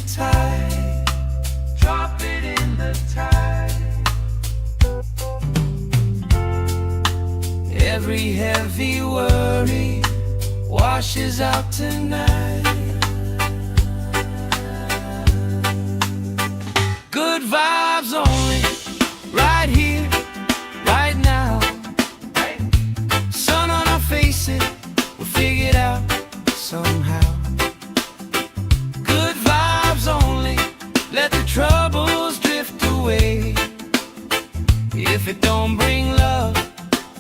tide. Drop it in the tide. Every heavy worry washes out tonight. Good vibes only, right here, right now. Sun on our faces, we'll figure it out somehow. Good vibes only, let the troubles drift away. If it don't bring love,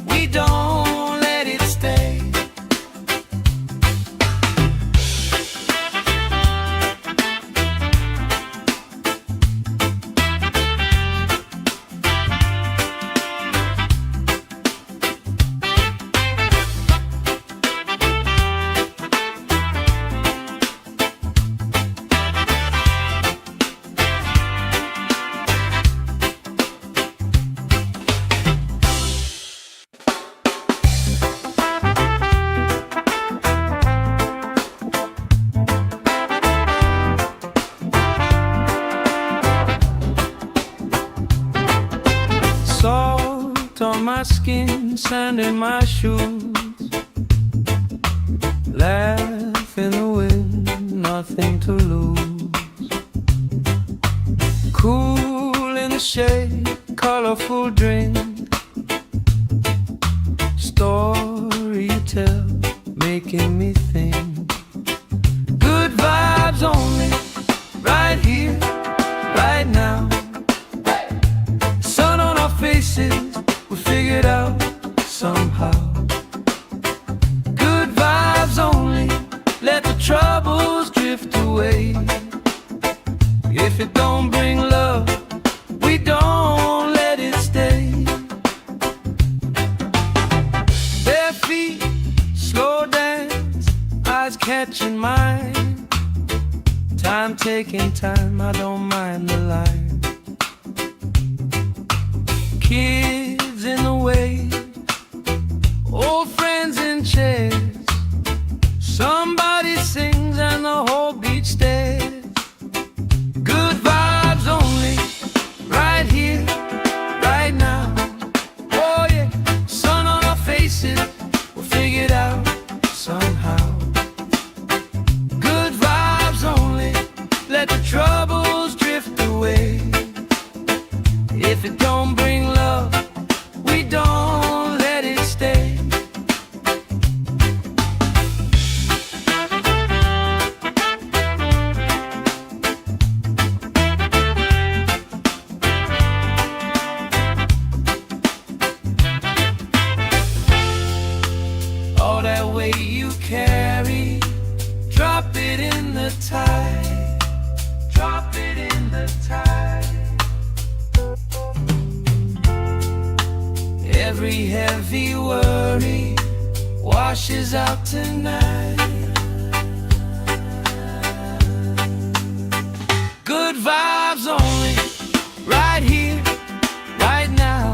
we don't let it stay. Salt on my skin, sand in my shoes. Laugh in the wind, nothing to lose. Cool in the shade, colorful drink. Story you tell, making me think. Good vibes only, right here, right now. Sun on our faces, we figured out somehow. Good vibes only, let the troubles drift away. If it don't bring love, we don't let it stay. Bare feet, slow dance, eyes catching mine. Time taking time, I don't mind the line. Kids in the wave, old friends in chairs. Somebody sings and the whole beach stares. Good vibes only, right here, right now. Oh yeah, sun on our faces, we'll figure it out somehow. Good vibes only, let the troubles drift away. If it don't bring love, we don't let it stay. All that weight you carry, drop it in the tide. Drop it in the tide. Every heavy worry washes out tonight. Good vibes only, right here, right now.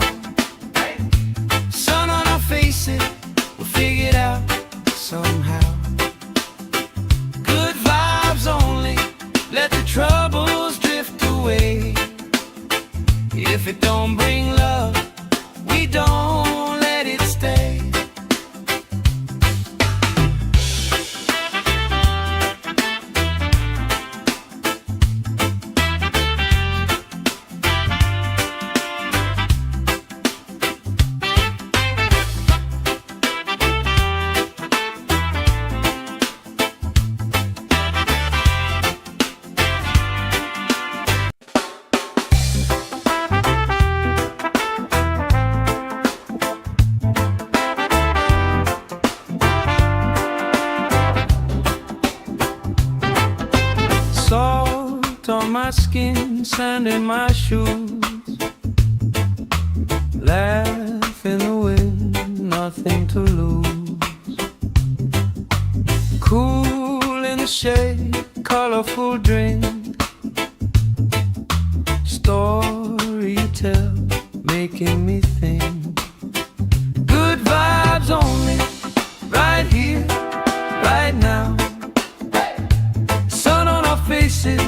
Sun on our faces, we'll figure it out somehow. Good vibes only, let the troubles drift away. If it don't bring love, we don't let it stay. Salt on my skin, sand in my shoes. Laugh in the wind, nothing to lose. Cool in the shade, colorful drink. Story you tell, making me think. Good vibes only, right here, right now. Sun on our faces,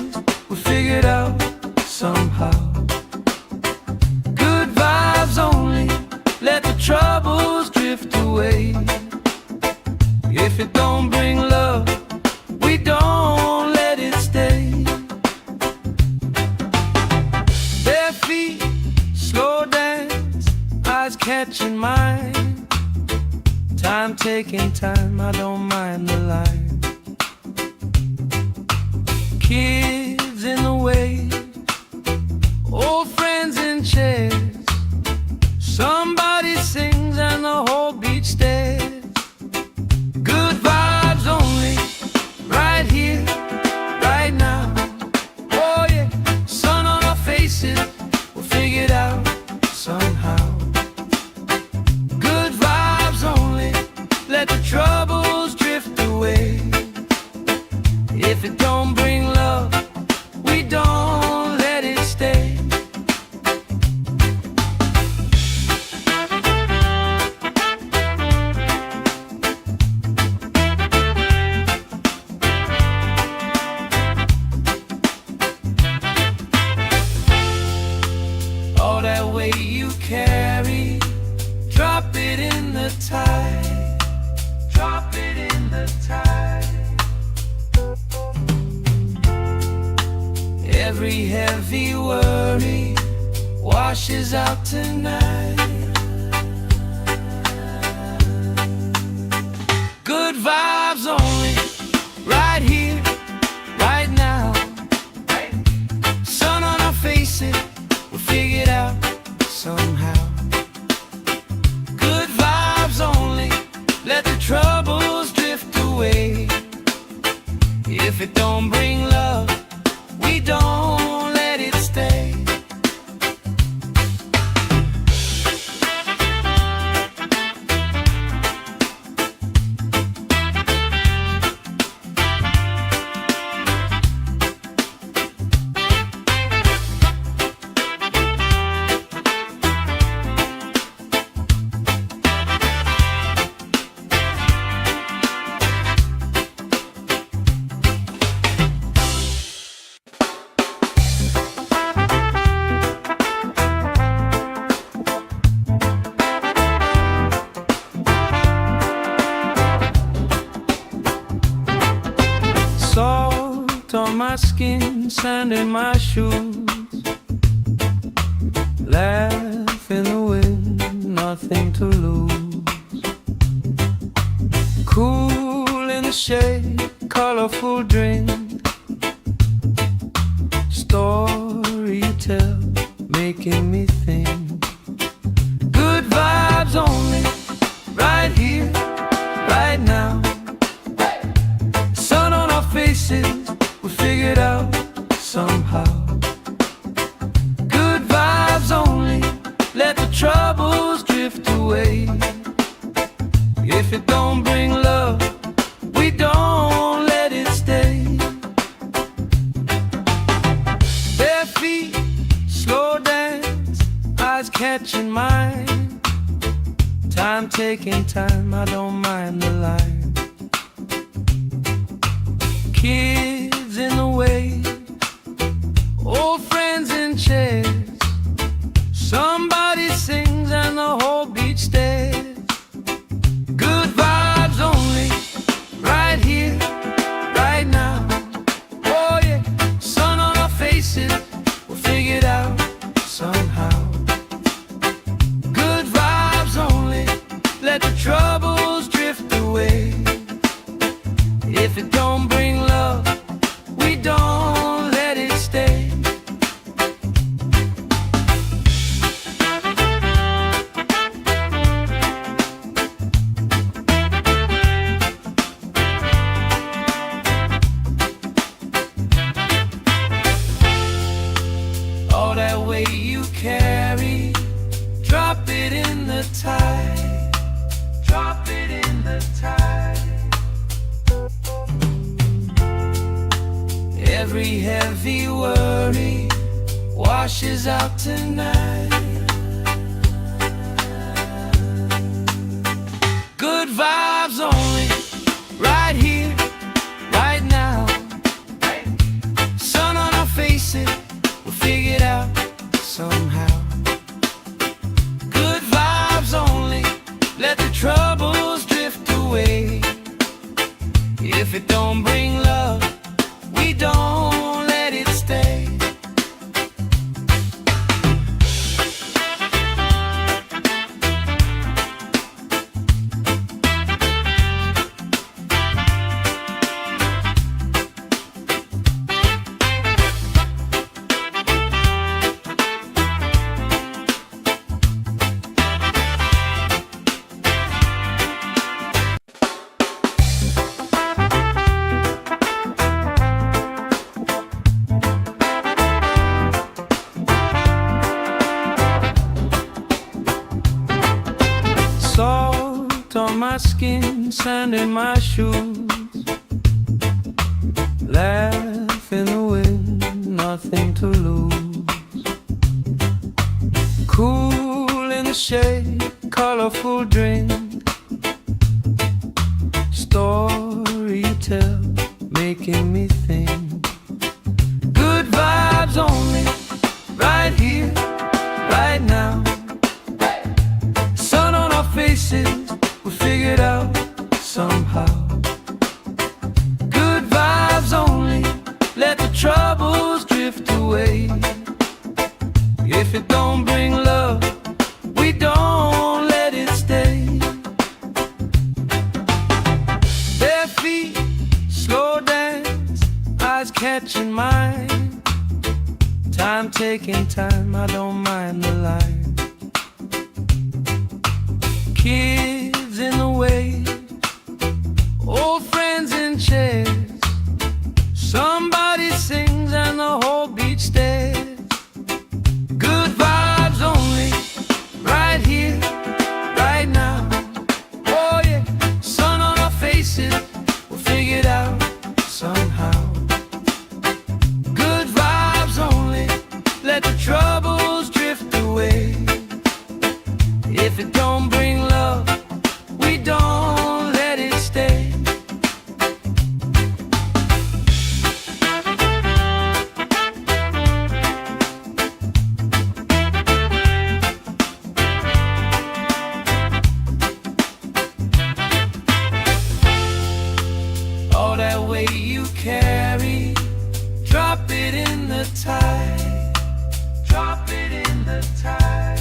away. If it don't bring love, we don't let it stay. Bare feet, slow dance, eyes catching mine. Time taking time, I don't mind the line. Kids in the way, old friends in chairs. Somebody sings and the whole beach stares. Good vibes only, right here, right now. Oh yeah, sun on our faces, we'll figure it out somehow. Good vibes only, let the troubles drift away. If it don't bring love, we don't let it stay. All that weight you carry, drop it in the tide. Drop it in the tide. Every heavy worry washes out tonight. Good vibes only, right here, right now. Sun on our faces, we'll figure it out somehow. Good vibes only, let the troubles drift away. If it don't bring love, we don't let it stay. Salt on my skin, sand in my shoes. Laugh in the wind, nothing to lose. Cool in the shade, colorful drink. Story you tell, making me think. Good vibes only, right here, right now. Sun on our faces, we'll figure it out somehow. Good vibes only, let the troubles drift away. If it don't bring love, we don't let it stay. Bare feet, slow dance, eyes catching mine. Time taking time, I don't mind the line. Kids in the way, old friends in chairs. Somebody sings and the whole beach stares. Good vibes only, right here, right now. Oh yeah, sun on our faces, we'll figure it out somehow. Good vibes only, let the troubles drift away. If it don't bring love, we don't let it stay. All that weight you carry, drop it in the tide. Drop it in the tide. Every heavy worry washes out tonight. Good vibes only, right here, right now. Sun on our faces, we'll figure it out somehow. Good vibes only, let the troubles drift away. If it don't bring love, we don't let it stay. Salt on my skin, sand in my shoes. Laugh in the wind, nothing to lose. Cool in the shade, colorful drink. Story you tell, making me think. Good vibes only, right here, right now. Sun on our faces, we figured out somehow. Good vibes only, let the troubles drift away. If it don't bring love, we don't let it stay. Bare feet, slow dance, eyes catching mine. Time taking time, I don't mind the line. Kids in the way, old friends in chairs. Somebody sings and the whole beach stares. Good vibes only, right here, right now. Oh yeah, sun on our faces, we'll figure it out somehow. Good vibes only, let the troubles drift away. If it don't bring love, we don't let it stay. All that weight you carry, drop it in the tide. Drop it in the tide.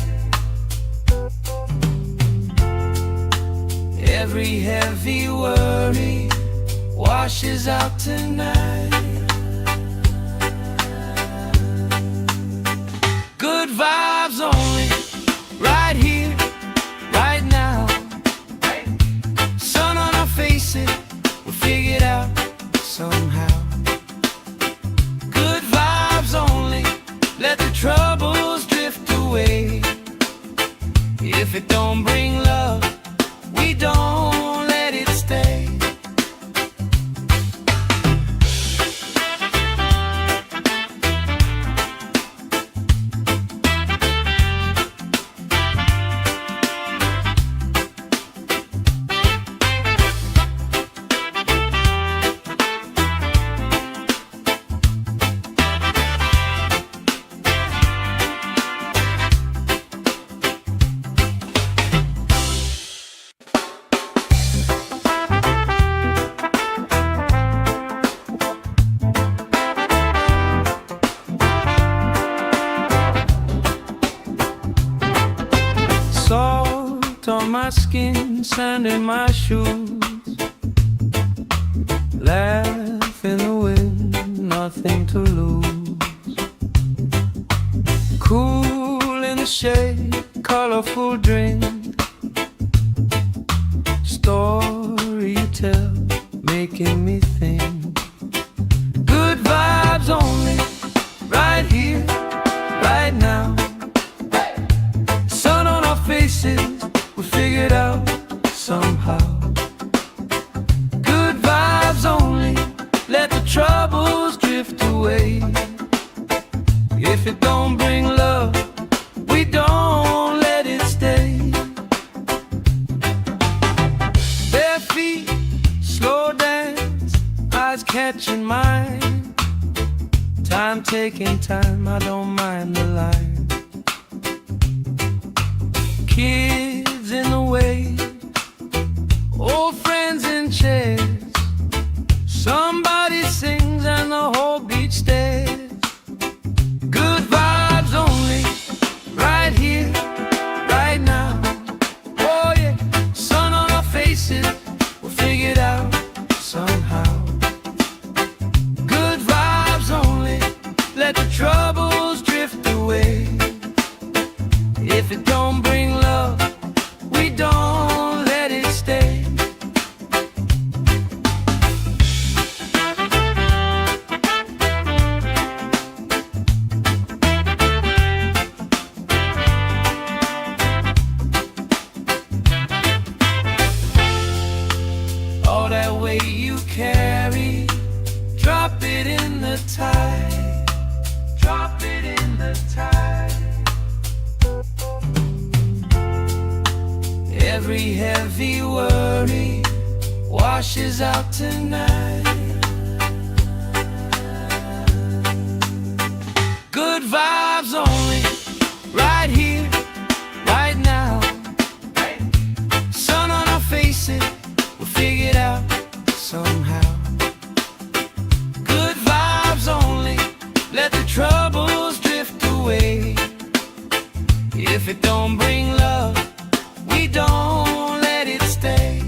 Every heavy worry washes out tonight. Good vibes only, right here, right now. Sun on our faces, we'll figure it out somehow. Good vibes only, let the troubles drift away. If it don't bring love, we don't let it stay. Salt on my skin, sand in my shoes. Laugh in the wind, nothing to lose. Cool in the shade, colorful drink. Story you tell, making me think. Good vibes only, right here, right now. Sun on our faces, we figured out somehow. Good vibes only, let the troubles drift away. If it don't bring love, we don't let it stay. Bare feet, slow dance, eyes catching mine. Time taking time, I don't mind the line. Kids in the way, chairs. Somebody sings and the whole beach stares. Good vibes only, right here, right now. Oh yeah, sun on our faces, we'll figure it out somehow. Good vibes only, let the troubles drift away. If it don't bring love, we don't let it stay. All that weight you carry, drop it in the tide. Drop it in the tide. Every heavy worry washes out tonight. Good vibes only, right here, right now. Sun on our faces, we'll figure it out somehow. Good vibes only, let the troubles drift away. If it don't bring love, we don't let it stay.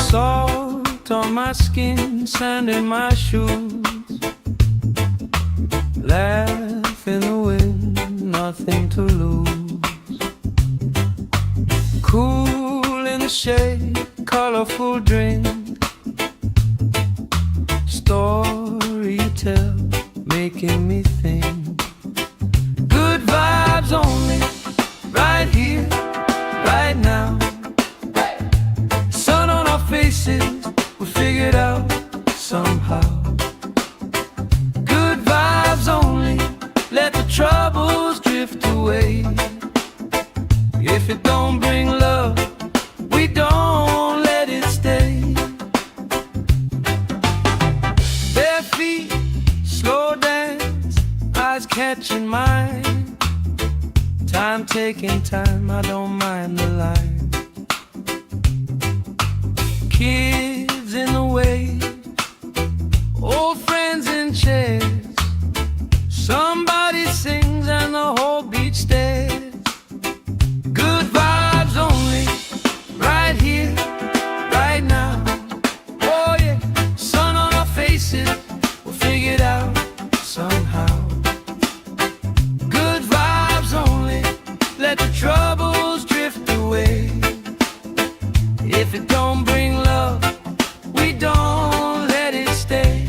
Salt on my skin, sand in my shoes. Laugh in the wind, nothing to lose. Cool in the shade, colorful drink. Story you tell, making me think. Good vibes only, right here, right now. Sun on our faces, we'll figure it out somehow. Good vibes only, let the troubles drift away. If it don't bring love, we don't let it stay. Bare feet, slow dance, eyes catching mine. Time taking time, I don't mind the line. Kids in the way, old friends in chairs. Somebody sings and the whole beach stares. Good vibes only, right here, right now. Oh yeah, sun on our faces, we'll figure it out somehow. Good vibes only, let the troubles drift away. If it don't bring love, we don't let it stay.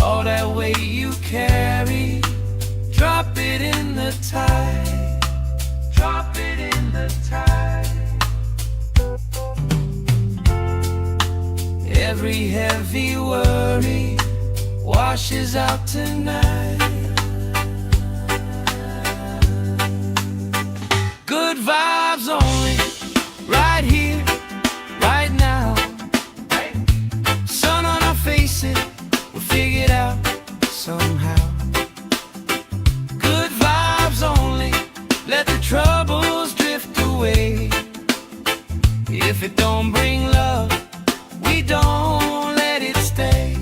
All that weight you carry, drop it in the tide. Drop it in the tide. Every heavy worry washes out tonight. Good vibes only, right here, right now. Sun on our faces, we'll figure it out somehow. Good vibes only, let the troubles drift away. If it don't bring love, we don't let it stay.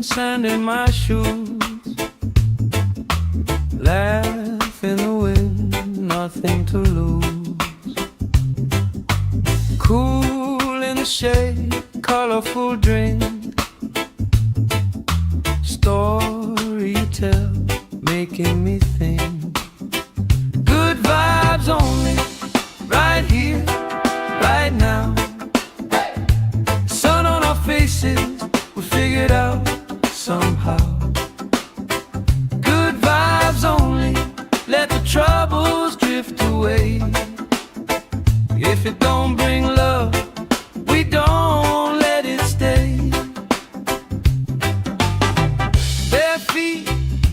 skin, sand in my shoes. Laugh in the wind, nothing to lose. Cool in the shade, colorful drink. Story you tell, making me think. Good vibes only, right here, right now. Sun on our faces, we figured out somehow. Good vibes only, let the troubles drift away. If it don't bring love, we don't let it stay. Bare feet,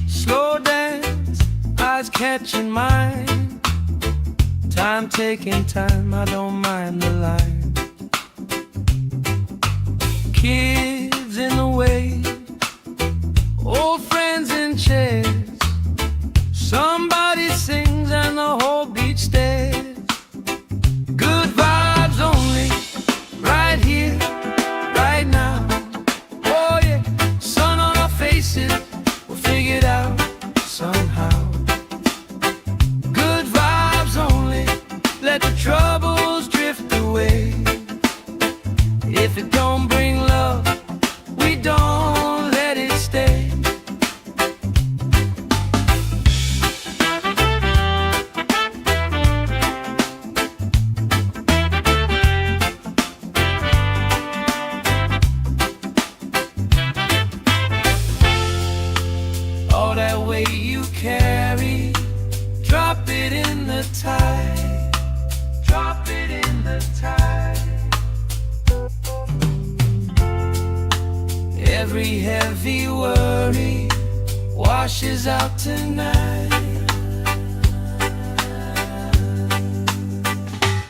slow dance, eyes catching mine. Time taking time, I don't mind the line. Kids in the way, old friends in chairs. Somebody sings and the whole beach stares. Good vibes only, right here, right now. Oh yeah, sun on our faces, we'll figure it out somehow. Good vibes only, let the troubles drift away. If it don't bring love, we don't let it stay. All that weight you carry, drop it in the tide. Drop it in the tide. Every heavy worry washes out tonight.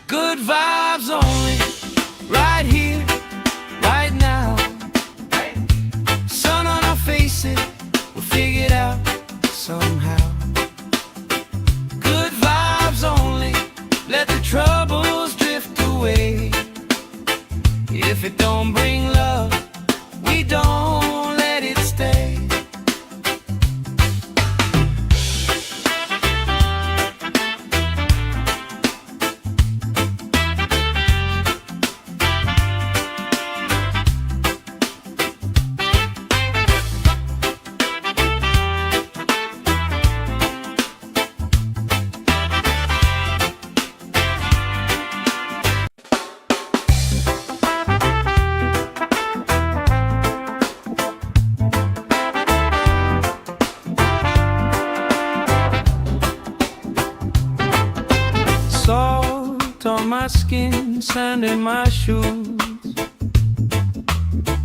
Good vibes only, right here, right now. Sun on our faces, we'll figure it out somehow. Good vibes only, let the troubles drift away. If it don't bring love, we don't let it stay. Salt on my skin, sand in my shoes.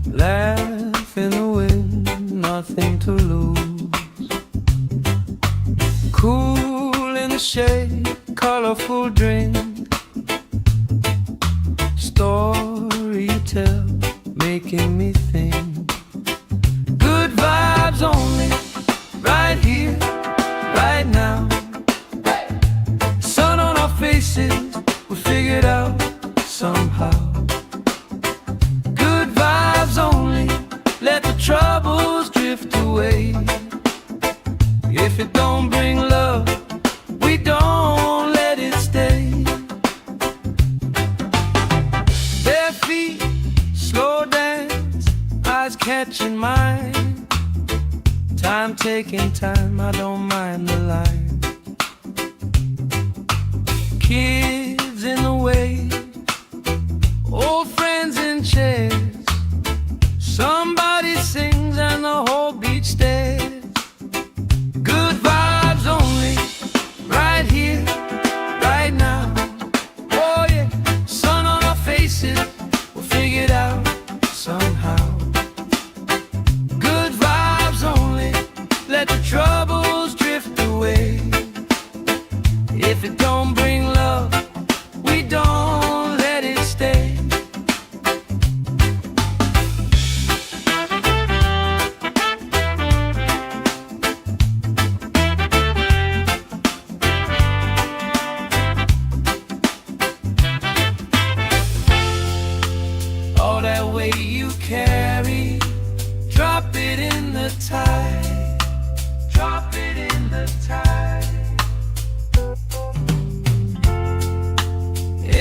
Laugh in the wind, nothing to lose. Cool in the shade, colorful drink. Story you tell, making me think. Good vibes only, right here, right now. Sun on our faces, we figured out somehow. Good vibes only, let the troubles drift away. If it don't bring love, we don't let it stay. Bare feet, slow dance, eyes catching mine. Time taking time, I don't mind the line. Kids in the way, old friends in chairs. Somebody sings and the whole beach stares. Good vibes only, right here, right now. Oh yeah, sun on our faces, we'll figure it out somehow. Good vibes only, let the troubles drift away.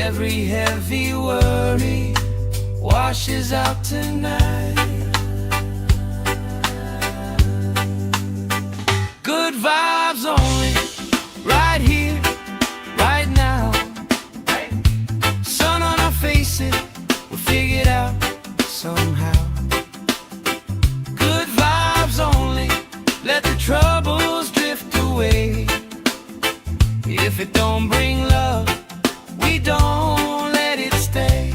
Every heavy worry washes out tonight. Good vibes only, right here, right now. Sun on our faces, we'll figure it out somehow. Good vibes only, let the troubles drift away. If it don't bring love, we don't let it stay.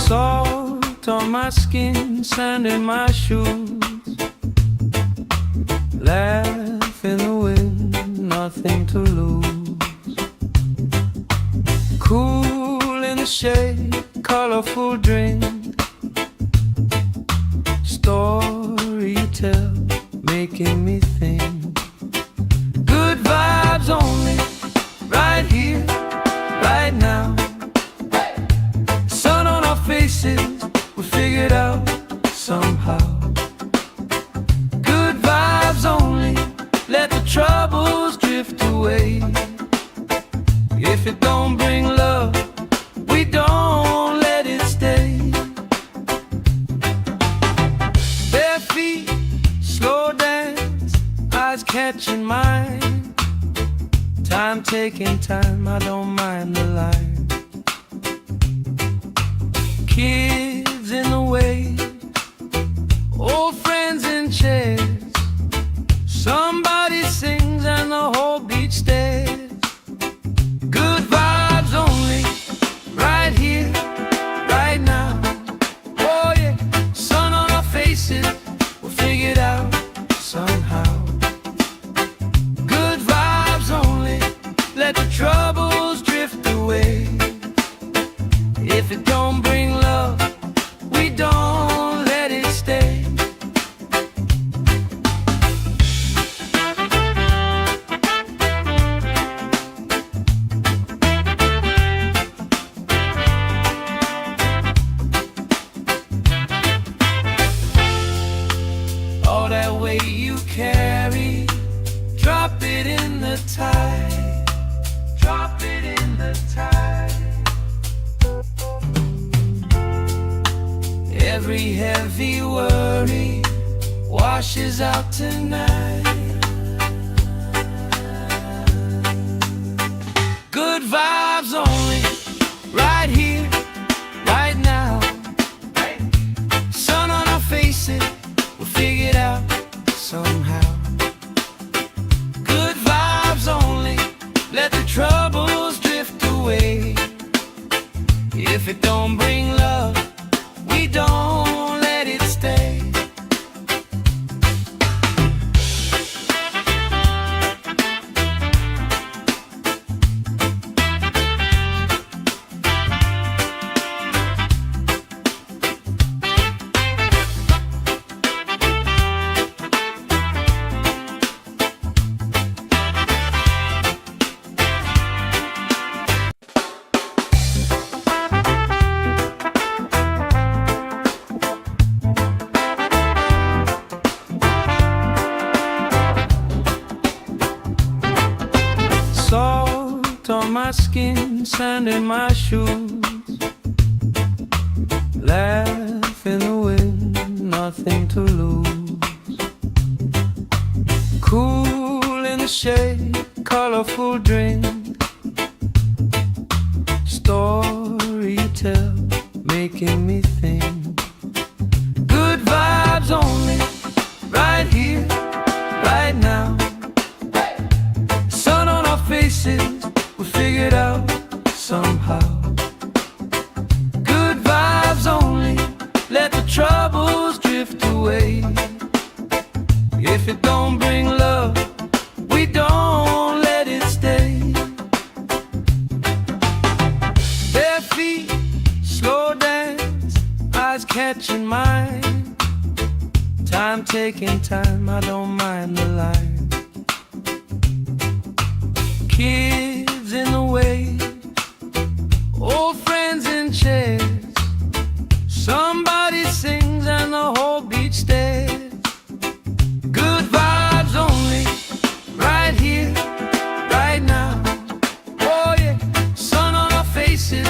Salt on my skin, sand in my shoes. Laugh in the wind, nothing to lose. Cool in the shade, colorful drink. Story you tell, making me think. Good vibes only, right here, right now. Faces, we figured out somehow. Good vibes only, let the troubles drift away. If it don't bring love, we don't let it stay. Bare feet, slow dance, eyes catching mine. Time taking time, I don't mind the line. Kids in the way, old friends in chairs. Somebody sings and the whole beach stares. Good vibes only, right here, right now. Oh yeah, sun on our faces, we'll figure it out somehow. Good vibes only, let the troubles drift away. If it don't bring love, we don't let it stay. All that weight you carry, drop it in the tide. Drop it in the tide. Every heavy worry washes out tonight. Good vibes only, right here, right now. Sun on our faces, we'll figure it out somehow. Good vibes only, let the troubles drift away. If it don't bring love, we don't let it stay. Salt on my skin, sand in my shoes. Laugh in the wind, nothing to lose. Cool in the shade, colorful drink. Story you tell, making me think. Good vibes only, right here, right now. Sun on our faces, we figured out somehow. Good vibes only, let the troubles drift away. mine. Time taking time, I don't mind the line. Kids in the way, old friends in chairs. Somebody sings and the whole beach stares. Good vibes only, right here, right now. Oh yeah, sun on our faces,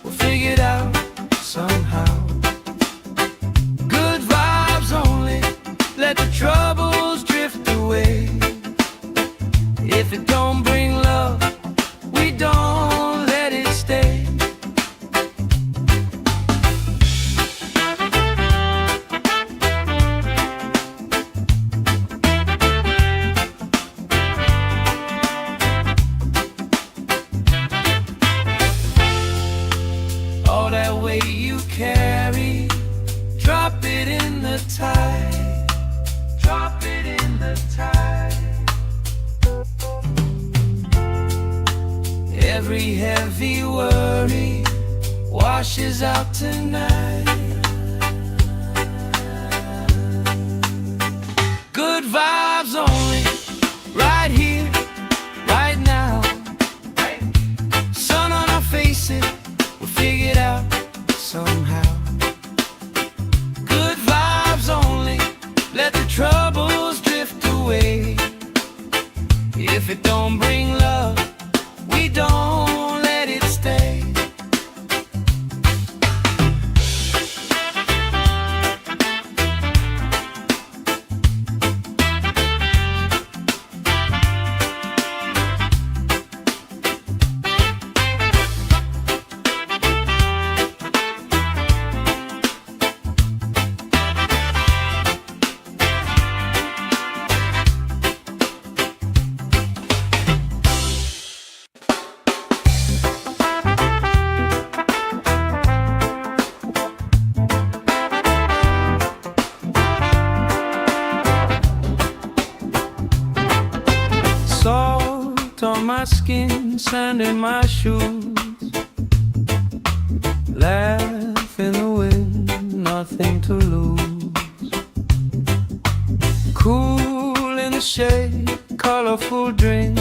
we'll figure it out somehow. Good vibes only, let the troubles drift away. If it don't bring love, we don't let it stay. All that weight you carry, drop it in the tide. Drop it in the tide. Every heavy worry washes out tonight. Good vibes only, right here, right now. Sun on our faces, we'll figure it out somehow. Good vibes only, let the troubles drift away. If it don't bring love, we don't let it stay. Salt on my skin, sand in my shoes. Laugh in the wind, nothing to lose. Cool in the shade, colorful drink.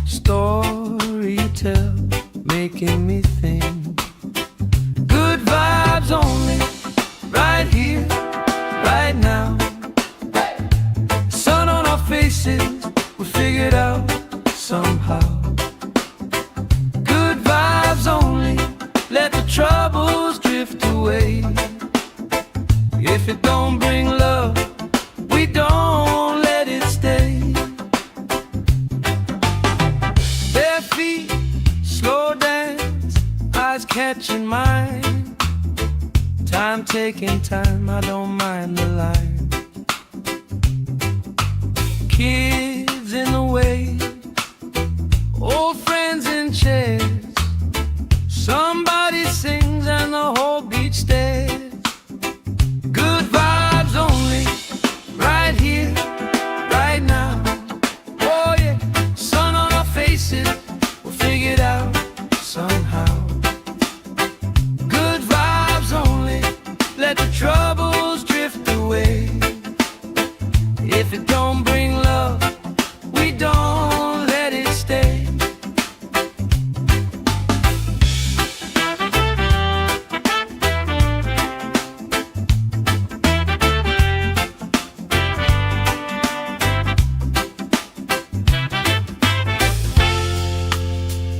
Story you tell, making me think. Good vibes only, right here, right now. Sun on our faces, we'll figure it out somehow. Good vibes only, let the troubles drift away. If it don't bring love, we don't let it stay. Bare feet, slow dance, eyes catching mine. Time taking time, I don't mind the line. Kids in the way, old friends in chairs. Somebody sings and the whole beach stares. Good vibes only, right here, right now. Oh yeah, sun on our faces, we'll figure it out somehow. Good vibes only, let the troubles drift away. If it don't bring love, we don't let it stay.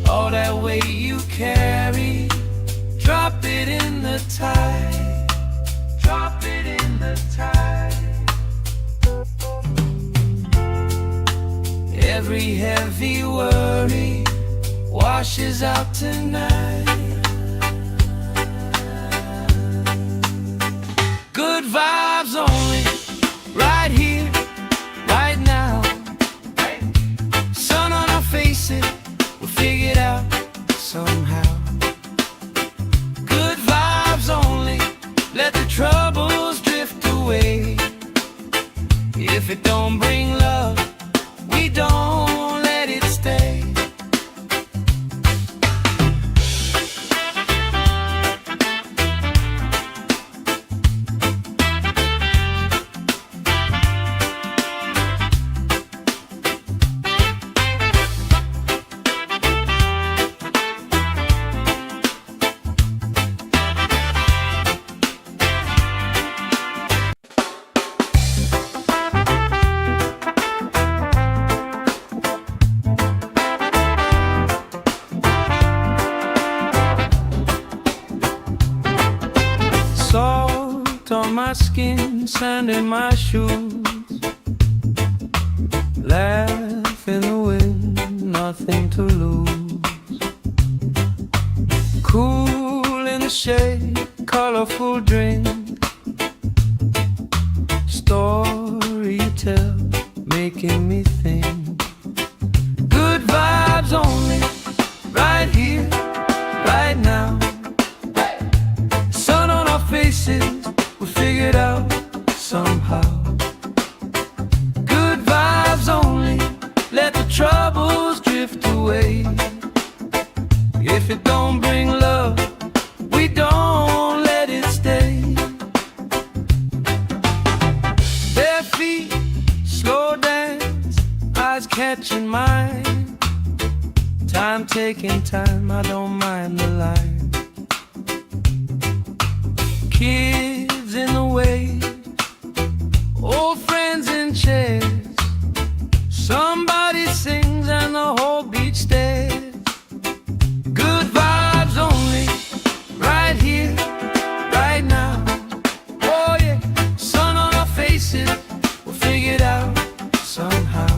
All that weight you carry, drop it in the tide. Drop it in the tide. Every heavy worry washes out tonight. Good vibes only, right here, right now. Sun on our faces, we'll figure it out somehow. Good vibes only, let the troubles drift away. If it don't bring love, we don't let it stay. Salt on my skin, sand in my shoes. Laugh in the wind, nothing to lose. Cool in the shade, colorful drink. Story you tell, making me think. Good vibes only, right here, right now. Sun on our faces, we figured out somehow. Good vibes only, let the troubles drift away. If it don't bring love, we don't let it stay. Bare feet, slow dance, eyes catching mine. Time taking time, I don't mind the line. Kids in the way, old friends in chairs. Somebody sings and the whole beach stares. Good vibes only, right here, right now. Oh yeah, sun on our faces, we'll figure it out somehow.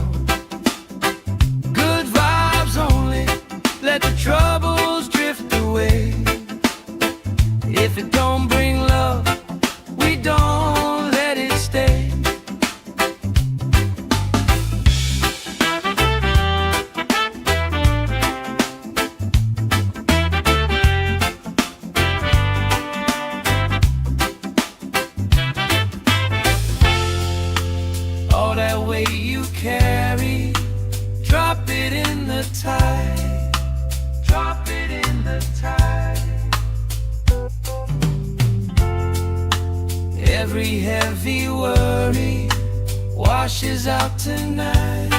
Good vibes only, let the troubles drift away. If it don't bring love, we don't let it stay. All that weight you carry, drop it in the tide. Drop it in the tide. Every heavy worry washes out tonight.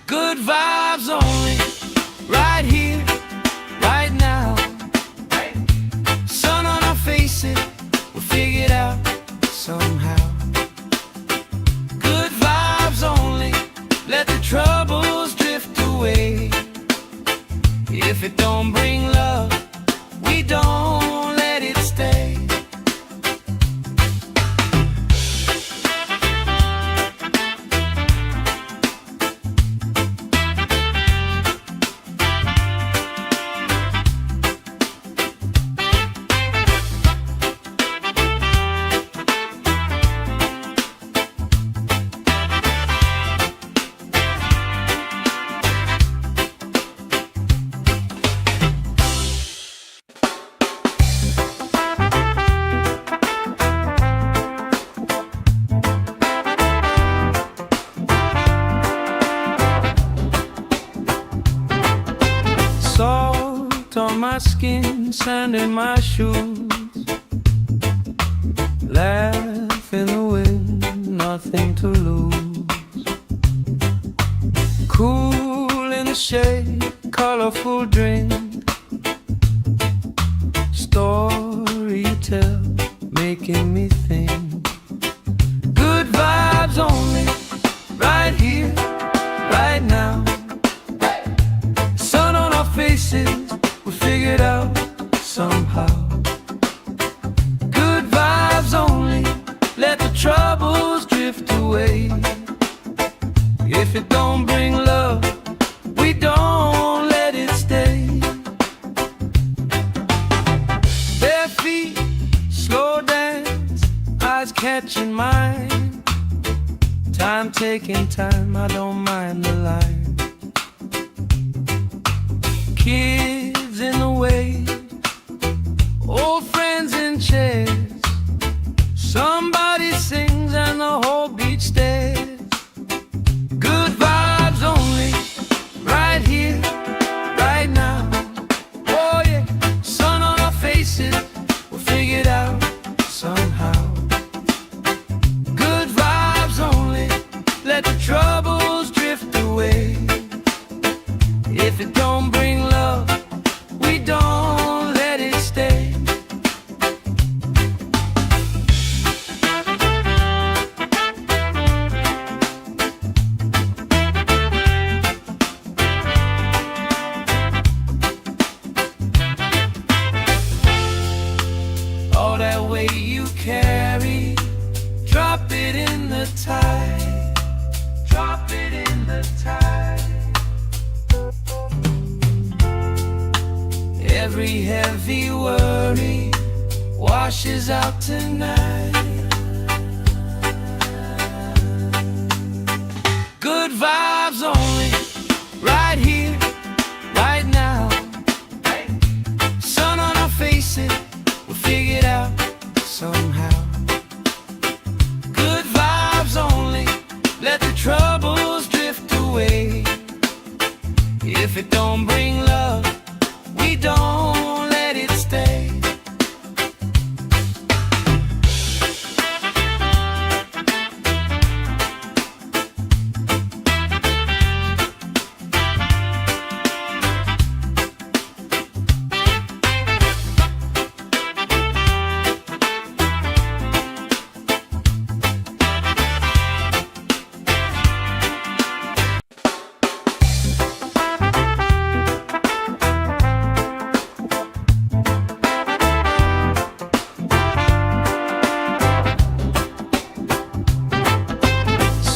Good vibes only, right here, right now. Sun on our faces, we'll figure it out somehow. Good vibes only, let the troubles drift away. If it don't bring love, we don't let it stay. Salt on my skin, sand in my shoes. Laugh in the wind, nothing to lose. Cool in the shade, colorful drink. Story you tell, making me think. Good vibes only, right here, right now. Sun on our faces, we figured out somehow. Good vibes only, let the troubles drift away. If it don't bring love, we don't let it stay. Bare feet, slow dance, eyes catching mine. Time taking time, I don't mind the line. Kids in the way, old friends in chairs. Somebody sings and the whole beach stares. Good vibes only, right here, right now. Oh yeah, sun on our faces, we'll figure it out somehow. Good vibes only, let the troubles drift away. If it don't bring love, we don't washes out tonight. Good vibes only, right here, right now. Sun on our faces, we'll figure it out somehow. Good vibes only, let the troubles drift away. If it don't bring love, we don't let it stay.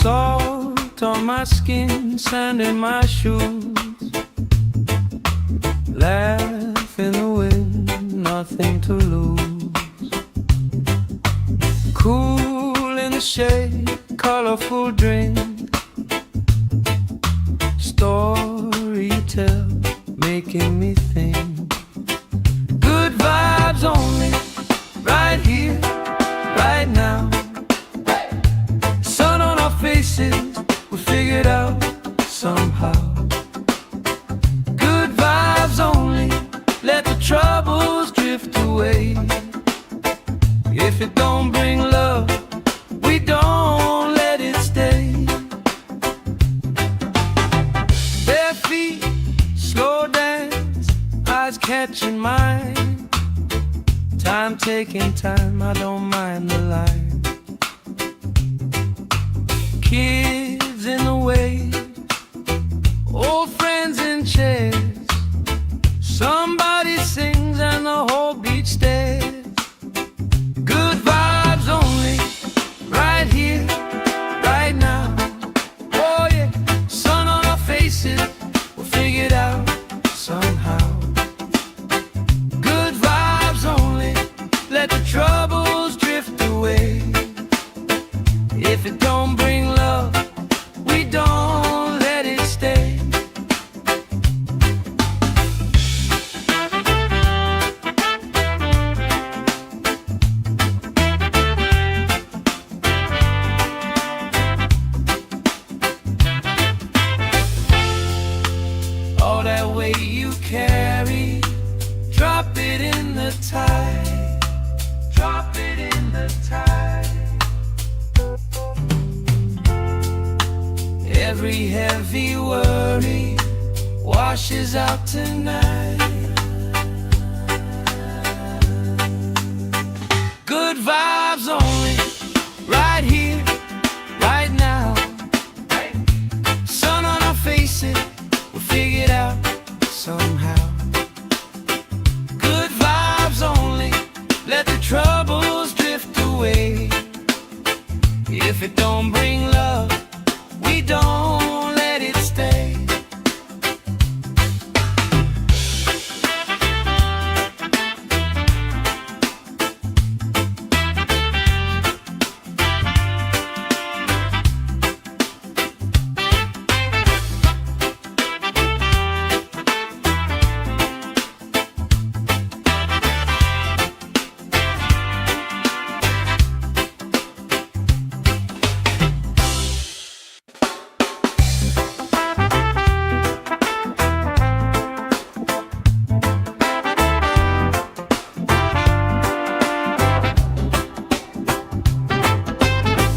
Salt on my skin, sand in my shoes. Laugh in the wind, nothing to lose. Cool in the shade, colorful drink. Story you tell, making me think. Good vibes only, right here, right now. Sun on our faces, we figured out somehow. Good vibes only, let the troubles drift away. If it don't bring love, we don't let it stay. Bare feet, slow dance, eyes catching mine. Time taking time, I don't mind the line. Kids in the wave, old friends in chairs. Somebody sings and the whole beach stares. Good vibes only, right here, right now. Oh yeah, sun on our faces, we'll figure it out somehow. Good vibes only, let the troubles drift away. If it don't bring love, we don't let it stay. All that weight you carry, drop it in the tide. Drop it in the tide. Every heavy worry washes out tonight. Good vibes only, right here, right now. Sun on our faces, we'll figure it out somehow. Good vibes only, let the troubles drift away. If it don't bring love, we don't let it stay.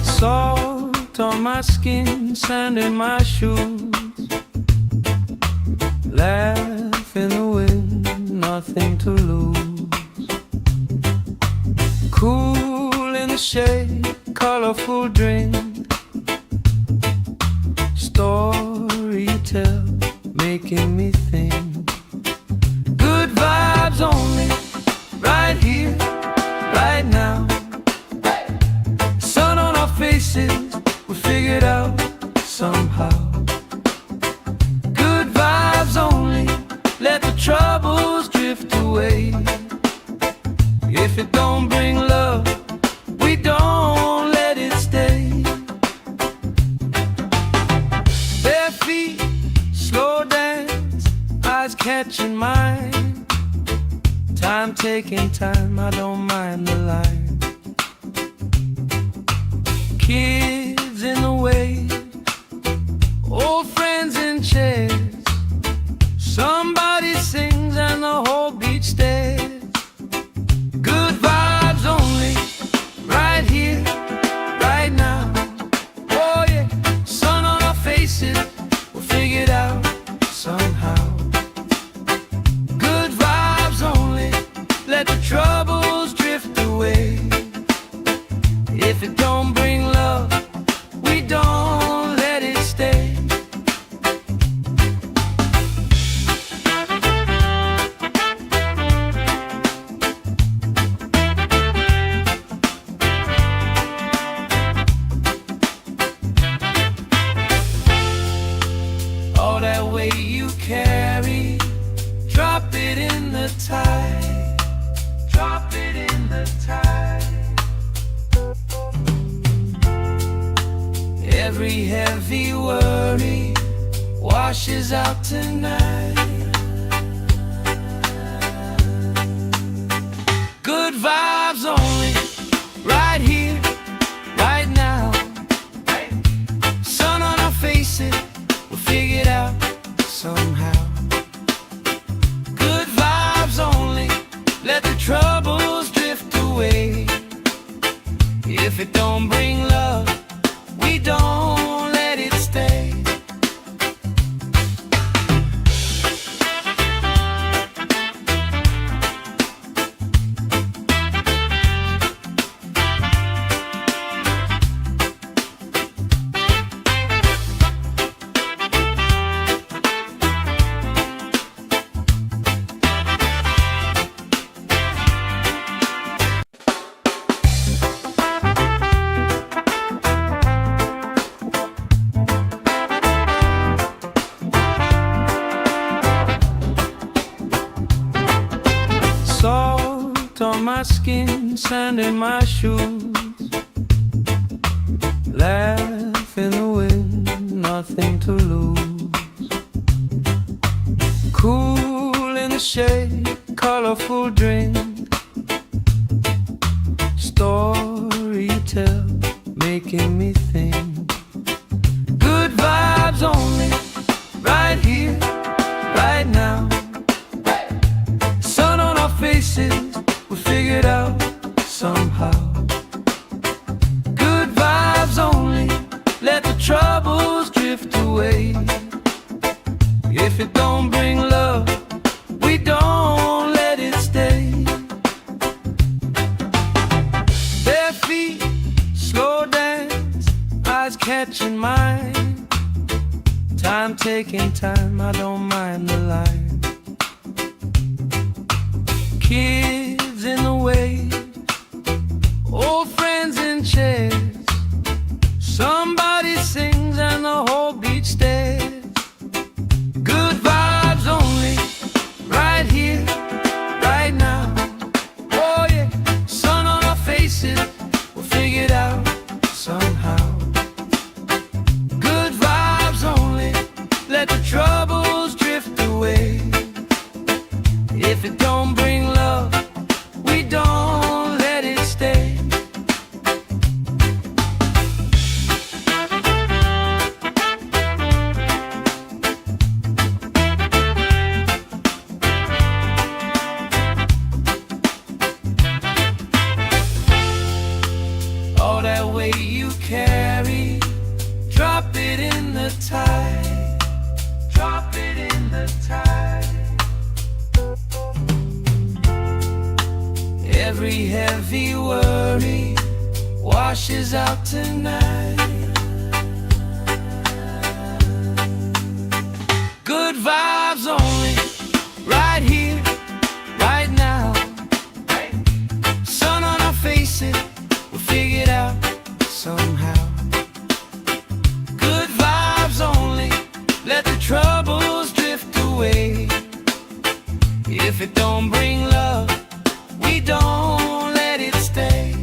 Salt on my skin, sand in my shoes. Laugh in the wind, nothing to lose. Cool in the shade, colorful drink. Story you tell, making me think. Good vibes only, right here, right now. Sun on our faces, we figured out somehow. Good vibes only, let the troubles drift away. If it don't Time taking time, I don't mind the line. Kids in the way, old friends in chairs. Somebody sings and the whole beach stares. Good vibes only, right here, right now. Oh yeah, sun on our faces, we'll figure it out somehow. Good vibes only, let the troubles drift away. If it don't bring love, we don't let it stay. All that weight you carry, drop it in the tide. Drop it in the tide. Every heavy worry washes out tonight. Good vibes only, right here, right now. Sun on our faces, we'll figure it out somehow. Good vibes only, let the troubles drift away. If it don't bring love, we don't let it stay. Salt on my skin, sand in my shoes. Laugh in the wind, nothing to lose. Cool in the shade, colorful drink. Story you tell, making me think. Good vibes only, right here, right now. Sun on our faces, we'll figure it out somehow. Good vibes only, let the troubles drift away. If it don't bring love, we don't let it stay. Bare feet, slow dance, eyes catching mine. Time taking time, I don't mind the line. Kids in the way, old friends in chairs. Somebody sings and the whole beach stares. Good vibes only, right here, right now. Oh yeah, sun on our faces, we'll figure it out somehow. Good vibes only, let the troubles drift away. If it don't bring love, we don't let it stay. All that weight you carry, drop it in the tide. Drop it in the tide. Every heavy worry washes out tonight. Good vibes only, right here, right now. Sun on our faces, we'll figure it out somehow. Good vibes only, let the troubles drift away. If it don't bring love, we don't let it stay.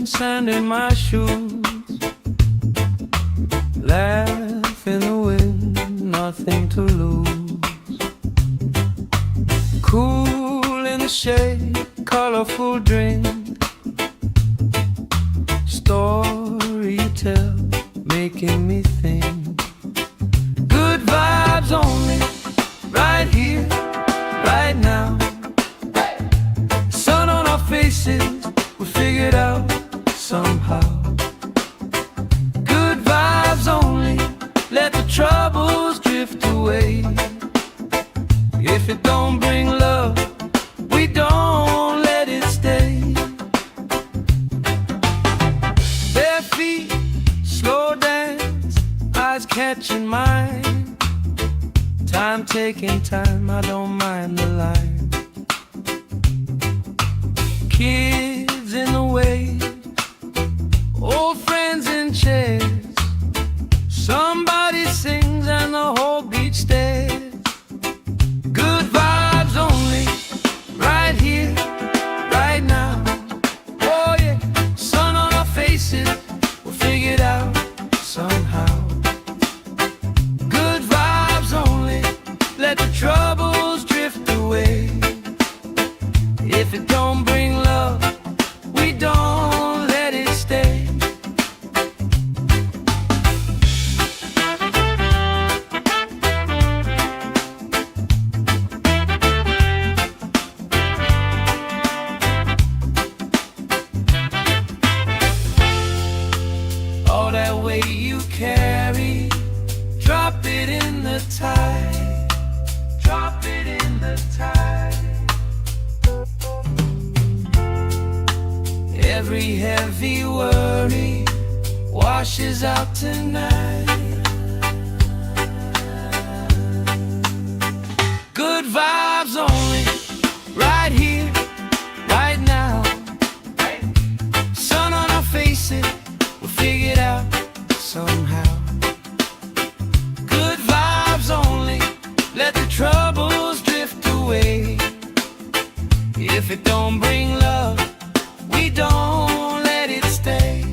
skin, sand in my shoes. Laugh in the wind, nothing to lose. Cool in the shade, colorful drink. Story you tell, making me think. Good vibes only, right here, right now. Sun on our faces, we figured out somehow. Good vibes only, let the troubles drift away. If it don't bring love, we don't let it stay. Bare feet, slow dance, eyes catching mine. Time taking time, I don't mind the line. Kids in the wave, old friends in chairs. Somebody sings and the whole beach stares. Good vibes only, right here, right now. Oh yeah, sun on our faces, we'll figure it out somehow. Good vibes only, let the troubles drift away. If it don't bring love, we don't let it stay. All that weight you carry, drop it in the tide. Drop it in the tide. Every heavy worry washes out tonight. Good vibes only, right here, right now. Sun on our faces, we'll figure it out somehow. Good vibes only, let the troubles drift away. If it don't bring love, we don't let it stay.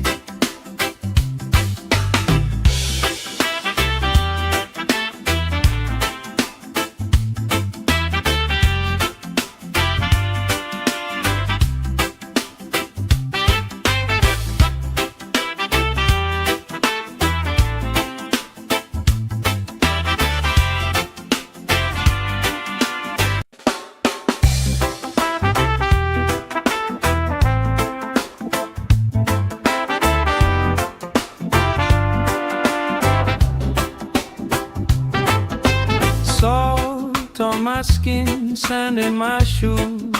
Salt on my skin, sand in my shoes.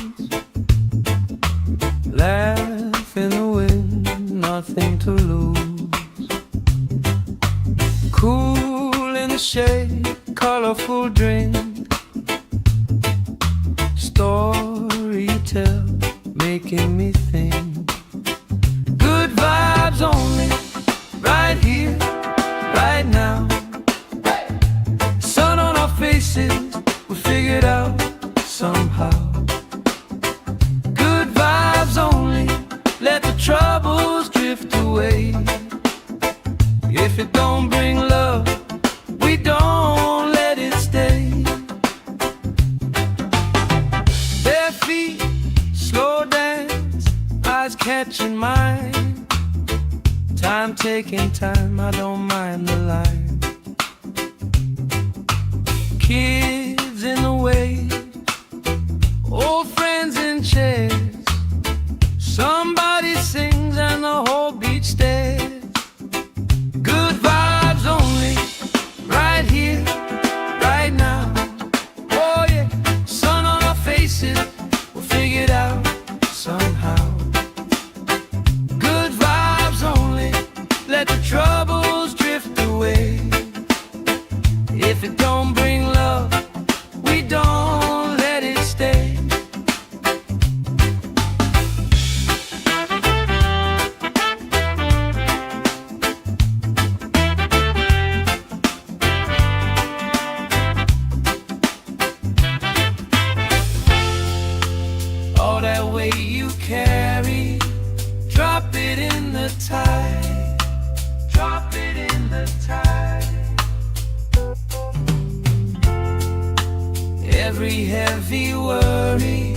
Laugh in the wind, nothing to lose. Cool in the shade, colorful drink. Story you tell, making me think. Good vibes only, right here, right now. Sun on our faces, we figured out somehow. Good vibes only, let the troubles drift away. If it don't bring love, we don't let it stay. Bare feet, slow dance, eyes catching mine. Time taking time, I don't mind the line. Kids in the wave, old friends in chairs. Somebody sings and the whole beach stares. Good vibes only, right here, right now. Oh yeah, sun on our faces, we'll figure it out somehow. Good vibes only, let the troubles drift away. If it don't bring love, we don't let it stay. the tide. Drop it in the tide. Every heavy worry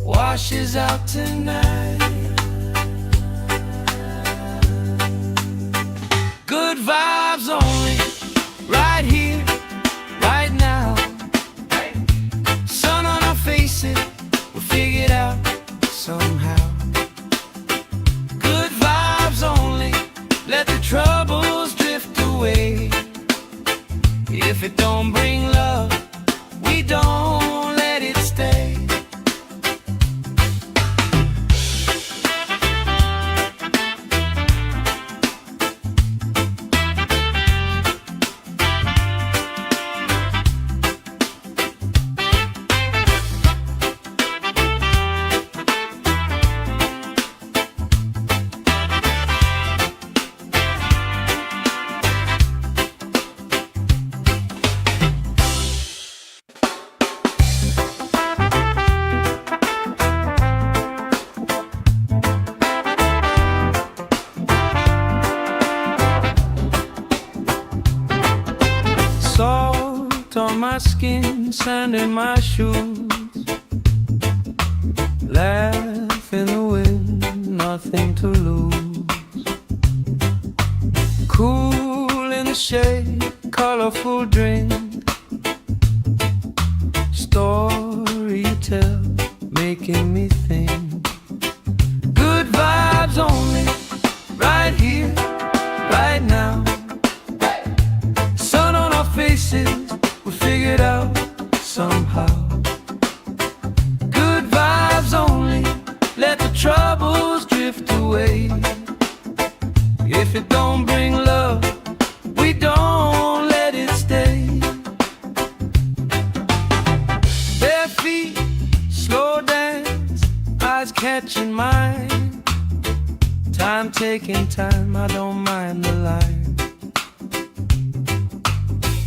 washes out tonight. Good vibes only, right here, right now. Sun on our faces, we'll figure it out somehow. Good vibes only, let the troubles drift away. If it don't bring love, we don't let it stay. Salt on my skin, sand in my shoes. Laugh in the wind, nothing to lose. Cool in the shade, colorful drink. Story you tell, making me think. Good vibes only, right here, right now. Faces, we'll figure it out somehow. Good vibes only, let the troubles drift away. If it don't bring love, we don't let it stay. Bare feet, slow dance, eyes catching mine. Time taking time, I don't mind the line.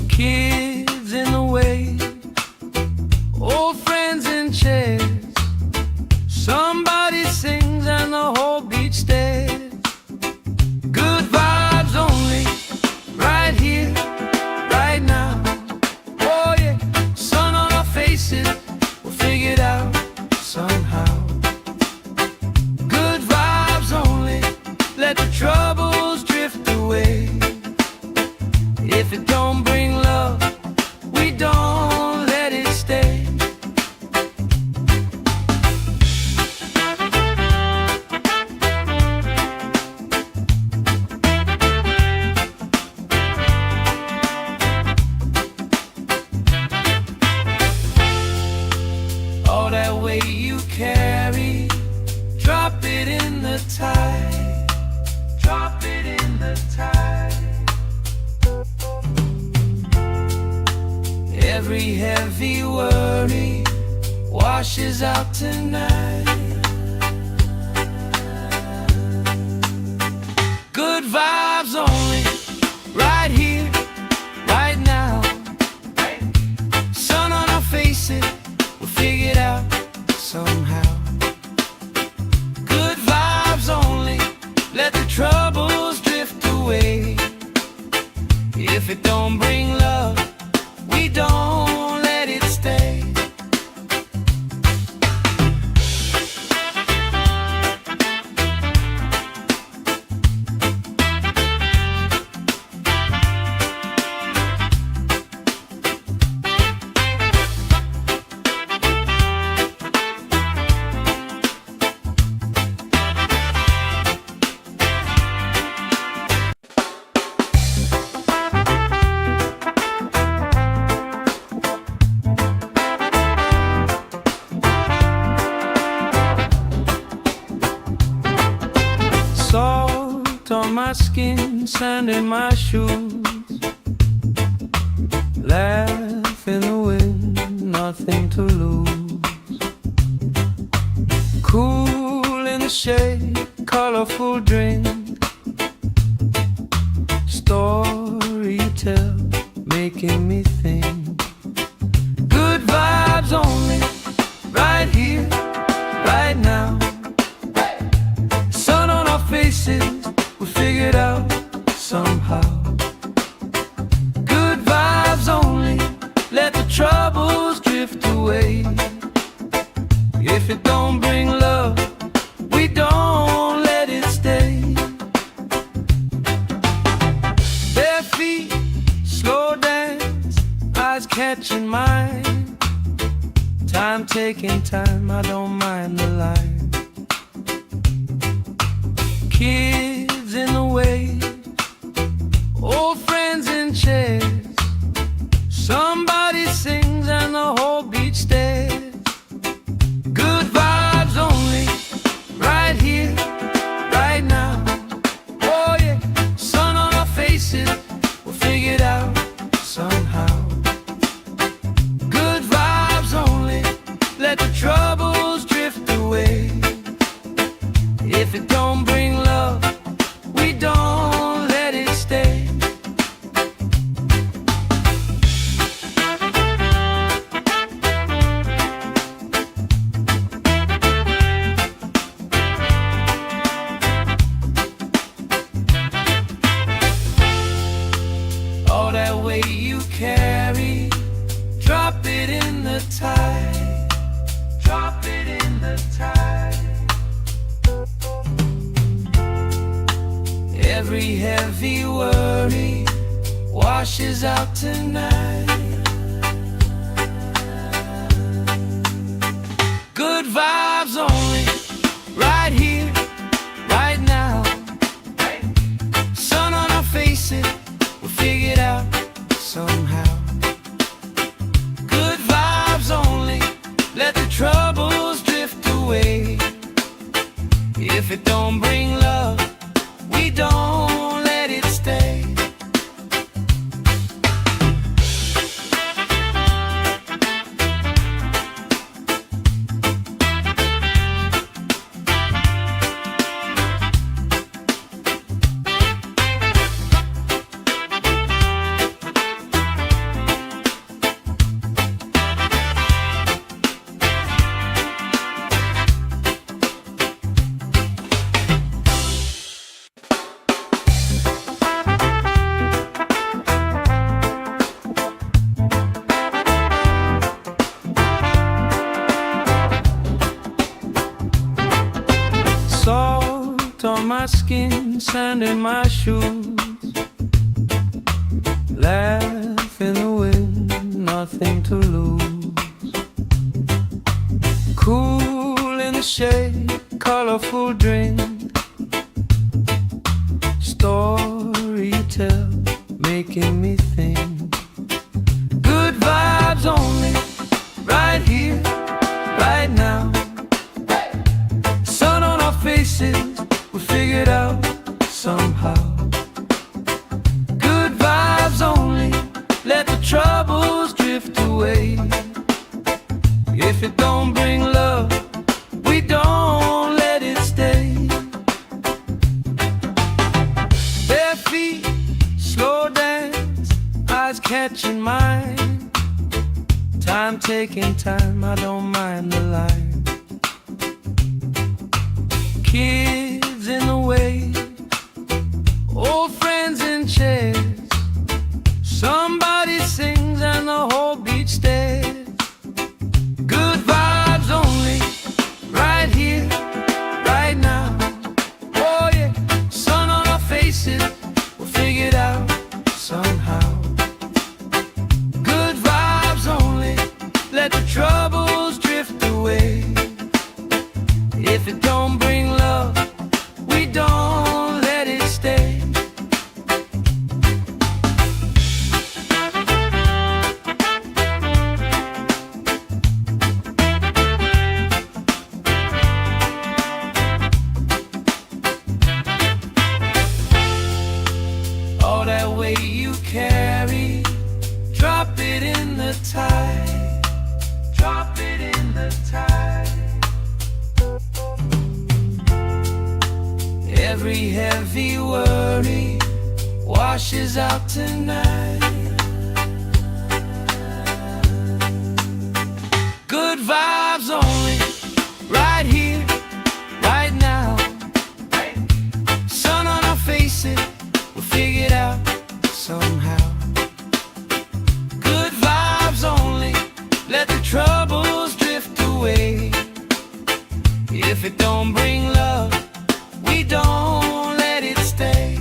Kids in the way, old friends in chairs. Somebody sings and the whole beach stares. Good vibes only, right here, right now. Oh yeah, sun on our faces, we'll figure it out somehow. Good vibes only, let the troubles drift away. If it don't bring love, we don't let it stay. All that weight you carry, drop it in the tide. Drop it in the tide. Every heavy worry washes out tonight. Good vibes only, right here, right now. Sun on our faces, we'll figure it out somehow. Good vibes only, let the troubles drift away. If it don't bring love, we don't let it stay. Salt on my skin, sand in my shoes. Laugh in the wind, nothing to lose. Cool in the shade, colorful drink. Story you tell, making me think. Good vibes only, right here, right now. Sun on our faces, faces we figured out somehow. Good vibes only, let the troubles drift away. If it don't bring love, we don't let it stay. Bare feet, slow dance, eyes catching mine. Time taking time, I don't mind the line. Kids in the way, old friends in chairs. Somebody sings and the whole beach stares. Good vibes only, right here, right now. Oh yeah, sun on our faces, we'll figure it out somehow. Good vibes only, let the troubles drift away. If it don't bring love, we don't let it stay. All that weight you carry, drop it in the tide. Drop it in the tide. Every heavy worry washes out tonight. Good vibes only, right here, right now. Sun on our faces, we'll figure it out somehow. Good vibes only, let the troubles drift away. If it don't bring love, we don't let it stay. Salt on my skin, sand in my shoes. Laugh in the wind, nothing to lose. Cool in the shade, colorful drink. Story you tell, making me think. Good vibes only, right here, right now. Sun on our faces, we figured out somehow. Good vibes only, let the troubles drift away. If it don't bring love, we don't let it stay. Bare feet, slow dance, eyes catching mine. Time taking time, I don't mind the line. Kids in the way, old friends in chairs. Somebody sings and the whole beach stares. Good vibes only, right here, right now. Oh yeah, sun on our faces, we'll figure it out somehow. Good vibes only, let the troubles drift away. If it don't bring love, we don't let it stay. All that weight you carry, drop it in the tide. Drop it in the tide. Every heavy worry washes out tonight. Good vibes only, right here, right now. figure it out somehow. Good vibes only, let the troubles drift away. If it don't bring love, we don't let it stay.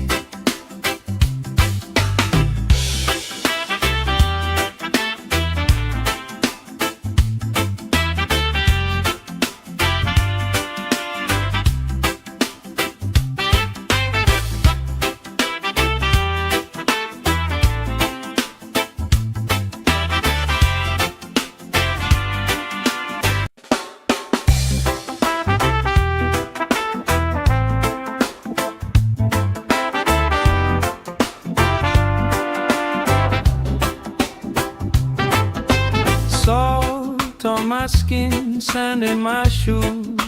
Salt on my skin, sand in my shoes.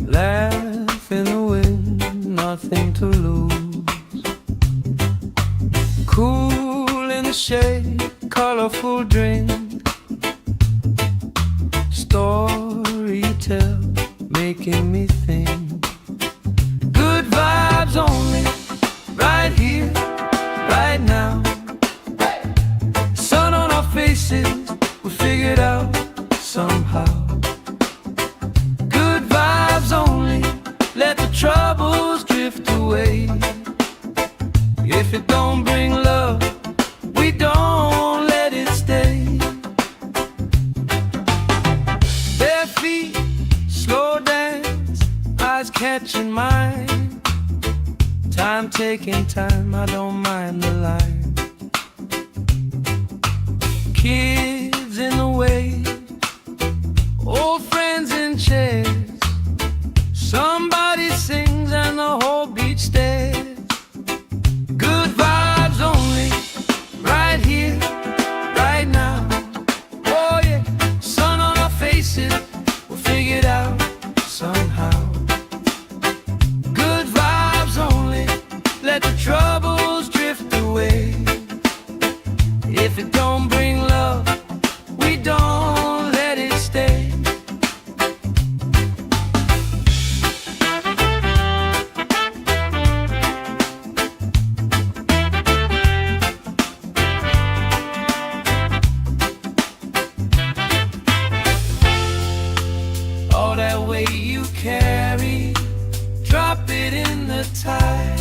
Laugh in the wind, nothing to lose. Cool in the shade, colorful drink. Story you tell, making me think. Good vibes only, right here, right now. Sun on our faces, we figure it out somehow. Good vibes only, let the troubles drift away. If it don't bring love, we don't let it stay. Bare feet, slow dance, eyes catching mine. Time taking time, I don't mind the line. Kids in the way, old friends in chairs. Somebody sings and the whole beach stares. Good vibes only, right here, right now. Oh yeah, sun on our faces, we'll figure it out somehow. Good vibes only, let the troubles drift away. If it don't bring love, we don't let it stay. All that weight you carry, drop it in the tide.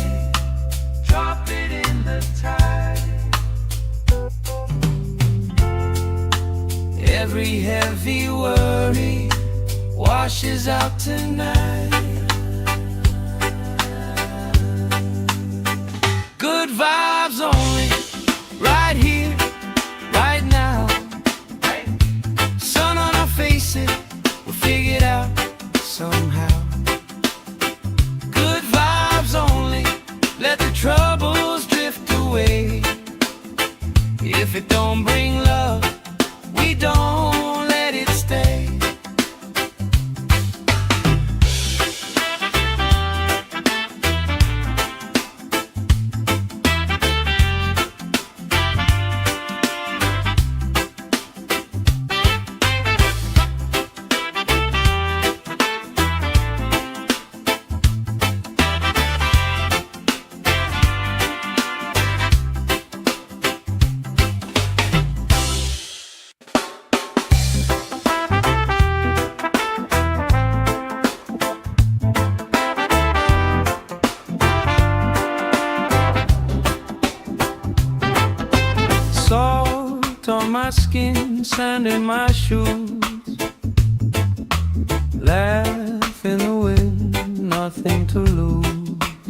Drop it in the tide. Every heavy worry washes out tonight. Good vibes only, right here, right now. Sun on our faces, we'll figure it out somehow. Good vibes only, let the troubles drift away. If it don't bring love, we don't let it stay. Salt on my skin, sand in my shoes. Laugh in the wind, nothing to lose.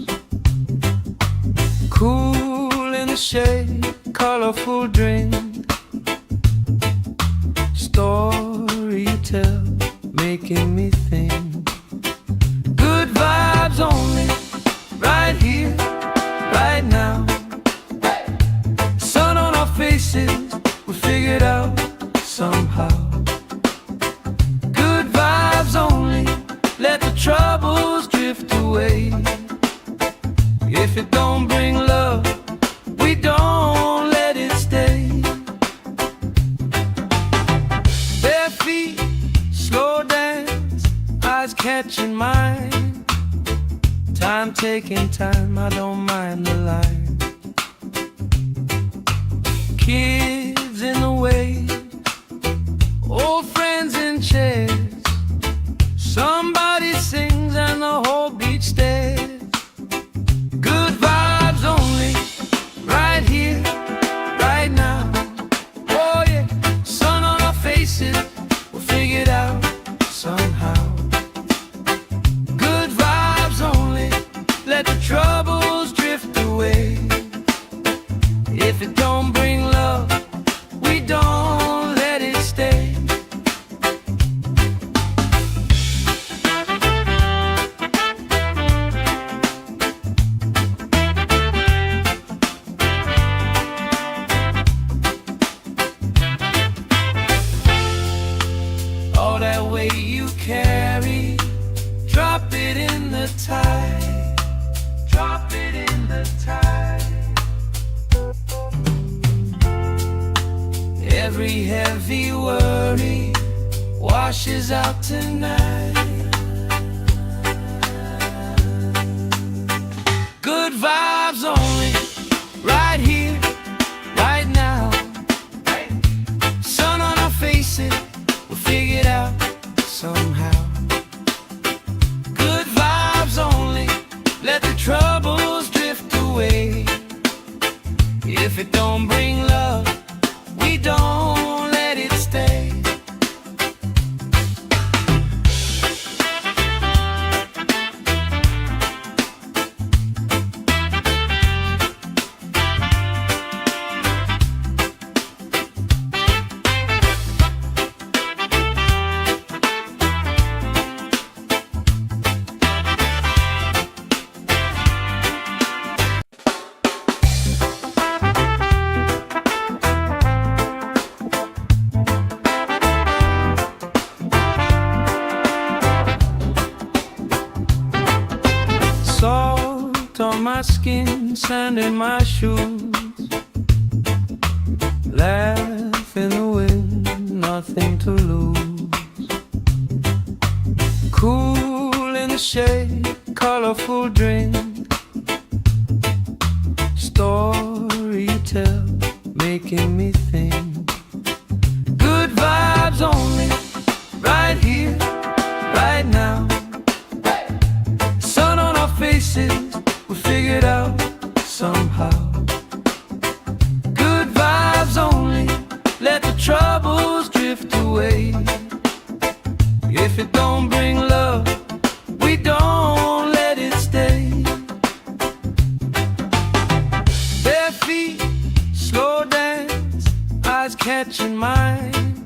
Cool in the shade, colorful drink. Story you tell, making me think. Good vibes only, right here, right now. Sun on our faces, we figure it out somehow. Good vibes only, let the troubles drift away. If it don't bring love, we don't let it stay. Time taking time, I don't mind the line. Kids in the way, old friends in chairs. Somebody sings and the whole beach stares. Good vibes only, right here, right now. Oh yeah, sun on our faces, we'll figure it out somehow. Good vibes only, let the troubles drift away. If it don't bring love, we don't let it stay. All that weight you carry, drop it in the tide. Drop it in the tide. Every heavy worry washes out tonight. Good vibes only, right here, right now. Sun on our faces, we'll figure it out somehow. Good vibes only, let the troubles drift away. If it don't bring love, we don't let it stay. Salt on my skin, sand in my shoes. Laugh in the wind, nothing to lose. Cool in the shade, colorful drink. Story you tell, making me think. Good vibes only, right here, right now. Sun on our faces, we'll figure it out somehow. Good vibes only, let the troubles drift away. If it don't bring love, we don't let it stay. Bare feet, slow dance, eyes catching mine.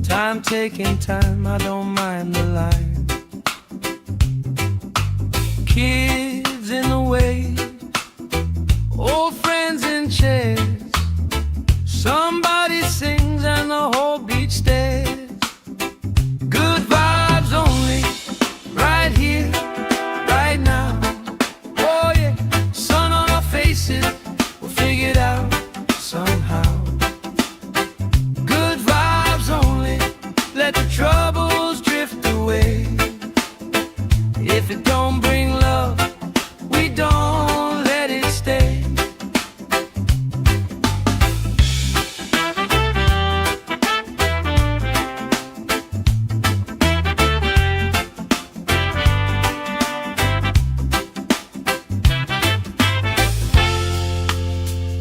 Time taking time, I don't mind the line. Kids in the way, old friends in chairs. Somebody sings and the whole beach stares. Good vibes only, right here, right now. Oh yeah, sun on our faces, we'll figure it out somehow. Good vibes only, let the troubles drift away. If it don't bring love, we don't let it stay.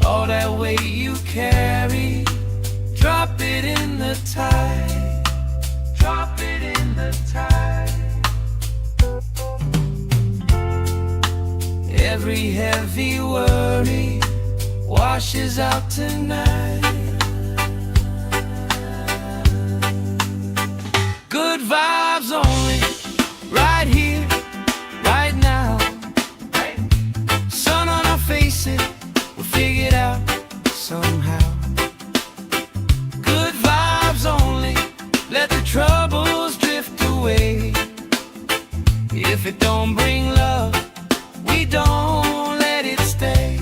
All that weight you carry, drop it in the tide. Drop it in the tide. Every heavy worry washes out tonight. Good vibes only, right here, right now. Sun on our faces, we'll figure it out somehow. Good vibes only, let the troubles drift away. If it don't bring love, we don't let it stay.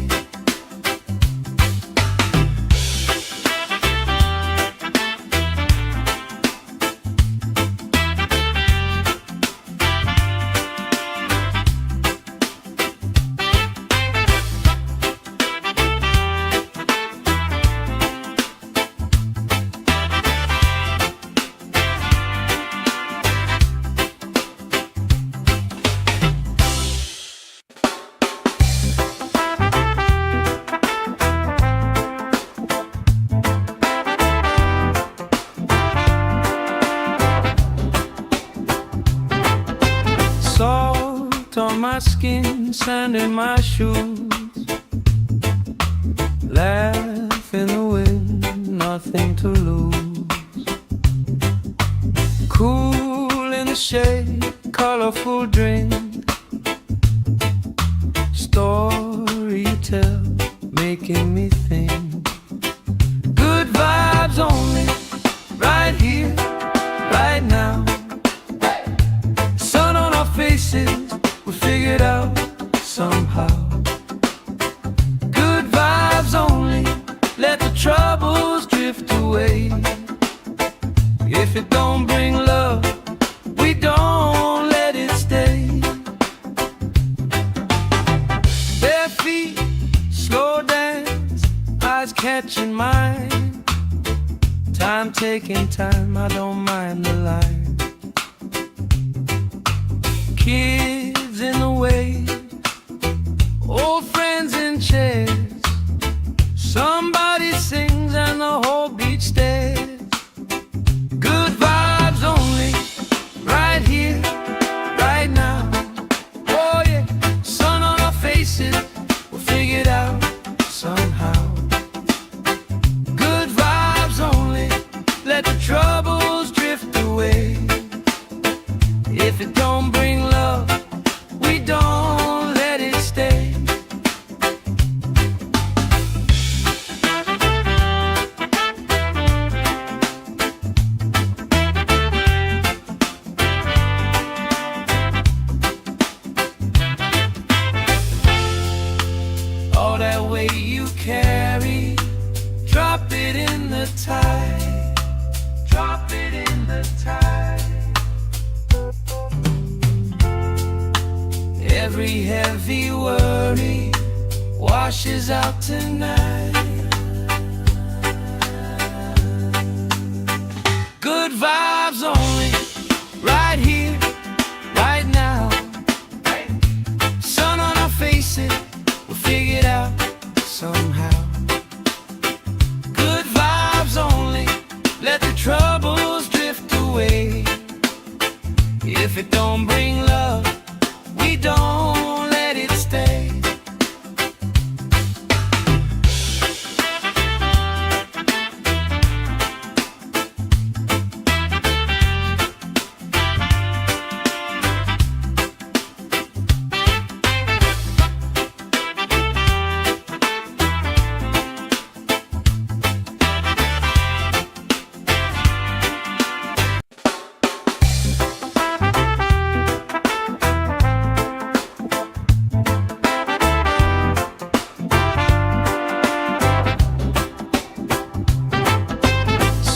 my skin, sand in my shoes. Laugh in the wind, nothing to lose. Cool in the shade, colorful drink. Story you tell, making me think. Good vibes only, right here, right now. Sun on our faces, we figured out somehow. Good vibes only, let the troubles drift away. If it don't bring love, we don't let it stay. Bare feet, slow dance, eyes catching mine. Time taking time, I don't mind the line. Kids in the wave, old friends in chairs. Somebody sings and the whole beach stares. Good vibes only, right here, right now. Oh yeah, sun on our faces, we'll figure it out somehow. Good vibes only, let the troubles drift away. If it don't bring love, we don't let it stay. All that weight you carry, drop it in the tide. Drop it in the tide. Every heavy worry washes out tonight. Good vibes only, right here, right now. Sun on our faces, we'll figure it out somehow. Good vibes only, let the troubles drift away. If it don't bring love, we don't let it stay.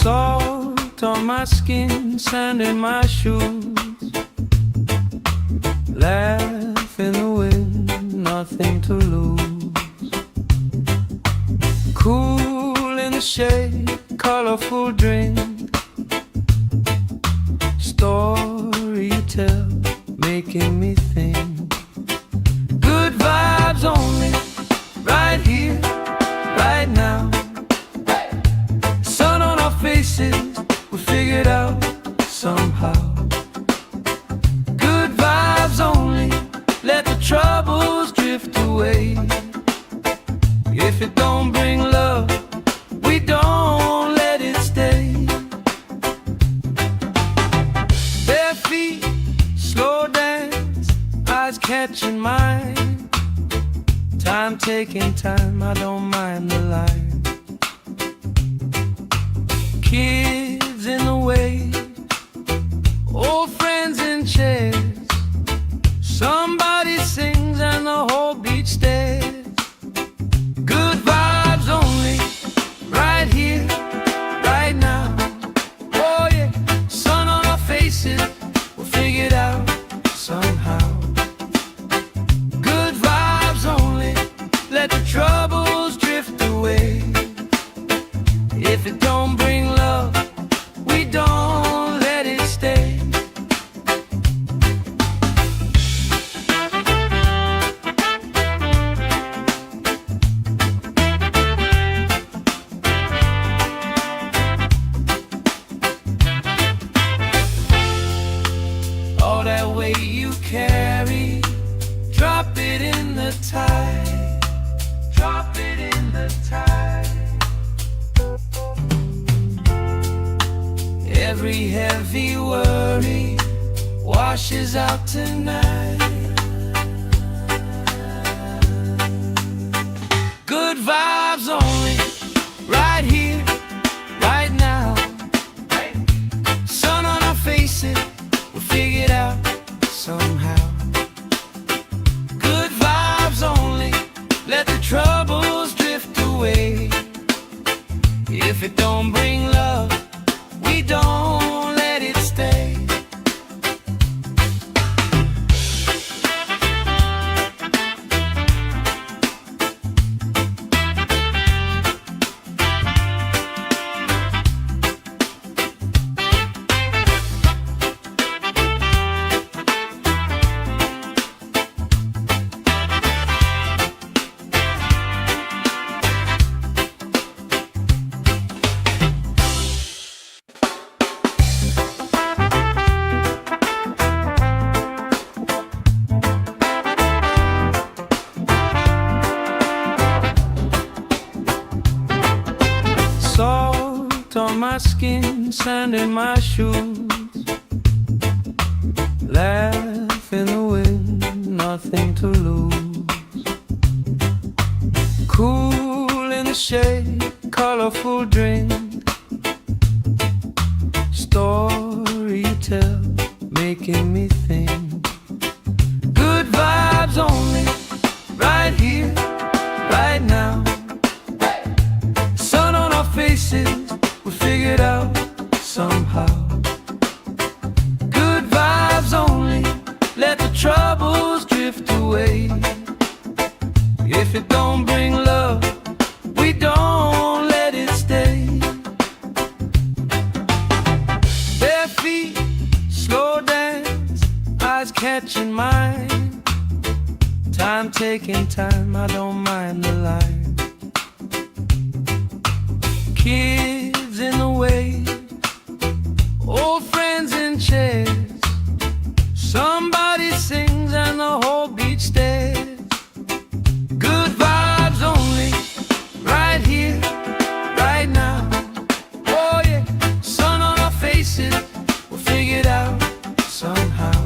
Salt on my skin, sand in my shoes. Laugh in the wind, nothing to lose. Cool in the shade, colorful drink. Story you tell, making me think. Good vibes only, right here, right now. Sun on our faces, we figured out somehow. Good vibes only, let the troubles drift away. If it don't bring love, we don't let it stay. Bare feet, slow dance, eyes catching mine. Time taking time, I don't mind the line. Kids in the wave, old friends in chairs. Somebody sings and the whole beach stares. Good vibes only, right here, right now. Oh yeah, sun on our faces, we'll figure it out somehow. Good vibes only, let the troubles drift away. If it don't bring love, we don't let it stay. the tide. Drop it in the tide. Every heavy worry washes out tonight. Good vibes only, right here, right now. Sun on our faces, we'll figure it out somehow. Good vibes only, let the troubles drift away. If it don't bring love, we don't let it stay. Salt on my skin, sand in my shoes. Laugh in the wind, nothing to lose. Cool in the shade, colorful drink. Story you tell, making me think. Good vibes only, right here, right now. Sun on our faces, we figure it out somehow. Good vibes only, let the troubles drift away. If it don't bring love, we don't let it stay. Bare feet, slow dance, eyes catching mine. Time taking time, I don't mind the line. Kids in the way, old friends in chairs. Somebody sings and the whole beach stares. Good vibes only, right here, right now. Oh yeah, sun on our faces, we'll figure it out somehow.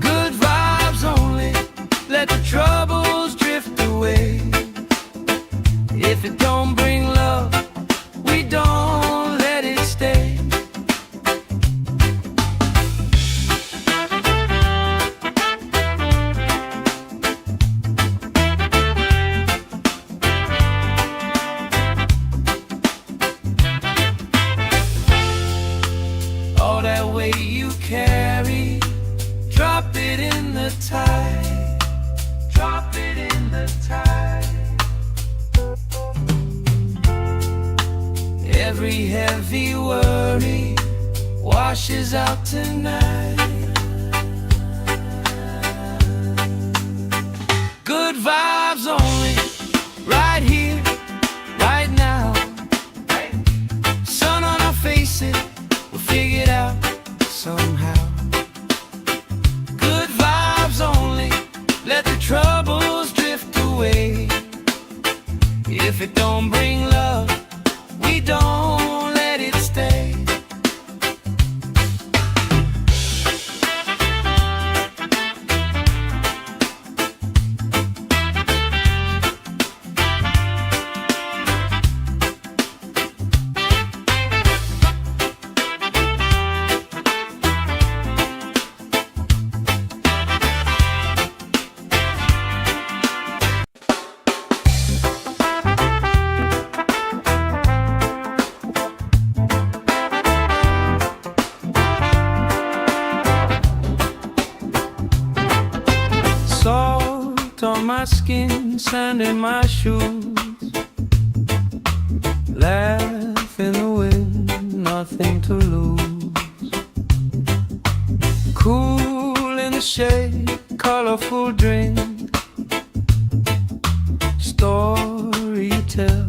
Good vibes only, let the troubles drift away. If it don't bring love, we don't let it stay. All that weight you carry, drop it in the tide. Drop it in the tide. Every heavy worry washes out tonight. Good vibes only, right here, right now. Sun on our faces, we'll figure it out somehow. Good vibes only, let the troubles drift away. If it don't bring love, we don't let it stay. Salt on my skin, sand in my shoes. Laugh in the wind, nothing to lose. Cool in the shade, colorful drink. Story you tell,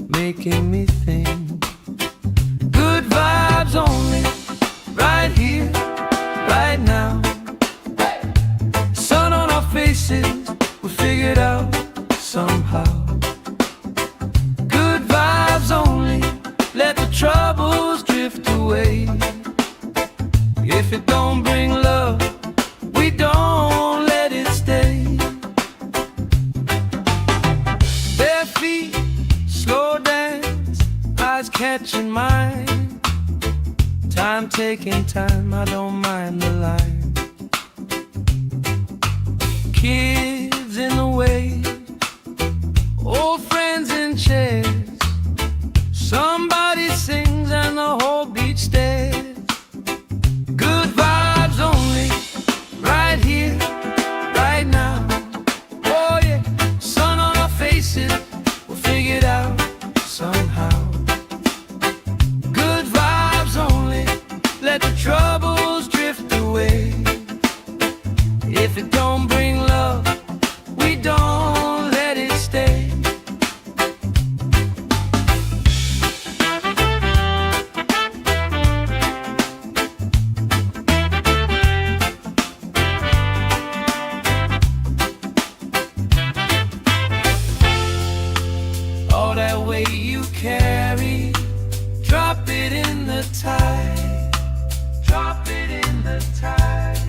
making me think. Good vibes only, right here, right now. Sun on our faces, taking time, I don't mind the line. Kids in the way, old friends in chairs. Somebody sings and the whole beach stares. Good vibes only, right here, right now. Oh yeah, sun on our faces, we'll figure it out somehow. Good vibes only, let the troubles drift away. If it don't bring love, we don't let it stay. All that weight you carry, drop it in the tide. Drop it in the tide.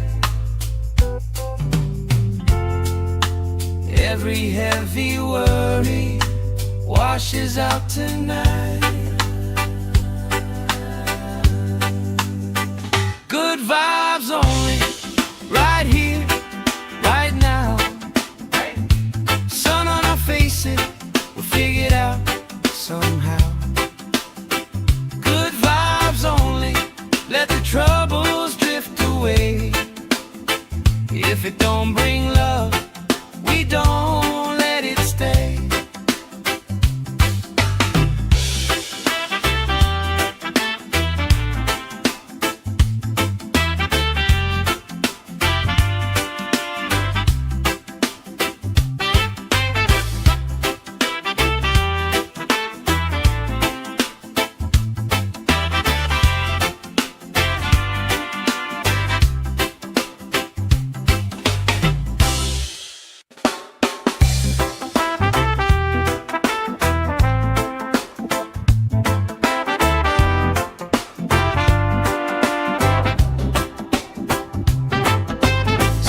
Every heavy worry washes out tonight. Good vibes only, right here, right now. Sun on our faces, we'll figure it out somehow. Good vibes only, let the troubles drift away. If it don't bring love, we don't let it stay.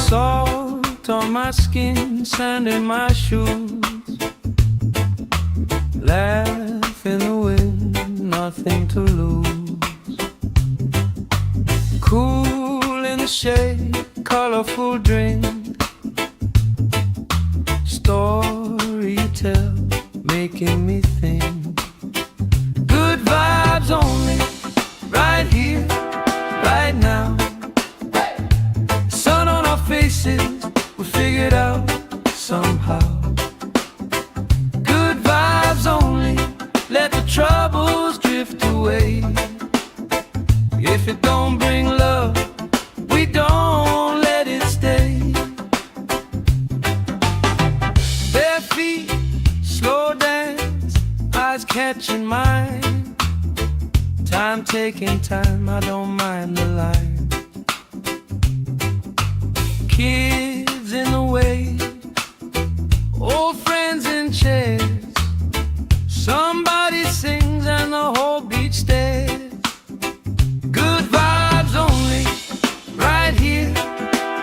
Salt on my skin, sand in my shoes. Laugh in the wind, nothing to lose. Cool in the shade, colorful drink. Story you tell, making me think. Good vibes only, right here, right now. Sun on our faces, we'll figure it out somehow. Good vibes only, let the troubles drift away. If it don't bring love, we don't let it stay. Bare feet, slow dance, eyes catching mine. Time taking time, I don't mind the line. Kids in the way, old friends in chairs. Somebody sings and the whole beach stares. Good vibes only, right here,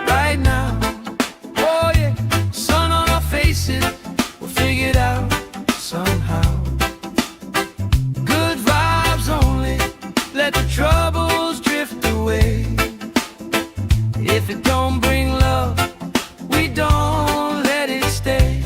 right now. Oh yeah, sun on our faces, we'll figure it out somehow. Good vibes only, let the troubles drift away. If it don't bring love, we don't let it stay.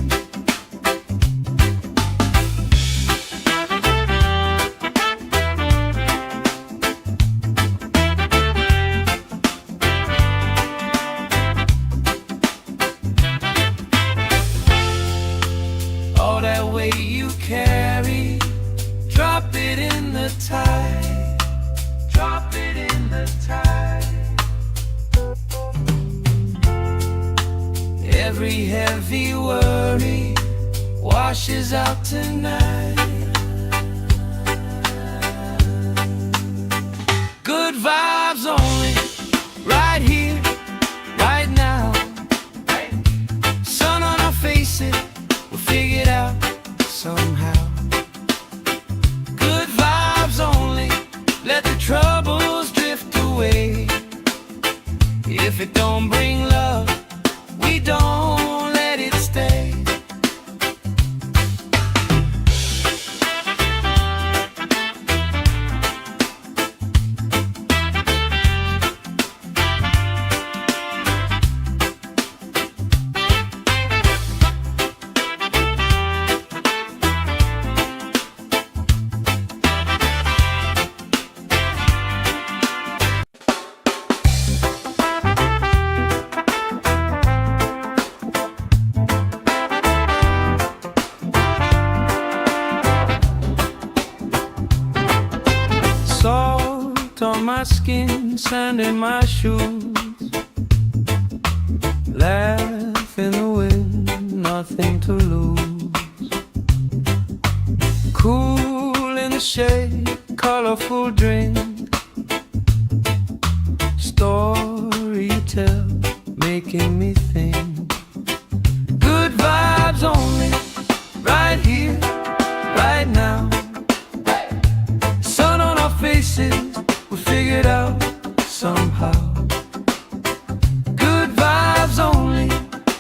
All that weight you carry, drop it in the tide. Drop it in the tide. Every heavy worry washes out tonight. Good vibes only, right here, right now. Sun on our faces, we'll figure it out somehow. Good vibes only, let the troubles drift away. If it don't bring love, we don't let it stay. my skin, sand in my shoes. Laugh in the wind, nothing to lose. Cool in the shade, colorful drink. Story you tell, making me think. Good vibes only, right here, right now. Sun on our faces, we figured out somehow. Good vibes only,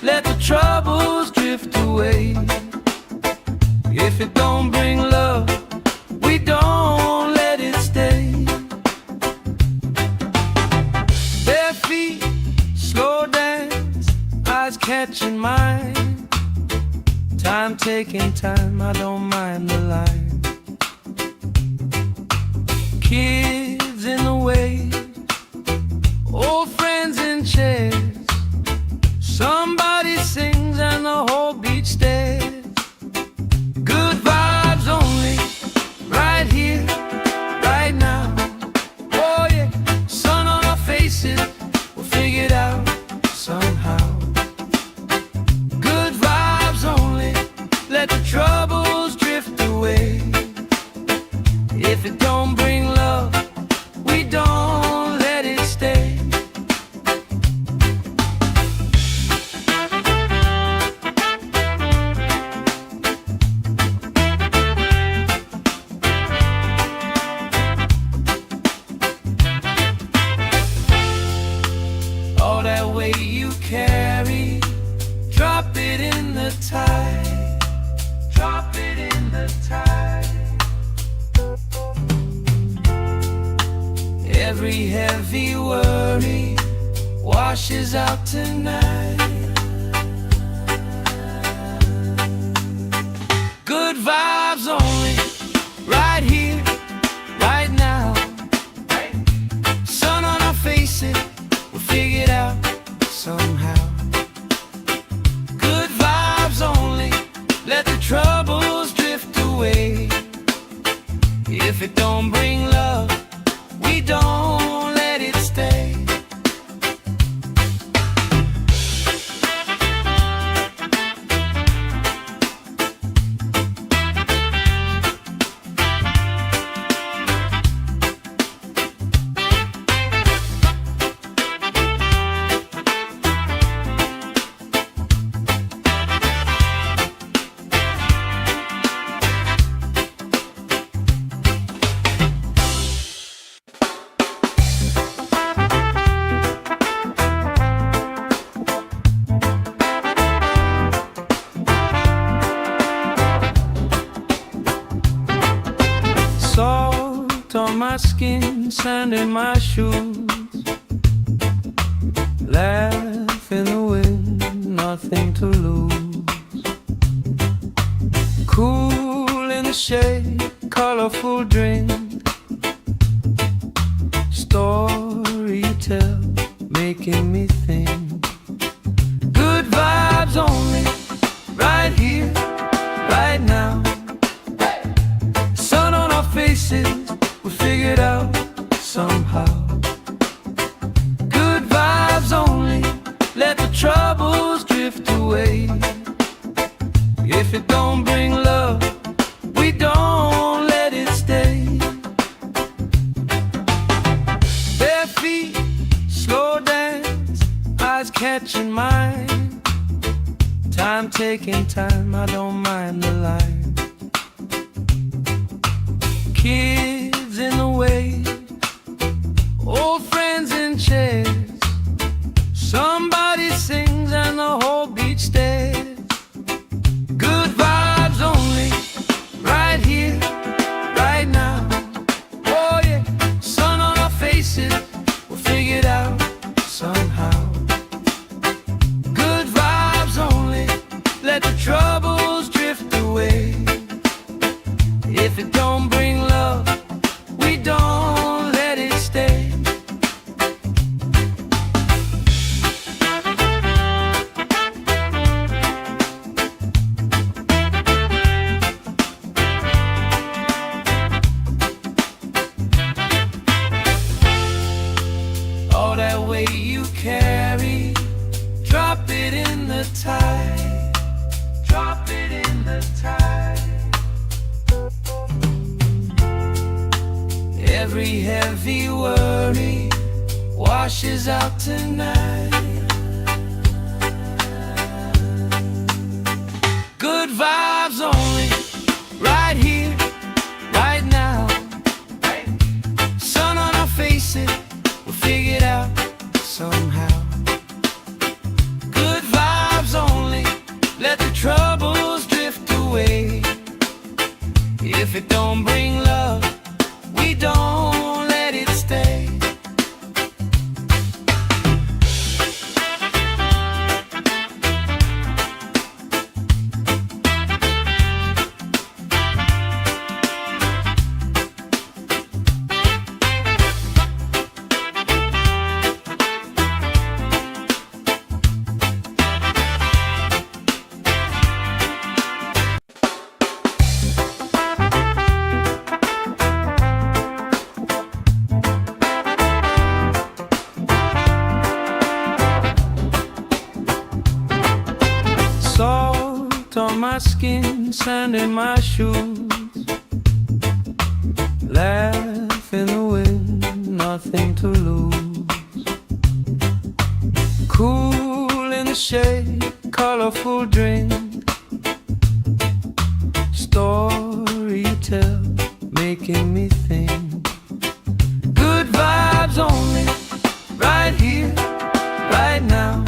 let the troubles drift away. If it don't bring love, we don't let it stay. Bare feet, slow dance, eyes catching mine. Time taking time, I don't mind the line. Kids in the way, old friends in chairs. Somebody sings and the whole beach stares. Good vibes only, right here, right now. Oh yeah, sun on our faces, we'll figure it out somehow. Good vibes only, let the troubles drift away. If it don't bring love, we don't let it stay. All that weight you carry, drop it in the tide. Drop it in the tide. Every heavy worry washes out tonight. Good vibes only, right here, right now. Sun on our faces, we'll figure it out somehow. Good vibes only, let the troubles drift away. If it don't bring love, we don't let it stay. Salt on my skin, sand in my shoes. Laugh in the wind, nothing to lose. Cool in the shade, colorful drink. Story you tell, making me think. Good vibes only, right here, right now. Sun on our faces, we figured out somehow. Good vibes only, let the troubles drift away. If it don't bring love, we don't let it stay. Bare feet, slow dance, eyes catching mine. Time taking time, I don't mind the line. Kids in the way, old friends in chairs. Somebody sings and the whole beach stares. Good vibes only, right here, right now. Oh yeah, sun on our faces, we'll figure it out somehow. Good vibes only, let the troubles drift away. If it don't bring love, we don't let it stay. tide. Drop it in the tide. Every heavy worry washes out tonight. Good vibes only, right here, right now. Sun on our faces, we'll figure it out somehow. Good vibes only, let the troubles drift away. If it don't bring love, we don't let it stay. Salt on my skin, sand in my shoes. Laugh in the wind, nothing to lose. Cool in the shade, colorful drink. Story you tell, making me think. Good vibes only, right here, right now.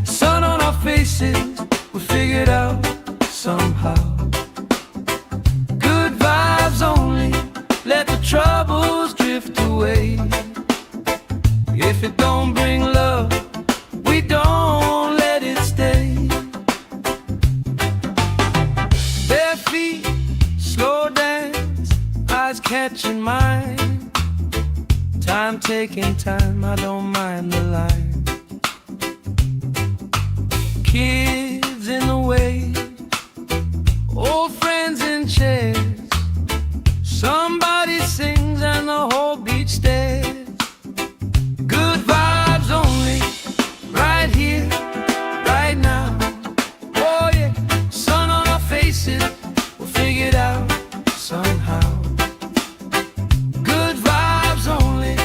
Sun on our faces, we'll figure it out somehow. Good vibes only, let the troubles drift away. If it don't bring love, we don't let it stay. Bare feet, slow dance, eyes catching mine. Time taking time, I don't mind the line. Kids in the way, old friends in chairs. Somebody sings and the whole beach stares. Good vibes only, right here, right now. Oh yeah, sun on our faces, we'll figure it out somehow. Good vibes only,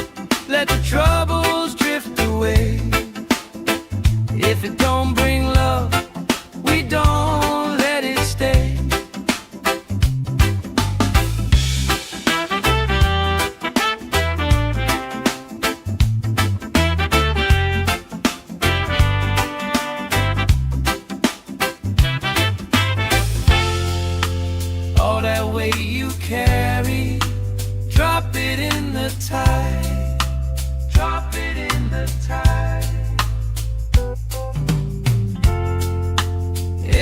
let the troubles drift away. If it don't bring love, we don't let it stay. All that weight you carry, drop it in the tide. Drop it in the tide.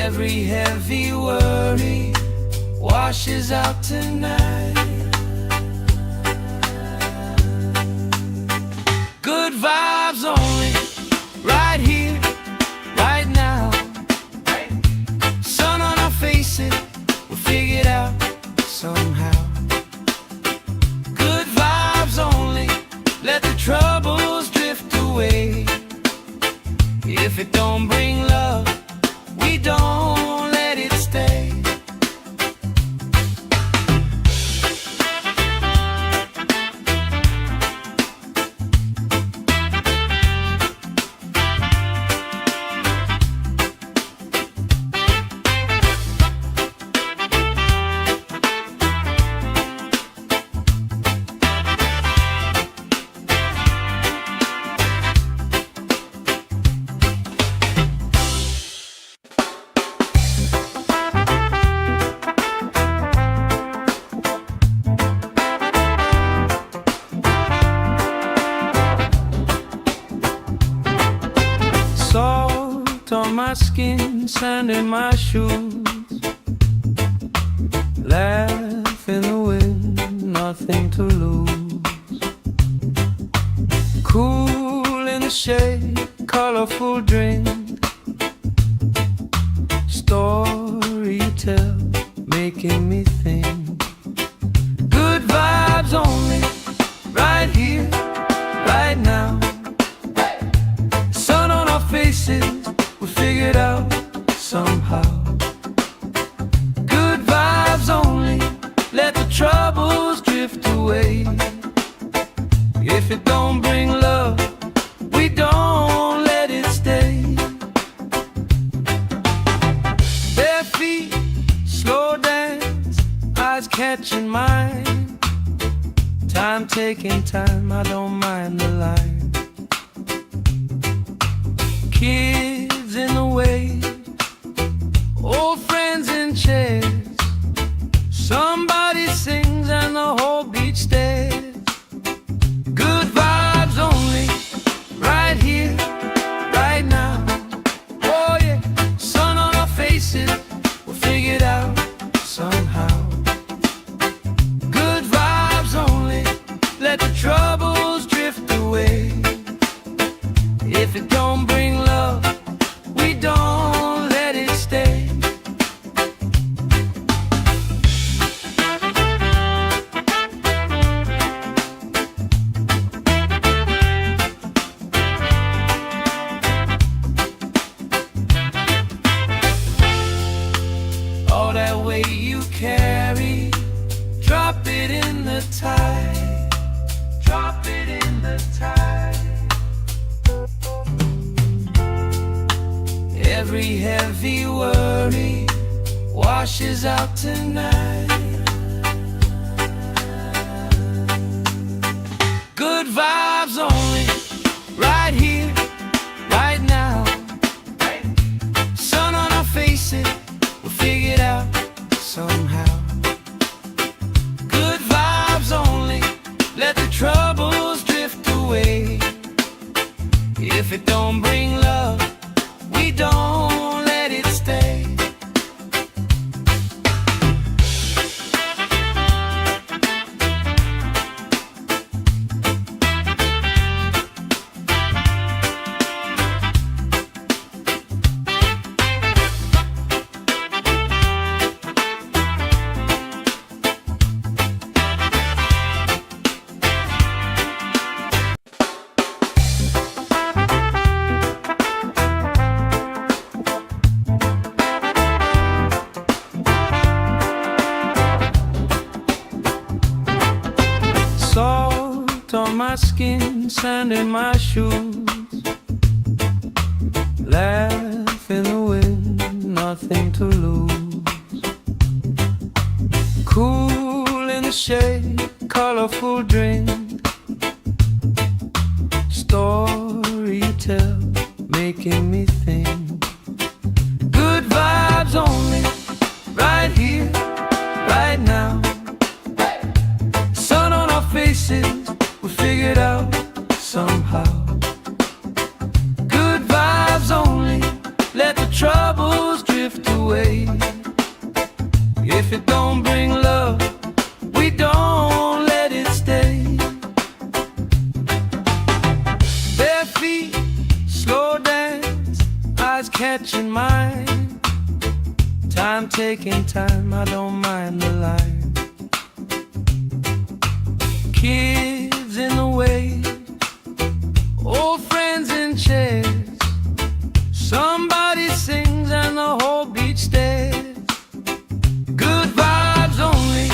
Every heavy worry washes out tonight. Good vibes only, right here, right now. Sun on our faces, we'll figure it out somehow. Good vibes only, let the troubles drift away. If it don't bring love, we don't let it stay. Salt on my skin, sand in my shoes. Laugh in the wind, nothing to lose. Cool in the shade, colorful drink. Story you tell, making me think. Good vibes only, right here, right now. Sun on our faces, we're catching mine. Time taking time, I don't mind the line. Kids in the wave, old friends in chairs. Somebody sings and the whole beach stares. Good vibes only, right here, right now. Oh yeah, sun on our faces, we'll figure it out somehow. Good vibes only, let the troubles drift away. If it don't bring love, we don't let it stay. All that weight you carry, drop it in the tide. Drop it in the tide. Every heavy worry washes out tonight. Good vibes only, right here, right now. Sun on our faces, we'll figure it out somehow. Good vibes only, let the troubles drift away. If it don't bring love, we don't let it stay. Salt on my skin, sand in my shoes. Laugh in the wind, nothing to lose. Cool in the shade, colorful drink. Story you tell, making me think. Good vibes only, right here, right now. Sun on our faces, we figure it out somehow. Good vibes only, let the troubles drift away. If it don't bring love, we don't let it stay. Bare feet, slow dance, eyes catching mine. Time taking time, I don't mind the line. Kids in the wave, old friends in chairs. Somebody sings and the whole beach stares. Good vibes only,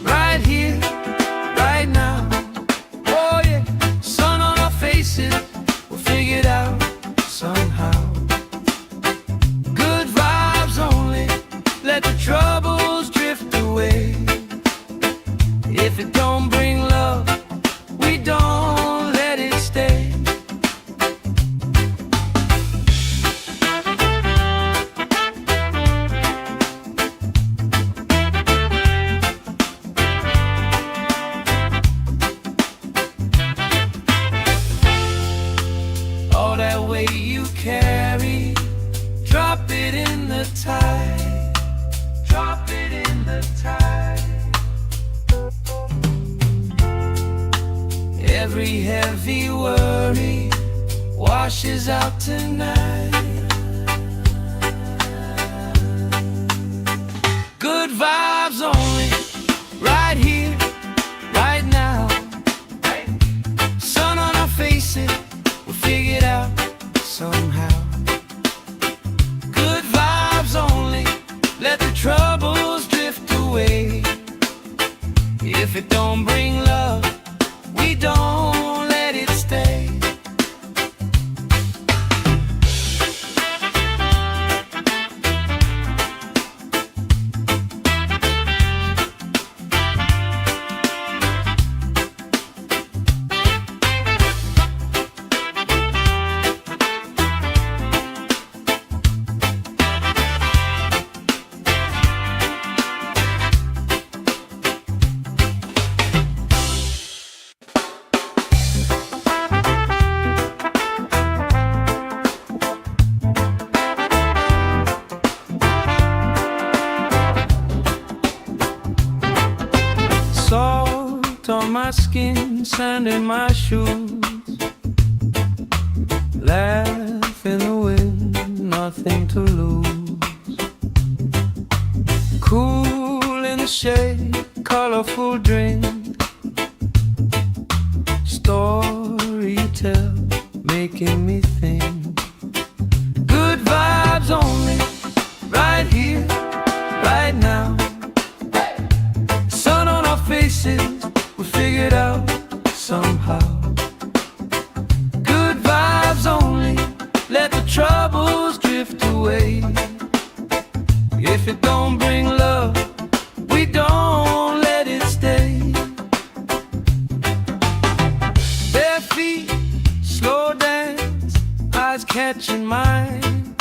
right here, right now. Oh yeah, sun on our faces, we'll figure it out somehow. Good vibes only, let the troubles drift away. If it don't bring love, we don't let it stay. All that weight you carry, drop it in the tide. Drop it in the tide. Every heavy worry washes out tonight. Good vibes only, right here, right now. Sun on our faces, we'll figure it out somehow. Good vibes only, let the troubles drift away. If it don't bring love, we don't let it stay. my skin, sand in my shoes. Laugh in the wind, nothing to lose. Cool in the shade, colorful drink. Story you tell, making me think. Good vibes only, right here, right now. Sun on our faces, we figured out somehow. Good vibes only, let the troubles drift away. If it don't bring love, we don't let it stay. Bare feet, slow dance, eyes catching mine.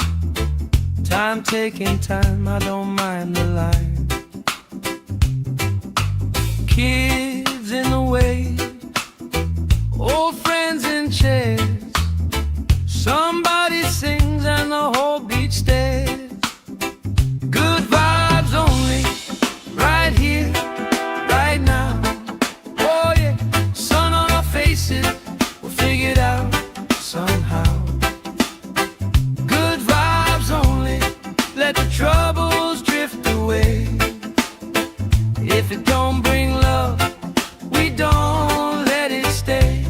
Time taking time, I don't mind the line. Kids in the way, old friends in chairs. Somebody sings and the whole beach stares. Good vibes only, right here, right now. Oh yeah, sun on our faces, we'll figure it out somehow. Good vibes only, let the troubles drift away. If it don't bring love, we don't let it stay.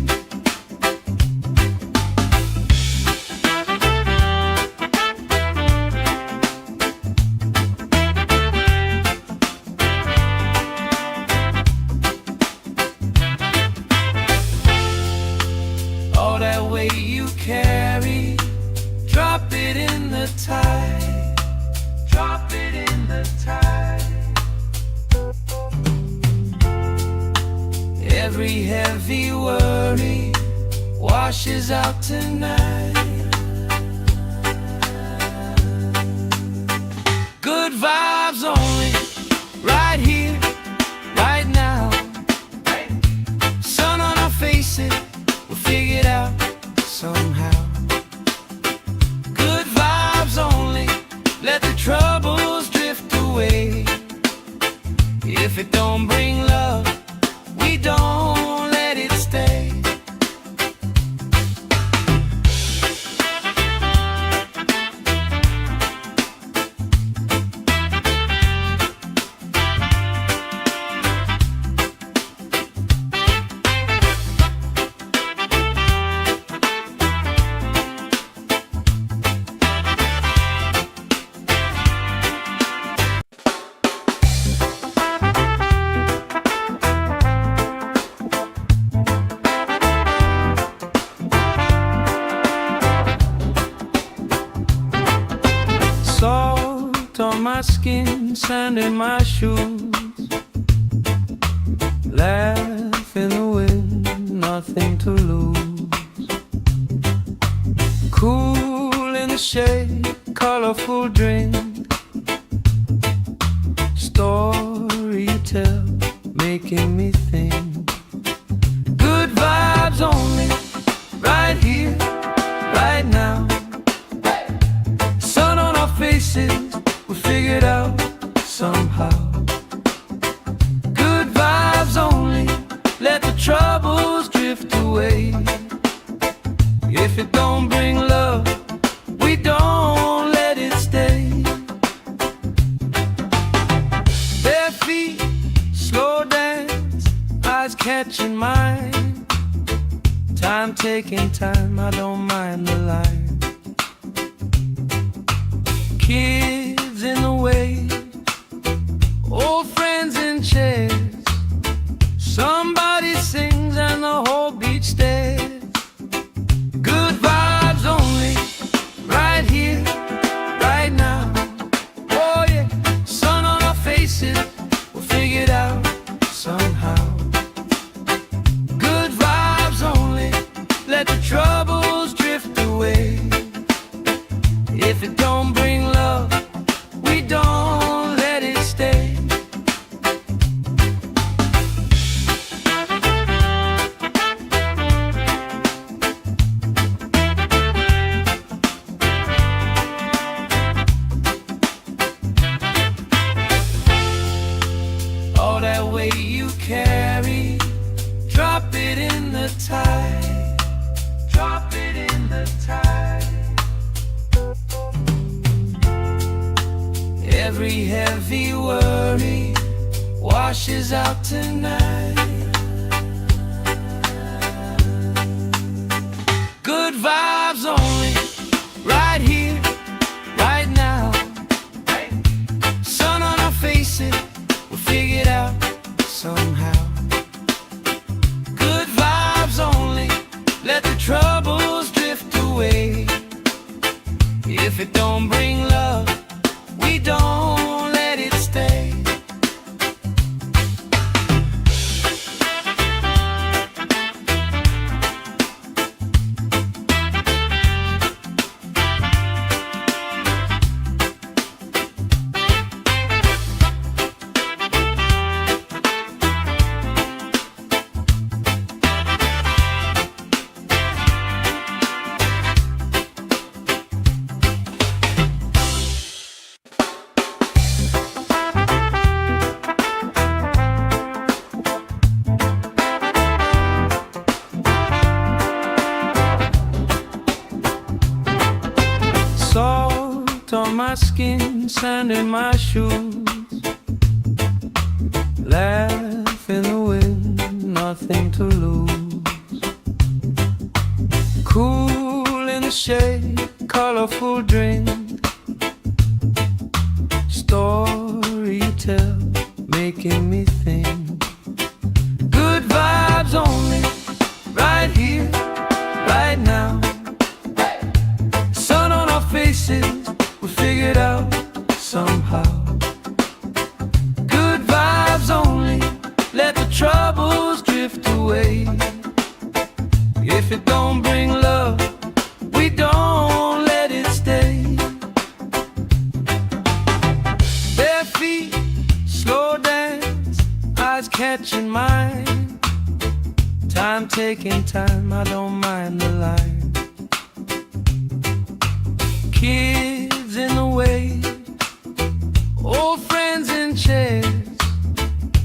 All that weight you carry, drop it in the tide. Drop it in the tide. Every heavy worry washes out tonight. Good vibes only, right here, right now. Sun on our faces, we'll figure it out somehow. Good vibes only, let the troubles drift away. If it don't bring love, we don't let it stay. Salt on my skin, sand in my shoes. Laugh in the wind, nothing to lose. Cool in the shade, colorful drink. Story you tell, making me think. Good vibes only, right here, right now. Sun on our faces, we figured out somehow. Good vibes only, let the troubles drift away. If it don't bring love, we don't let it stay. Bare feet, slow dance, eyes catching mine. Time taking time, I don't mind the line. Kids in the way, old friends in chairs. Somebody sings and the whole beach stares. Good vibes only, right here, right now. Oh yeah, sun on our faces, we'll figure it out somehow. Good vibes only, let the troubles drift away. If it don't bring love, Every heavy worry washes out tonight. Good vibes only, right here, right now. Sun on our faces, we'll figure it out somehow. Good vibes only, let the troubles drift away. If it don't bring love, we don't let it stay. Salt on my skin, sand in my shoes. Laugh in the wind, nothing to lose. Cool in the shade, colorful drink. Story you tell, making me think. Good vibes only, right here, right now. Faces, we figured out somehow. Good vibes only, let the troubles drift away. If it don't bring love, we don't let it stay. Bare feet, slow dance, eyes catching mine. Time taking time, I don't mind the line. Kids in the wave, old friends in chairs.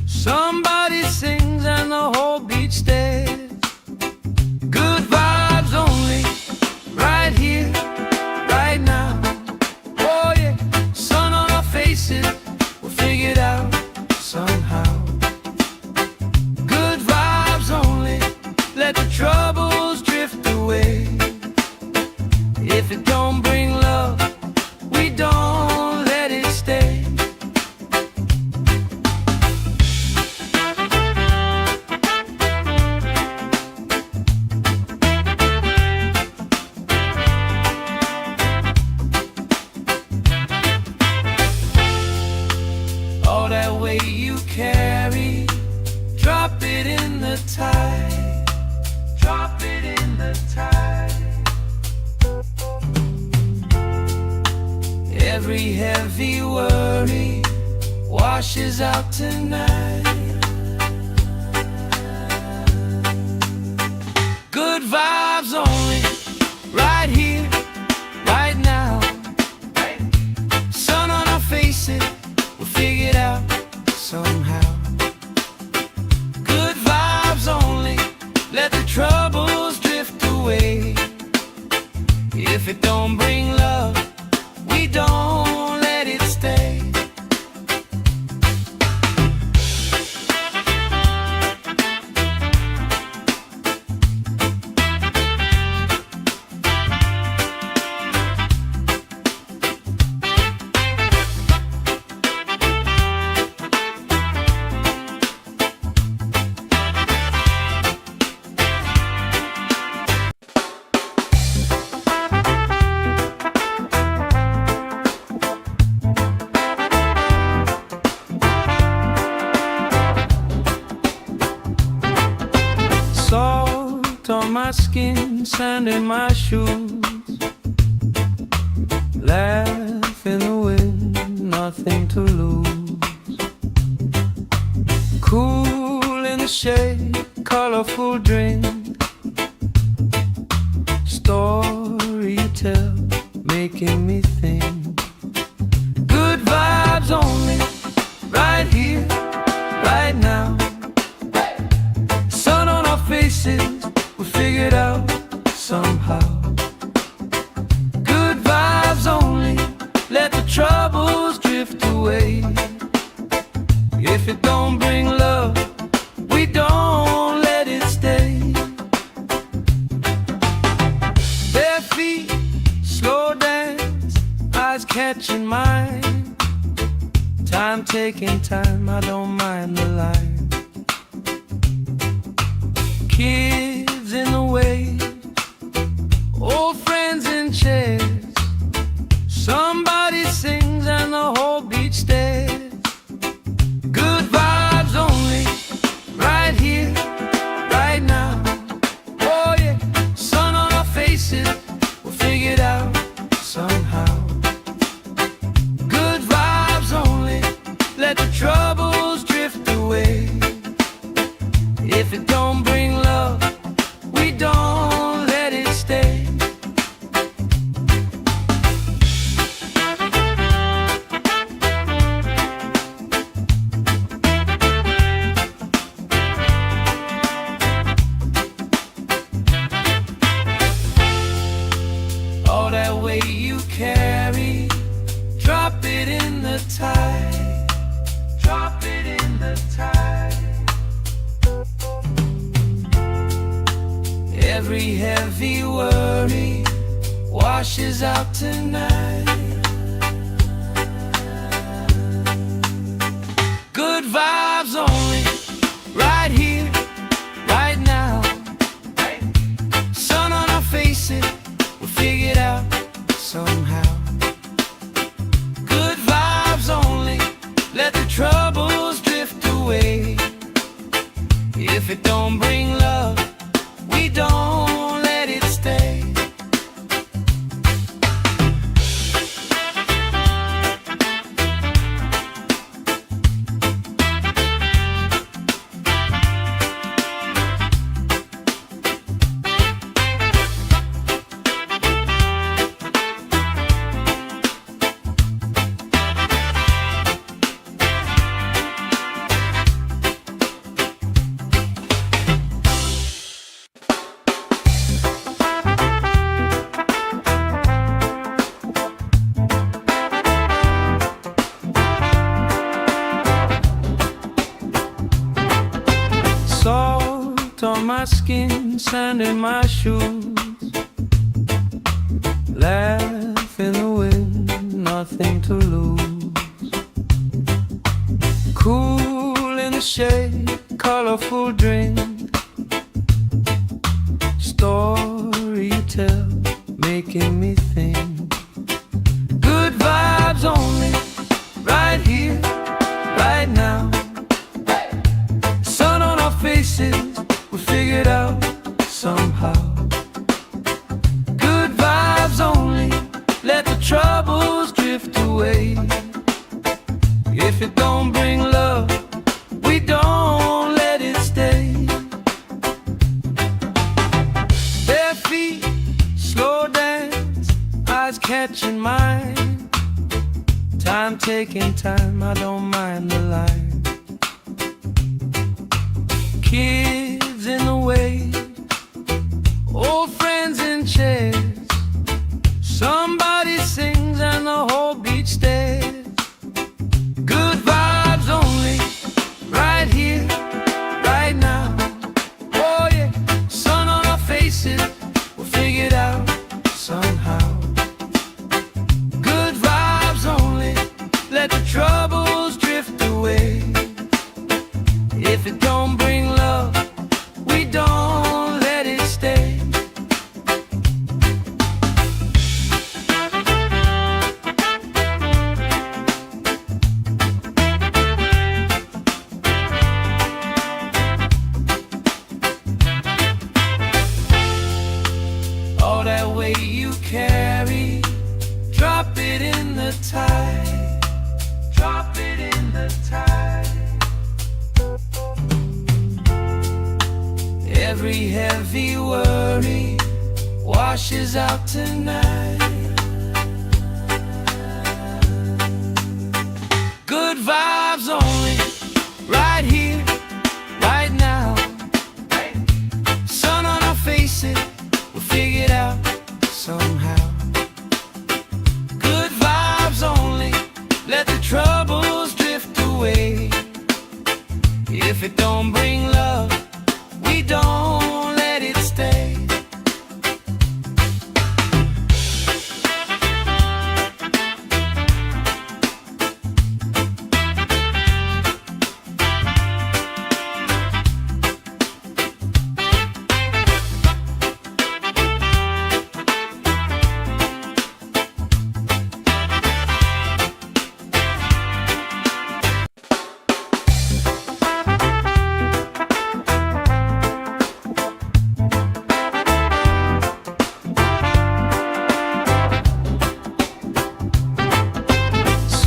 Somebody sings and the whole beach stares. Good vibes only, right here, right now. Oh yeah, sun on our faces, we'll figure it out somehow. Good vibes only, let the troubles drift away. If it don't bring love, we don't let it stay. All that weight you carry, drop it in the tide. Drop it in the tide. Every heavy worry washes out tonight. Good vibes only, right here, right now. Sun on our faces, we'll figure it out somehow. Good vibes only, let the troubles drift away. If it don't bring love, we don't let it stay. Salt on my skin, sand in my shoes. Laugh in the wind, nothing to lose. Cool in the shade, colorful drink. Story you tell, making me think. Good vibes only, right here, right now. Sun on our faces, we figured out somehow. Good vibes only, let the troubles drift away. away. If it don't bring love, we don't let it stay. Bare feet, slow dance, eyes catching mine. Time taking time, I don't mind the line. Kids in the way, old friends in chairs. Somebody sings and the whole beach stares. Good vibes only, right here, right now. Oh yeah, sun on our faces, we'll figure it out somehow. Good vibes only, let the troubles drift away. If it don't bring love, we don't let it stay. All that weight you carry, drop it in the tide. Drop it in the tide. Every heavy worry washes out tonight. Good vibes only, right here, right now. Sun on our faces, we'll figure it out somehow. Good vibes only, let the troubles drift away. If it don't bring love, we don't let it stay. Salt on my skin, sand in my shoes. Laugh in the wind, nothing to lose. Cool in the shade, colorful drink. Story you tell, making me think. Good vibes only, right here, right now. Sun on our faces, we'll figure it out somehow. Good vibes only, let the troubles drift away. If it don't bring love, we don't let it stay. Bare feet, slow dance, eyes catching mine. Time taking time, I don't mind the line. Kids in the way, old friends in chairs. Somebody sings and the whole beach stares. Good vibes only, right here, right now. Oh yeah, sun on our faces, we'll figure it out somehow. Good vibes only, let the troubles drift away. If it don't bring love, we don't let it stay. All that weight you carry, drop it in the tide. Drop it in the tide. Every heavy worry washes out tonight. Good vibes only, right here, right now. Sun on our faces, we'll figure it out somehow. Good vibes only, let the trouble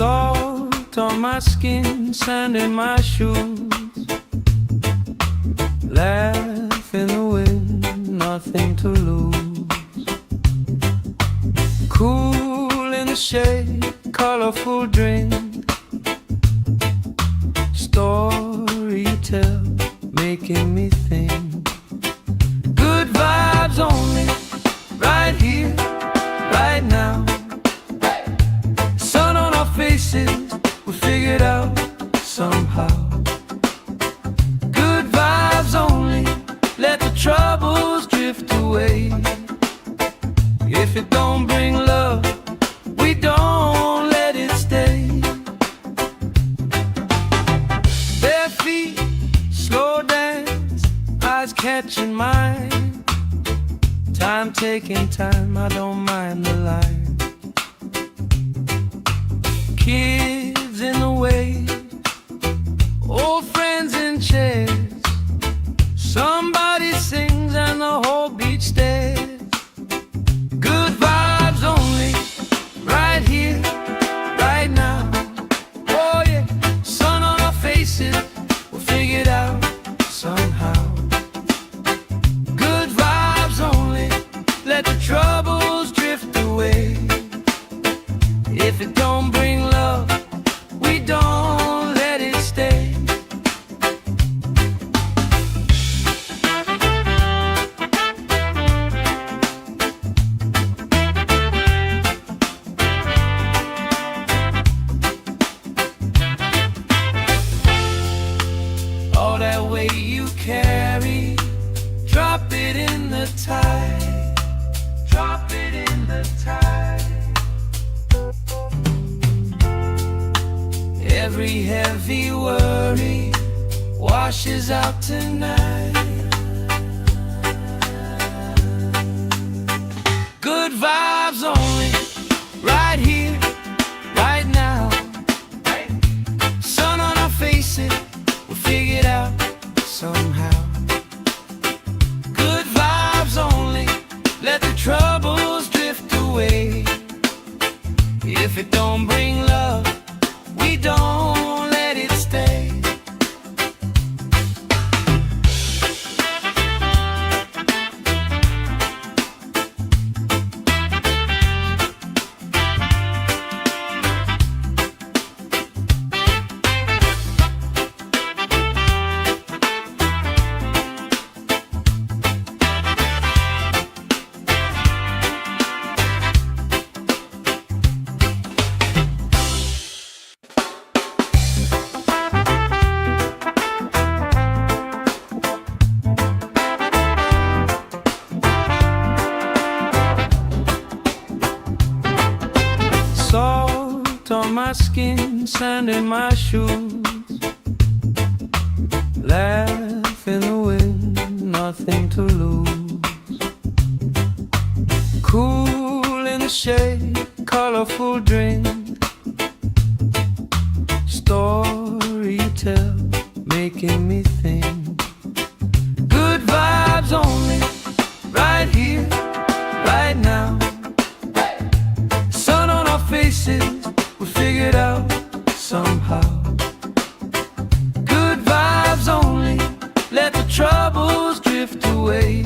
Salt on my skin, sand in my shoes. Laugh in the wind, nothing to lose. Cool in the shade, colorful drink. Story you tell, making me think. Good vibes only, right here, right now. Sun on our faces, we figured out somehow. Good vibes only, let the troubles drift away. If it don't bring love, we don't let it stay. Bare feet, slow dance, eyes catching mine. Time taking time, I don't mind the line. Kids in the way, old friends in chairs. Somebody sings and the whole beach stares. Good vibes only, right here, right now. Oh yeah, sun on our faces, we'll figure it out somehow. Good vibes only, let the troubles drift away. If it don't bring love, we don't let it stay. All that weight you carry, drop it in the tide. Drop it in the tide. Every heavy worry washes out tonight. Good vibes only, right here, right now. Sun on our faces, we'll figure it out somehow. Good vibes only, let the troubles drift away. If it don't bring love, we don't let it stay. Salt on my skin, sand in my shoes. Laugh in the wind, nothing to lose. Cool in the shade, colorful drink. Story you tell, making me think. Good vibes only, right here, right now. Sun on our faces, we figured out somehow. Good vibes only, let the troubles drift away.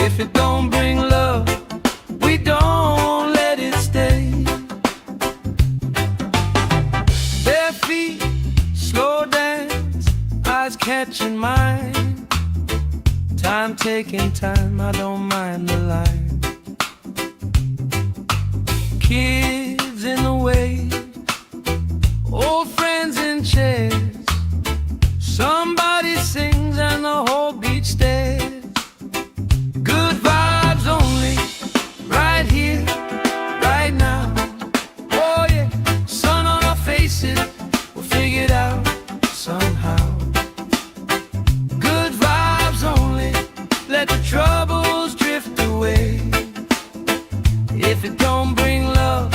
If it don't bring love, we don't let it stay. Bare feet, slow dance, eyes catching mine. Time taking time, I don't mind the line. Kids in the way, old friends in chairs. Somebody sings and the whole beach stares. Good vibes only, right here, right now. Oh yeah, sun on our faces, we'll figure it out somehow. Good vibes only, let the troubles drift away. If it don't bring love,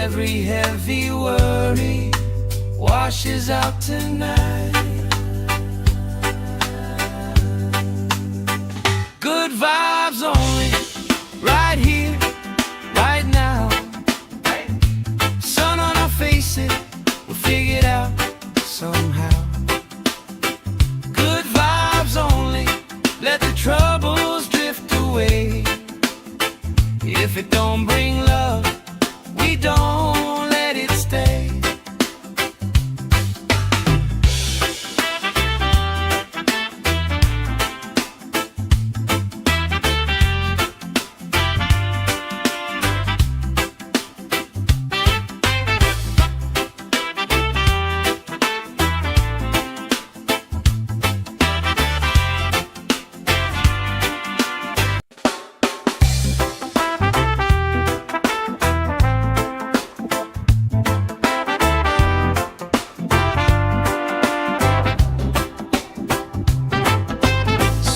Every heavy worry washes out tonight. Good vibes only, right here, right now. Sun on our faces, we'll figure it out somehow. Good vibes only, let the troubles drift away. If it don't bring love, we don't let it stay.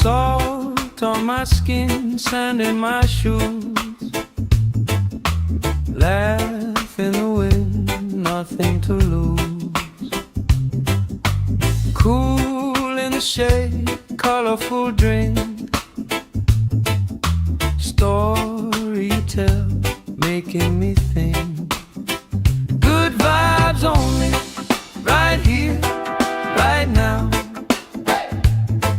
Salt on my skin, sand in my shoes. Laugh in the wind, nothing to lose. Cool in the shade, colorful drink. Story you tell, making me think. Good vibes only, right here, right now.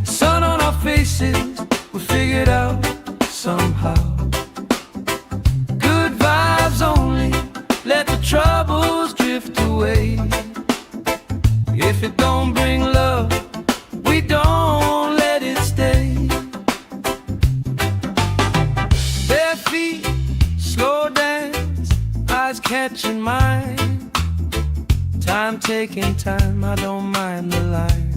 Sun on our faces, we'll figure it out somehow. Good vibes only, let the troubles drift away. If it don't bring love, we don't let it stay. Bare feet, slow dance, eyes catching mine. Time taking time, I don't mind the line.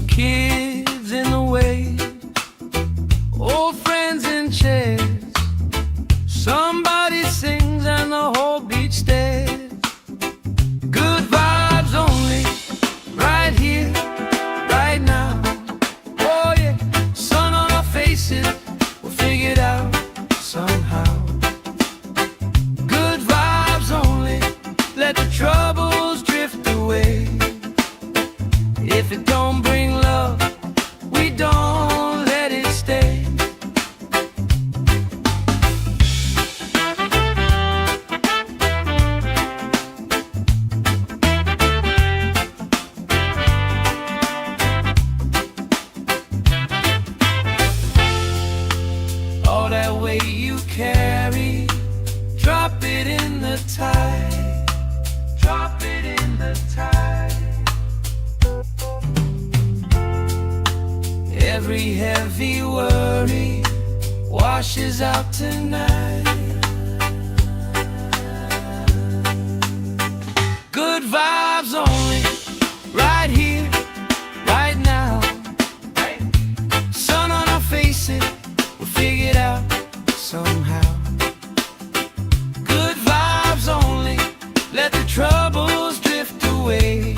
Kids in the way, old friends in chairs. Somebody sings and the whole beach stares. Good vibes only, right here, right now. Oh yeah, sun on our faces, we'll figure it out somehow. Good vibes only, let the troubles drift away. If it don't bring love, we don't let it stay. All that weight you carry, drop it in the tide. Drop it in the tide. Every heavy worry washes out tonight. Good vibes only, right here, right now. Sun on our faces, we'll figure it out somehow. Good vibes only, let the troubles drift away.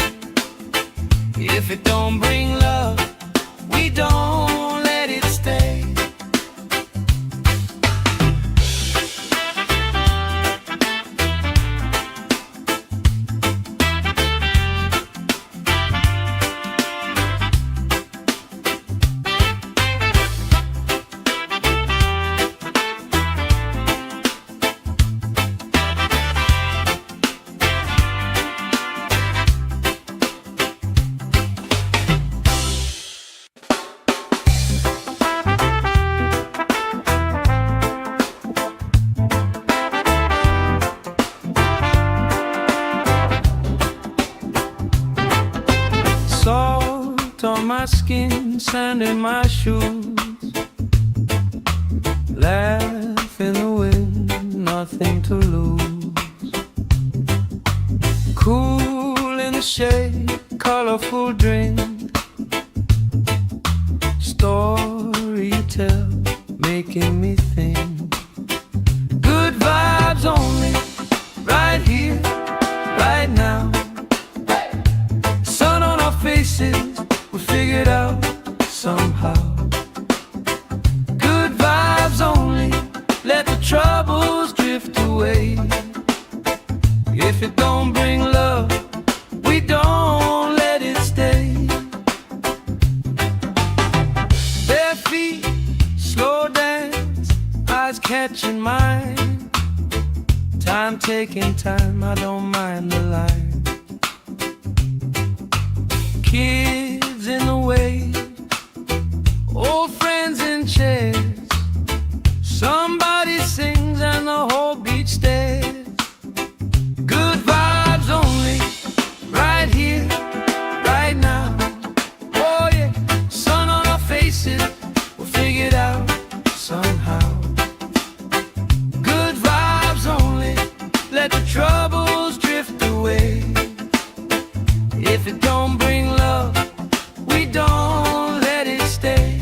If it don't bring love, we don't let it stay. Salt on my skin, sand in my shoes. Laugh in the wind, nothing to lose. Cool in the shade, colorful drink. Story you tell, making me think. Good vibes only, right here, right now. Sun on our faces, we'll figure it out somehow. Good vibes only, let the troubles drift away. Time taking time, I don't mind the line. Kids in the way, old friends in chairs. Somebody sings and the whole beach stares. Good vibes only, right here, right now. Oh yeah, sun on our faces, we'll figure it out somehow. Good vibes only, let the troubles drift away. If it don't bring love, we don't let it stay.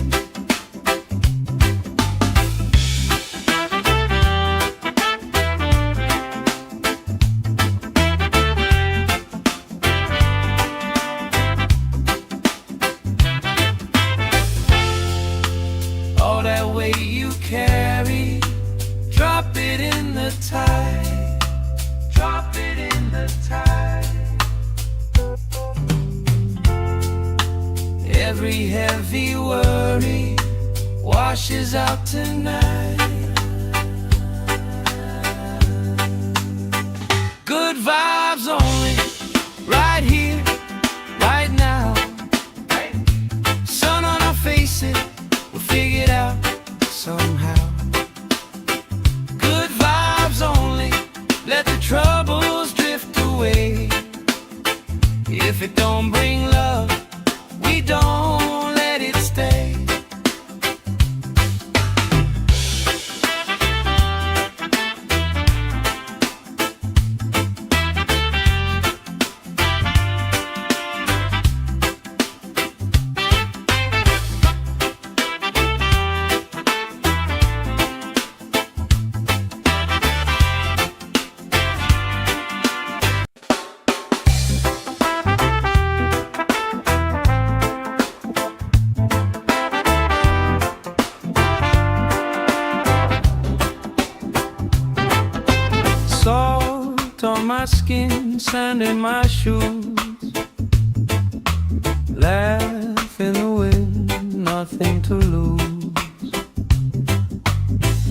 All that weight you carry, drop it in the tide. Drop it in the tide. Every heavy worry washes out tonight. Good vibes only, right here, right now. Sun on our faces, we'll figure it out somehow. Good vibes only, let the troubles drift away. If it don't bring love, we don't let it stay. Salt on my skin, sand in my shoes. Laugh in the wind, nothing to lose.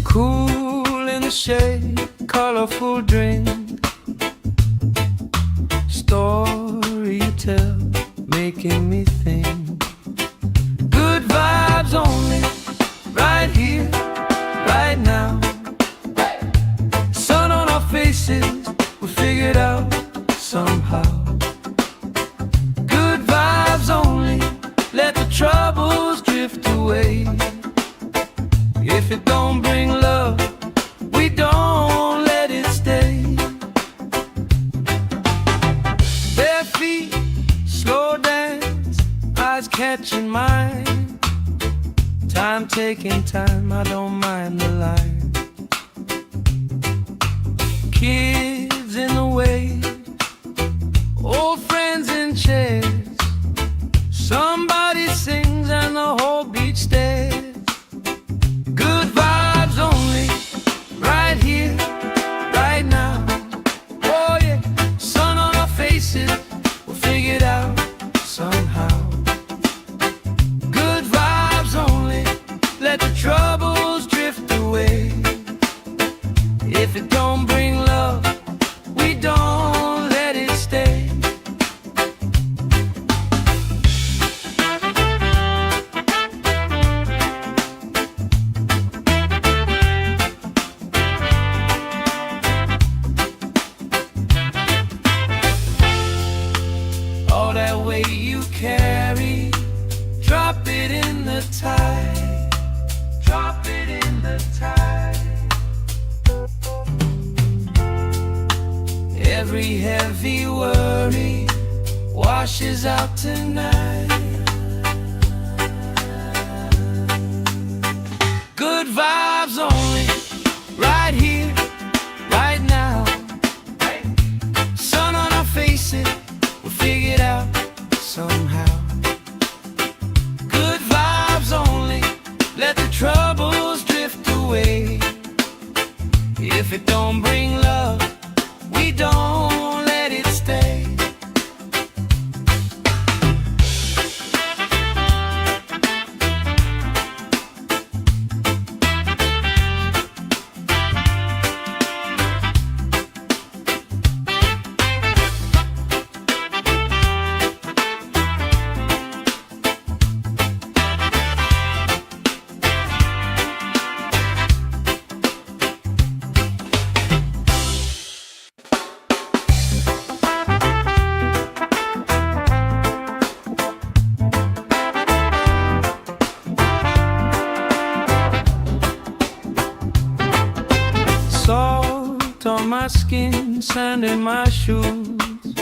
Cool in the shade, colorful drink. Story you tell, making me think. Good vibes only, right here, right now. Sun on our faces, we'll figure it out somehow. Good vibes only, let the troubles drift away. If it don't bring love, we don't let it stay. Bare feet, slow dance, eyes catching mine. Time taking time, I don't mind the line. Kids in the way, old friends in chairs. Somebody sings and the whole beach stares. Good vibes only, right here, right now. Oh yeah, sun on our faces, we'll figure it out somehow. Good vibes only, let the troubles drift away. If it don't bring love, we don't let it stay. All that weight you carry, drop it in the tide. Drop it in the tide. Every heavy worry washes out tonight. Good vibes only, right here, right now. Sun on our faces, we'll figure it out somehow. Good vibes only, let the troubles drift away. If it don't bring love, we don't let it stay. skin, sand in my shoes.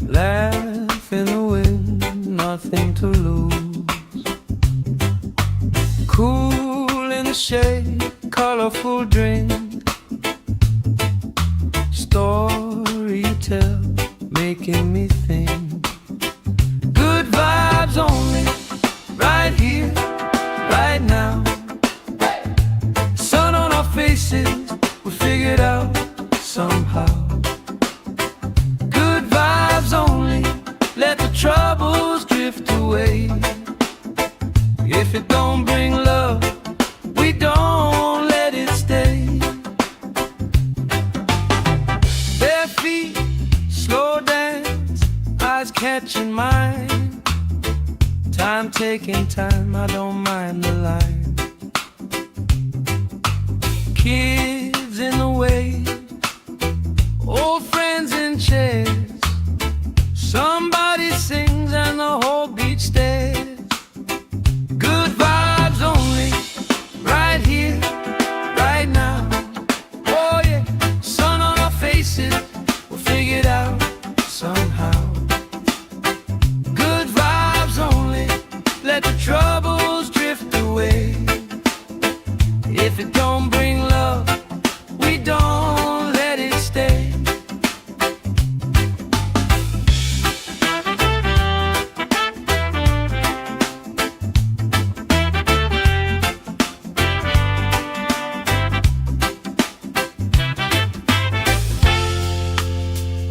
Laugh in the wind, nothing to lose. Cool in the shade, colorful drink. Story you tell, making me think. Good vibes only, right here, right now. Sun on our faces, we figured out somehow. Good vibes only, let the troubles drift away. If it don't bring love, we don't let it stay. Bare feet, slow dance, eyes catching mine. Time taking time, I don't mind the line. Kids in the wave, old friends in chairs. Somebody sings and the whole beach stares. Good vibes only, right here, right now. Oh yeah, sun on our faces, we'll figure it out somehow. Good vibes only, let the troubles drift away. If it don't bring love, we don't let it stay.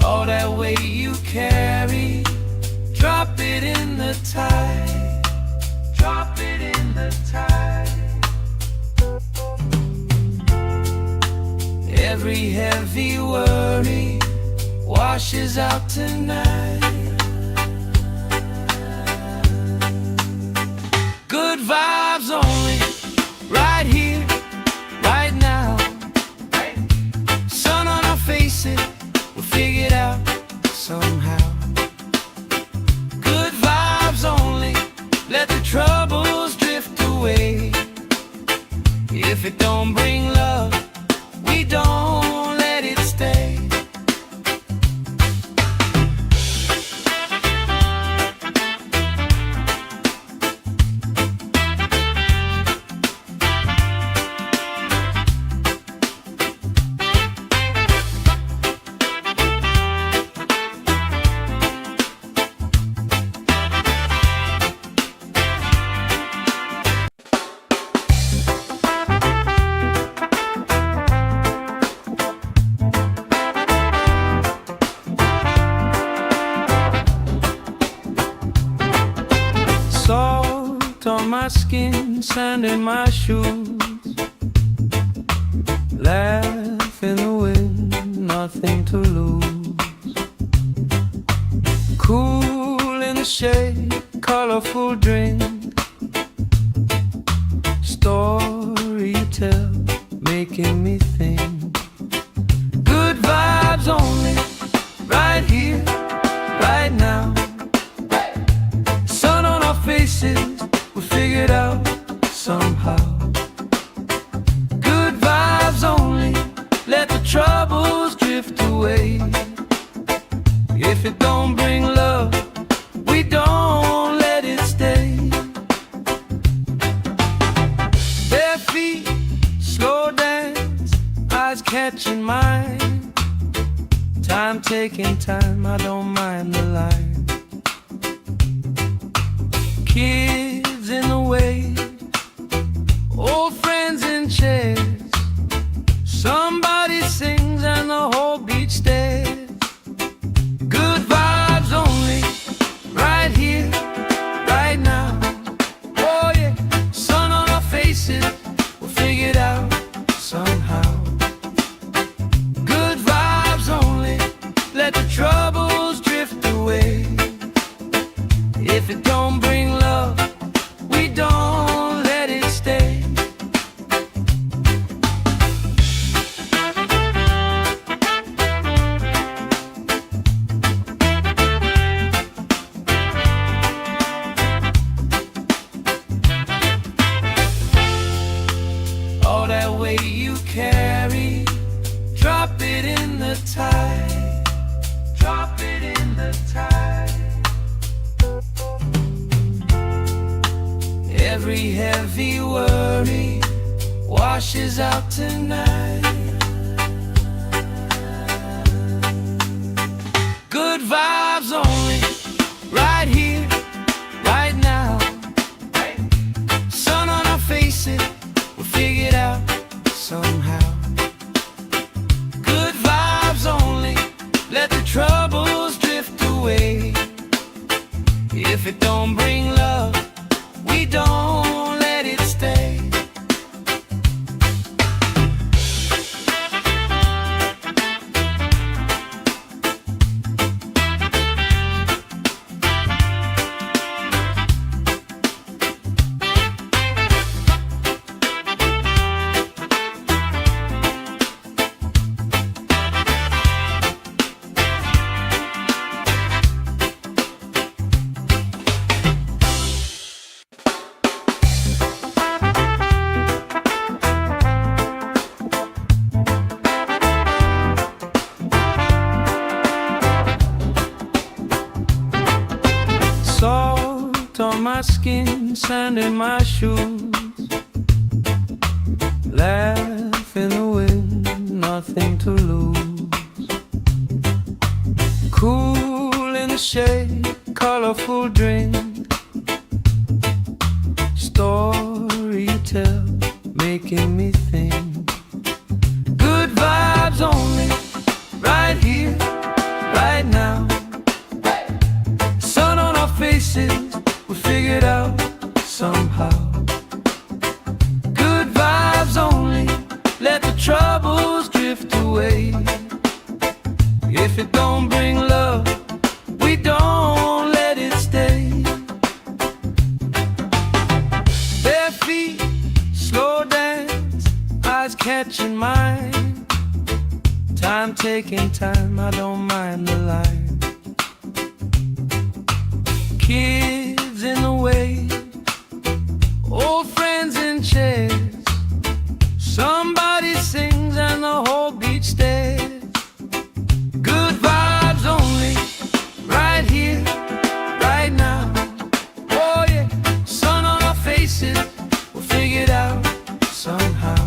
All that weight you carry, drop it in the tide. Drop it in the tide. Every heavy worry washes out tonight. Good vibes only, right here, right now. Sun on our faces, we'll figure it out somehow. Good vibes only, let the troubles drift away. If it don't bring love, we don't let it stay. Salt on my skin, sand in my shoes. Laugh in the wind, nothing to lose. Cool in the shade, colorful drink. Story you tell, making me think. Good vibes only, right here, right now. Sun on our faces, we figured out somehow. Good vibes only, let the troubles drift away. If it don't bring love, we don't let it stay. Bare feet, slow dance, eyes catching mine. Time taking time, I don't mind the line. Kids in the wave, old friends in chairs. Somebody sings and the whole beach stares. Good vibes only, right here, right now. Oh yeah, sun on our faces, we'll figure it out somehow. Good vibes only, let the troubles drift away. If it don't bring love, we don't let it stay. Drop it in the tide. Drop it in the tide. Every heavy worry washes out tonight. Good vibes only, right here, right now. Sun on our faces, we'll figure it out somehow. Good vibes only, let the troubles drift away. If it don't bring love, we don't let it stay. Salt on my skin, sand in my shoes. Laugh in the wind, nothing to lose. Cool in the shade, colorful drink. Story you tell, making me think. Good vibes only, right here, right now. Faces, we figured out somehow. Good vibes only, let the troubles drift away. If it don't bring love, we don't let it stay. Bare feet, slow dance, eyes catching mine. Time taking time, I don't mind the line. Kids in the way, old friends in chairs. Somebody sings and the whole beach stares. Good vibes only, right here, right now. Oh yeah, sun on our faces, we'll figure it out somehow.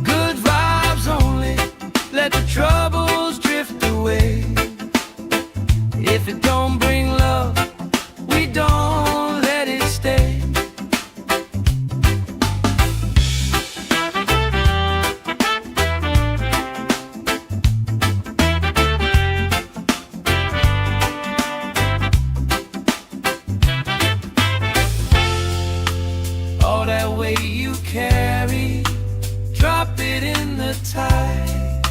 Good vibes only, let the troubles drift away. If it don't bring love, we don't let it stay. All that weight you carry, drop it in the tide.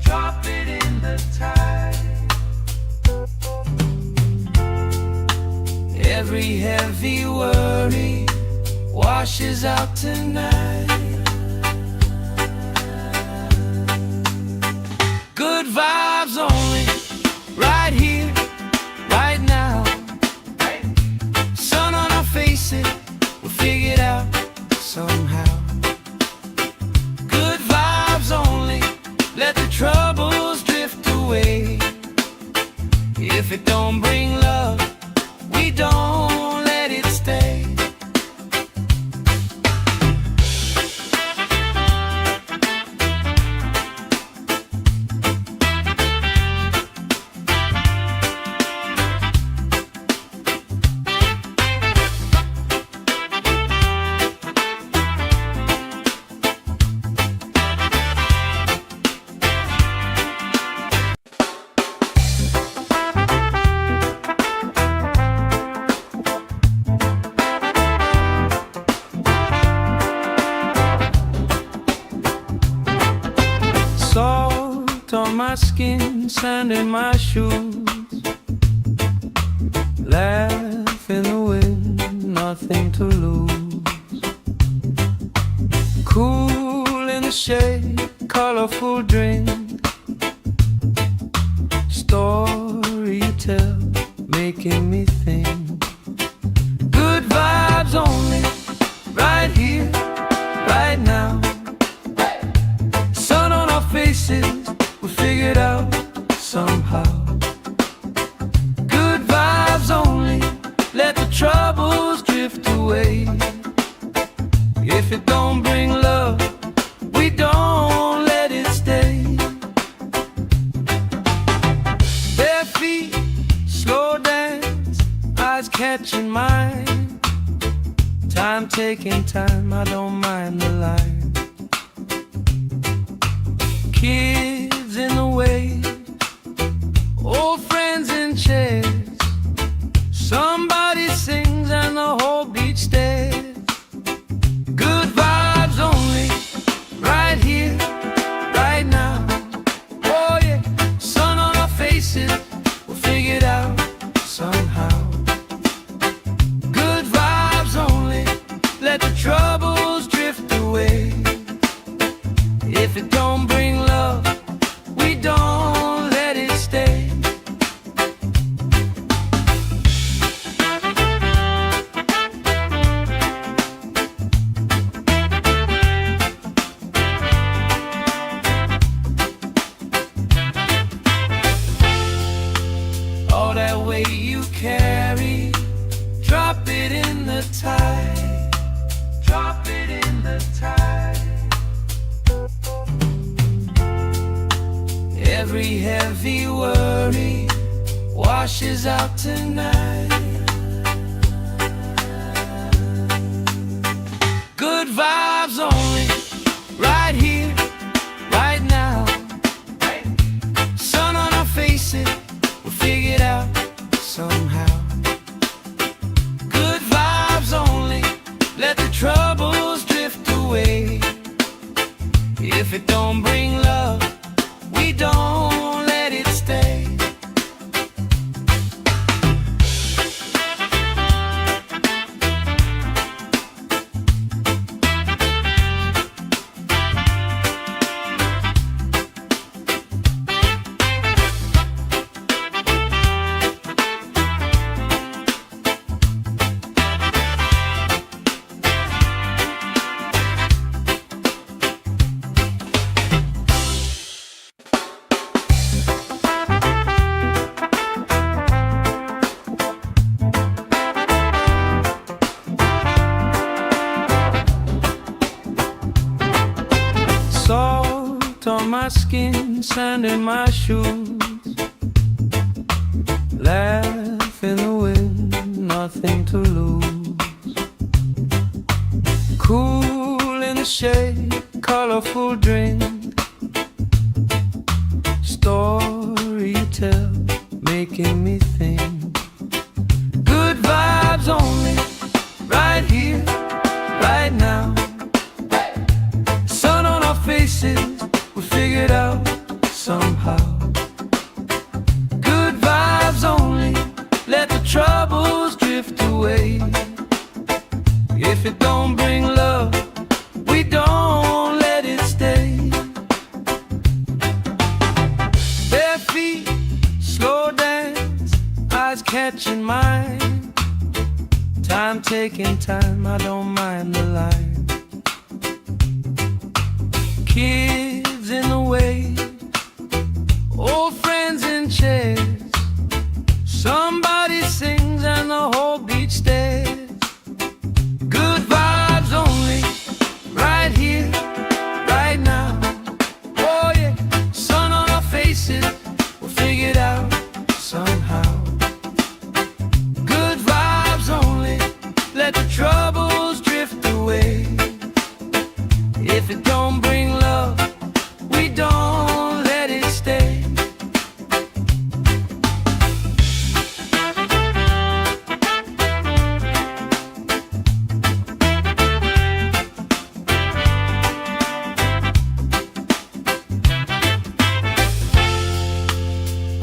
Drop it in the tide. Every heavy worry washes out tonight. Good vibes only, right here, right now. Sun on our faces, we'll figure it out somehow. Good vibes only, let the troubles drift away. If it don't bring love, we don't let it stay. Salt on my skin, sand in my shoes. Laugh in the wind, nothing to lose. Cool in the shade, colorful drink. Story you tell, making me think. Good vibes only, right here, right now. Sun on our faces were figured out somehow. Good vibes only, let the troubles drift away. If it don't bring love, we don't let it stay. Bare feet, slow dance, eyes catching mine. Time taking time, I don't mind the line. Kids in the way, old friends in chairs. Somebody sings and the whole beach stares. Good vibes only, right here, right now. Oh yeah, sun on our faces, we'll figure it out somehow. Good vibes only, let the troubles drift away. If it don't bring love, we don't let it stay. All that weight you carry, drop it in the tide. Drop it in the tide. Every heavy worry washes out tonight. Good vibes only, right here, right now. Sun on our faces, we'll figure it out somehow. Good vibes only, let the troubles drift away. If it don't bring love, we don't let it stay. Salt on my skin, sand in my shoes. Laugh in the wind, nothing to lose. Cool in the shade, colorful drink. Story you tell, making me think. Good vibes only, right here, right now. Sun on our faces, we figured out somehow. Good vibes only, let the troubles drift away. If it don't bring love, we don't let it stay. Bare feet, slow dance, eyes catching mine. Time taking time, I don't mind the line. Kids in the way, old friends in chairs. Somebody sings and the whole beach stares. Good vibes only, right here, right now. Oh yeah, sun on our faces, we'll figure it out somehow. Good vibes only, let the troubles drift away. If it don't bring love, we don't let it stay.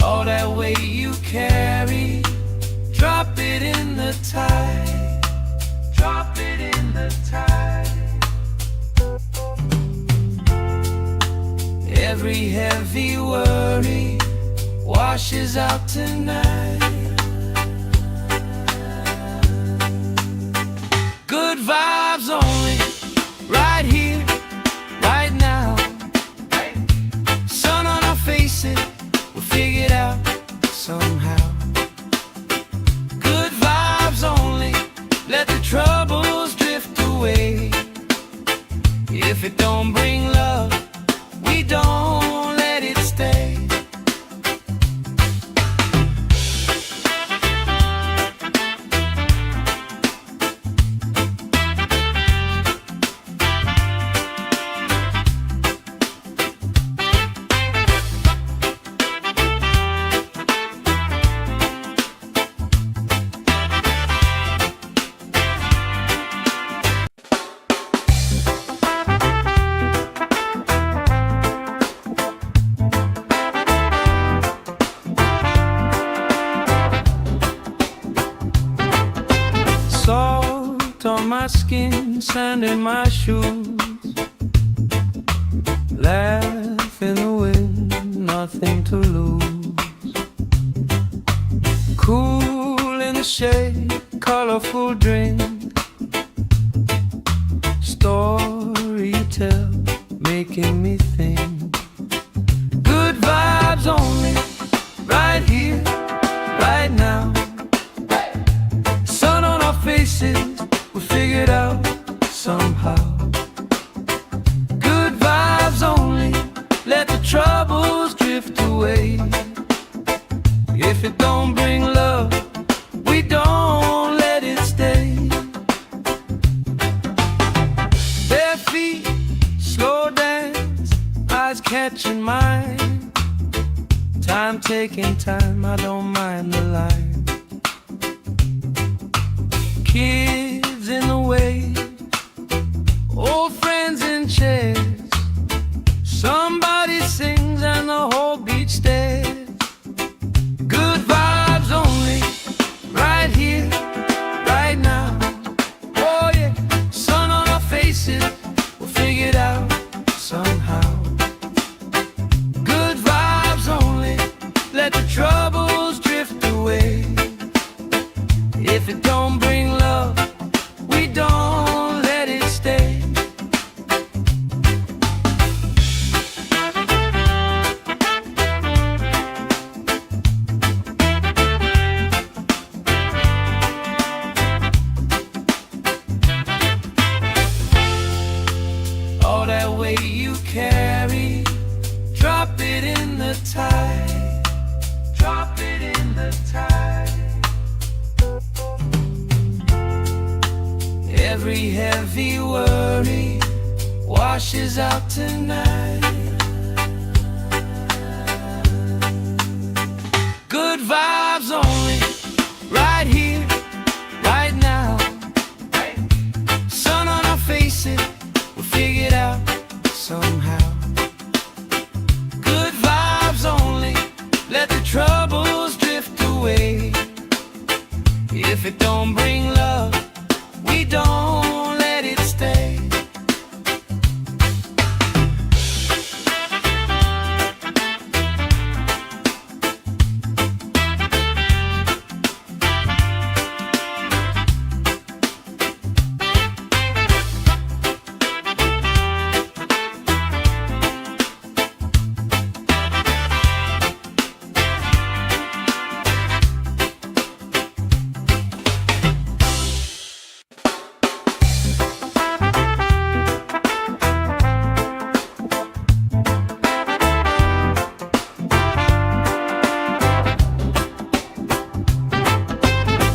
All that weight you carry, drop it in the tide. Drop it in the tide. Every heavy worry washes out tonight. Good vibes only, right here, right now. somehow. Good vibes only, let the troubles drift away. If it don't bring love, we don't let it stay. Salt on my skin, sand in my shoes. Laugh in the wind, nothing to lose. Cool in the shade, colorful drink. Story you tell, making me think. Good vibes only, right here, right now. Sun on our faces, we figured out somehow. Good vibes only, let the troubles drift away. If it don't bring love, we don't let it stay. Bare feet, slow dance, eyes catching mine. Time taking time, I don't mind the line. Kids in the way, old friends in chairs. Somebody sings and the whole beach stares. Good vibes only, right here, right now. Oh yeah, sun on our faces, we'll figure it out somehow. Good vibes only, let the troubles drift away. If it don't bring love, we don't let it stay. All that weight you carry, drop it in the tide. Drop it in the tide. Every heavy worry washes out tonight. Good vibes only, right here, right now. Sun on our faces, we'll figure it out somehow. Good vibes only, let the troubles drift away. If it don't bring love, we don't let it stay.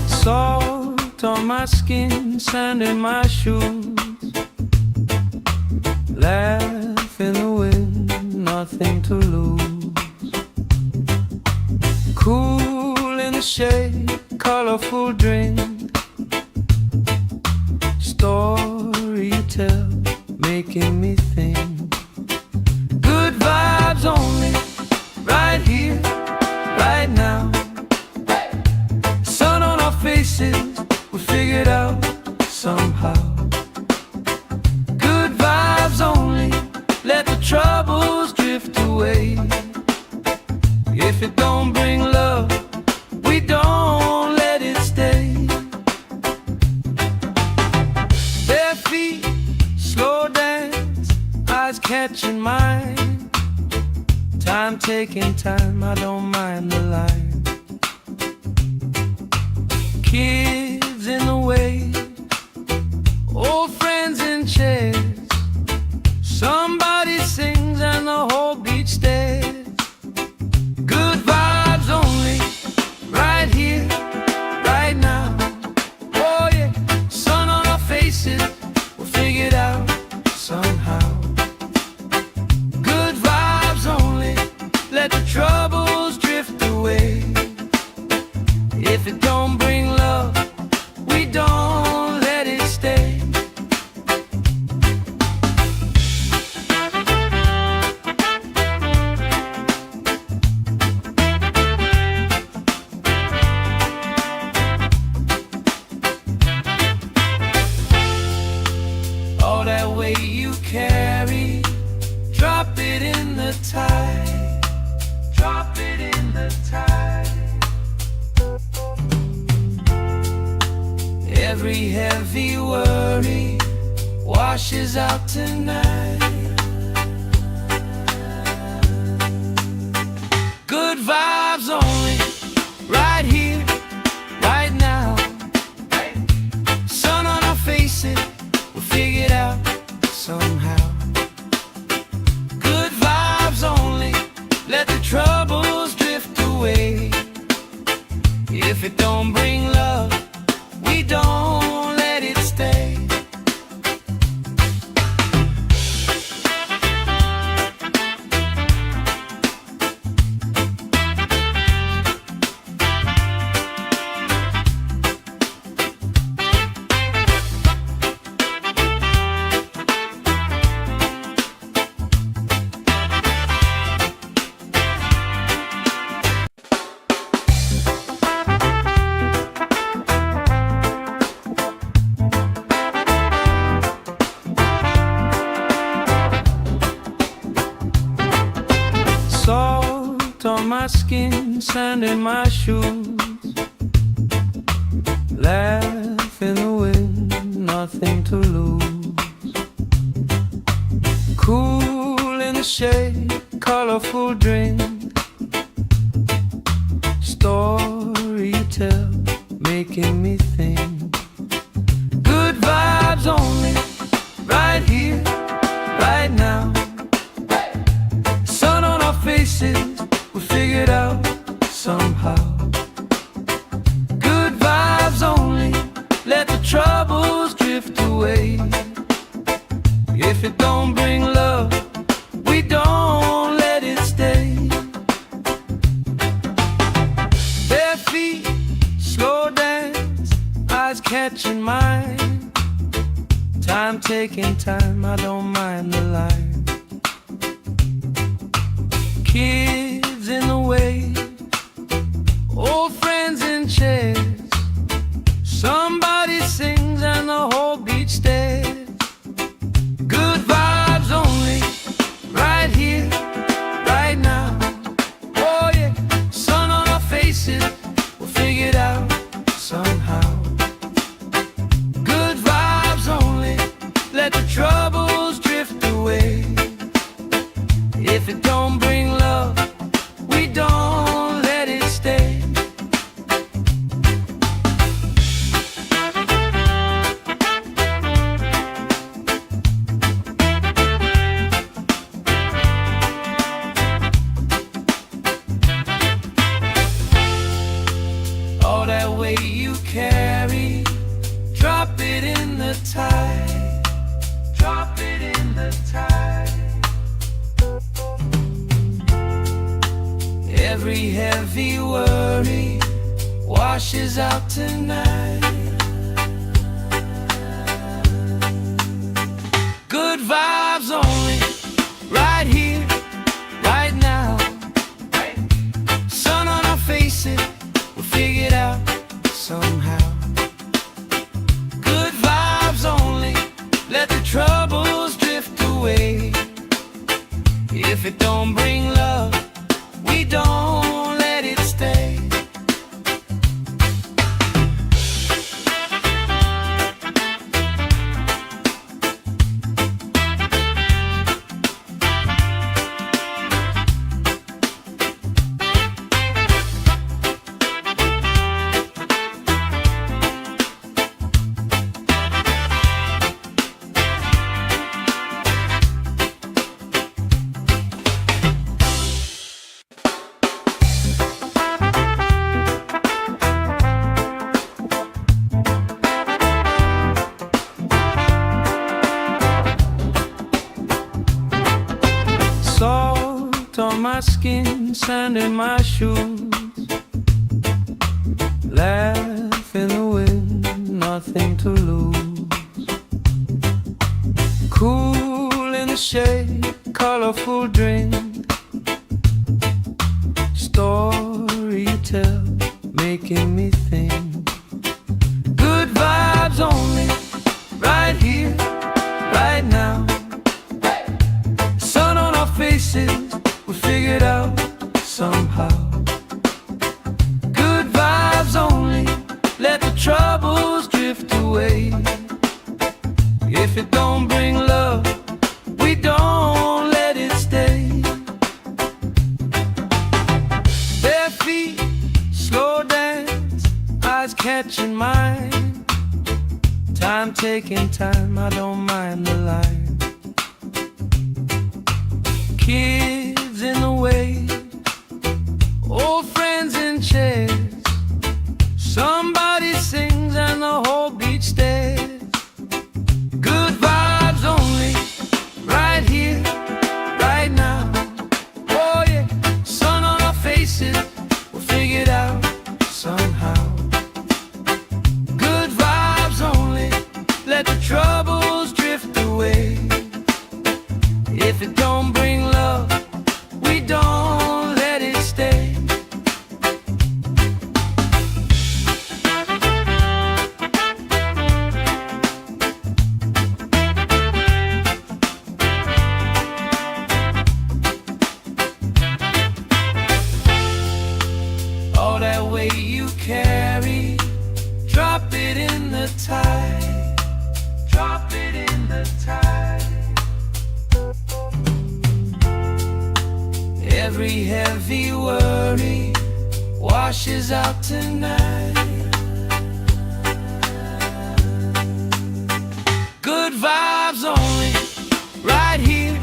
Salt on my skin, sand in my shoes. Laugh in the wind, nothing to lose. Cool in the shade, colorful drink. Story you tell, making me think. Good vibes only, right here, right now. Sun on our faces, we figured out somehow. Good vibes only, let the troubles drift away. If it don't bring love, we don't let it stay. Bare feet, slow dance, eyes catching mine. Time taking time, I don't mind the line. Kids in the way, old friends in chairs. Somebody sings and the whole beach stares. Good vibes only, right here, right now. Oh yeah, sun on our faces, we'll figure it out somehow. Good vibes only, let the troubles drift away. If it don't bring love, we don't let it stay. All that weight you carry, drop it in the tide. Drop it in the tide. Every heavy worry washes out tonight. Good vibes only, right here, right now. Sun on our faces, we'll figure it out somehow. Good vibes only, let the troubles drift away. If it don't bring love, we don't let it stay. Salt on my skin, sand in my shoes. Laugh in the wind, nothing to lose. Cool in the shade, colorful drink. Story you tell, making me think. Good vibes only, right here, right now. Sun on our faces, we'll figure it out somehow. Good vibes only, let the troubles drift away. If it don't bring love, we don't let it stay. Bare feet, slow dance, eyes catching mine. Time taking time, I don't mind the line. Kids in the way, old friends in chairs. Somebody sings and the whole beach stares. Good vibes only, right here, right now. Oh yeah, sun on our faces, we'll figure it out somehow. Good vibes only, let the troubles drift away. If it don't bring love, we don't let it stay. All that weight you carry, drop it in the tide. Drop it in the tide. Every heavy worry washes out tonight. Good vibes only, right here, right now. Sun on our faces, we'll figure it out somehow. Good vibes only, let the troubles drift away. If it don't bring love, we don't let it stay. on my skin, sand in my shoes. Laugh in the wind, nothing to lose. Cool in the shade, colorful drink. Story you tell, making me think. Good vibes only, right here, right now. Sun on our faces, we figured out somehow. Good vibes only, let the troubles drift away. If it don't bring love, we don't let it stay. Bare feet, slow dance, eyes catching mine. Time taking time, I don't mind the line. Kids in the wave, old friends in chairs. Somebody sings and the whole beach stares. Good vibes only, right here, right now. Oh yeah, sun on our faces, we'll figure it out somehow. Good vibes only, let the troubles drift away. If it don't bring love, we don't let it stay. All that weight you carry, drop it in the tide. Drop it in the tide. Every heavy worry washes out tonight. Good vibes only, right here,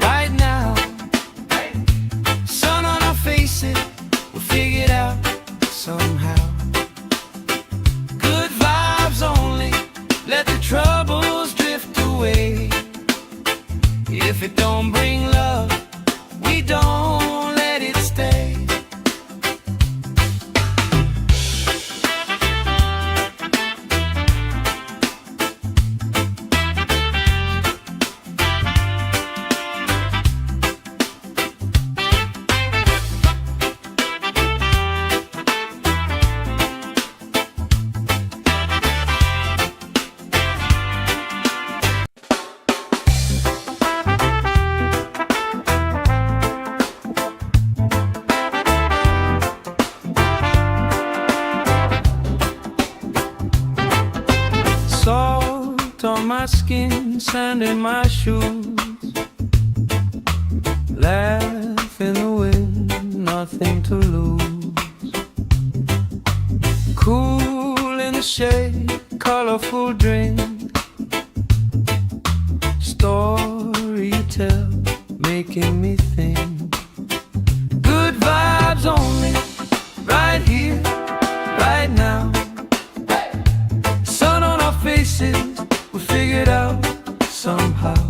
right now. Sun on our faces, we'll figure it out somehow. Good vibes only, let the troubles drift away. If it don't bring love, we don't let it stay. Salt on my skin, sand in my shoes. Laugh in the wind, nothing to lose. Cool in the shade, colorful drink. Story you tell, making me think. Good vibes only, right here, right now. Sun on our faces, we figured out somehow.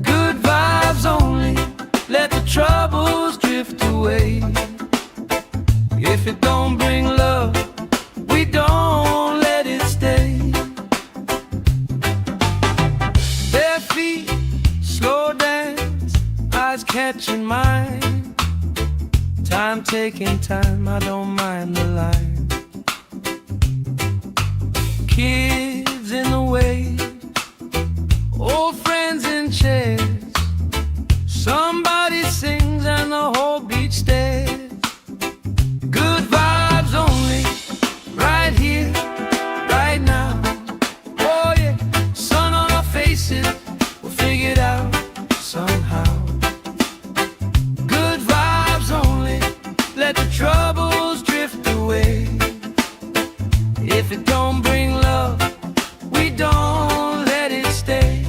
Good vibes only, let the troubles drift away. If it don't bring love, we don't let it stay. Bare feet, slow dance, eyes catching mine. Time taking time, I don't mind the line. Kids in the wave, old friends in chairs. Somebody sings and the whole beach stares. Good vibes only, right here, right now. Oh yeah, sun on our faces, we'll figure it out somehow. Good vibes only, let the troubles drift away. If it don't bring love, we don't let it stay.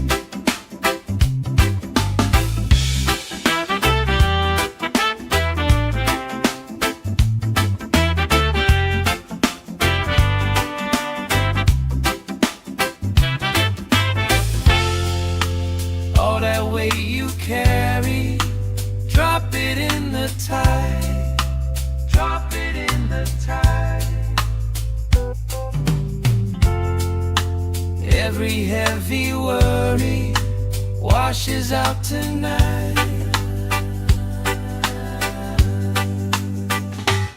washes out tonight.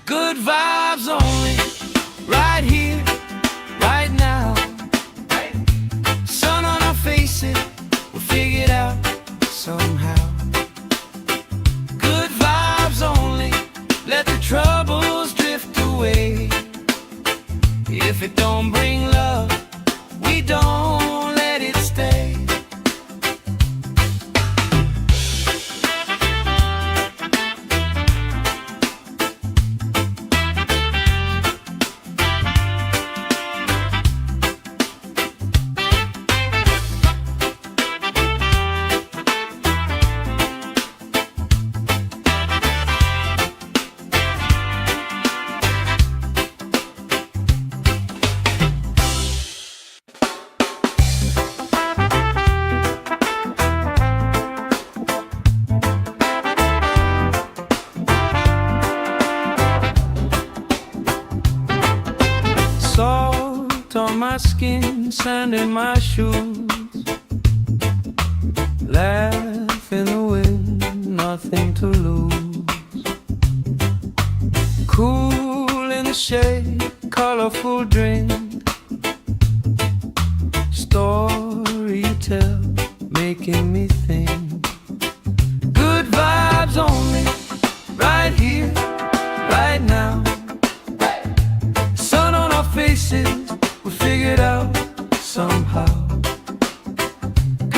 Good vibes only, right here, right now. Sun on our faces, we'll figure it out somehow. Good vibes only, let the troubles drift away. If it don't bring love, we don't let it stay. Salt on my skin, sand in my shoes. Laugh in the wind, nothing to lose. Cool in the shade, colorful drink. Story you tell, making me think. Good vibes only, right here, right now. Sun on our faces, we figure it out somehow.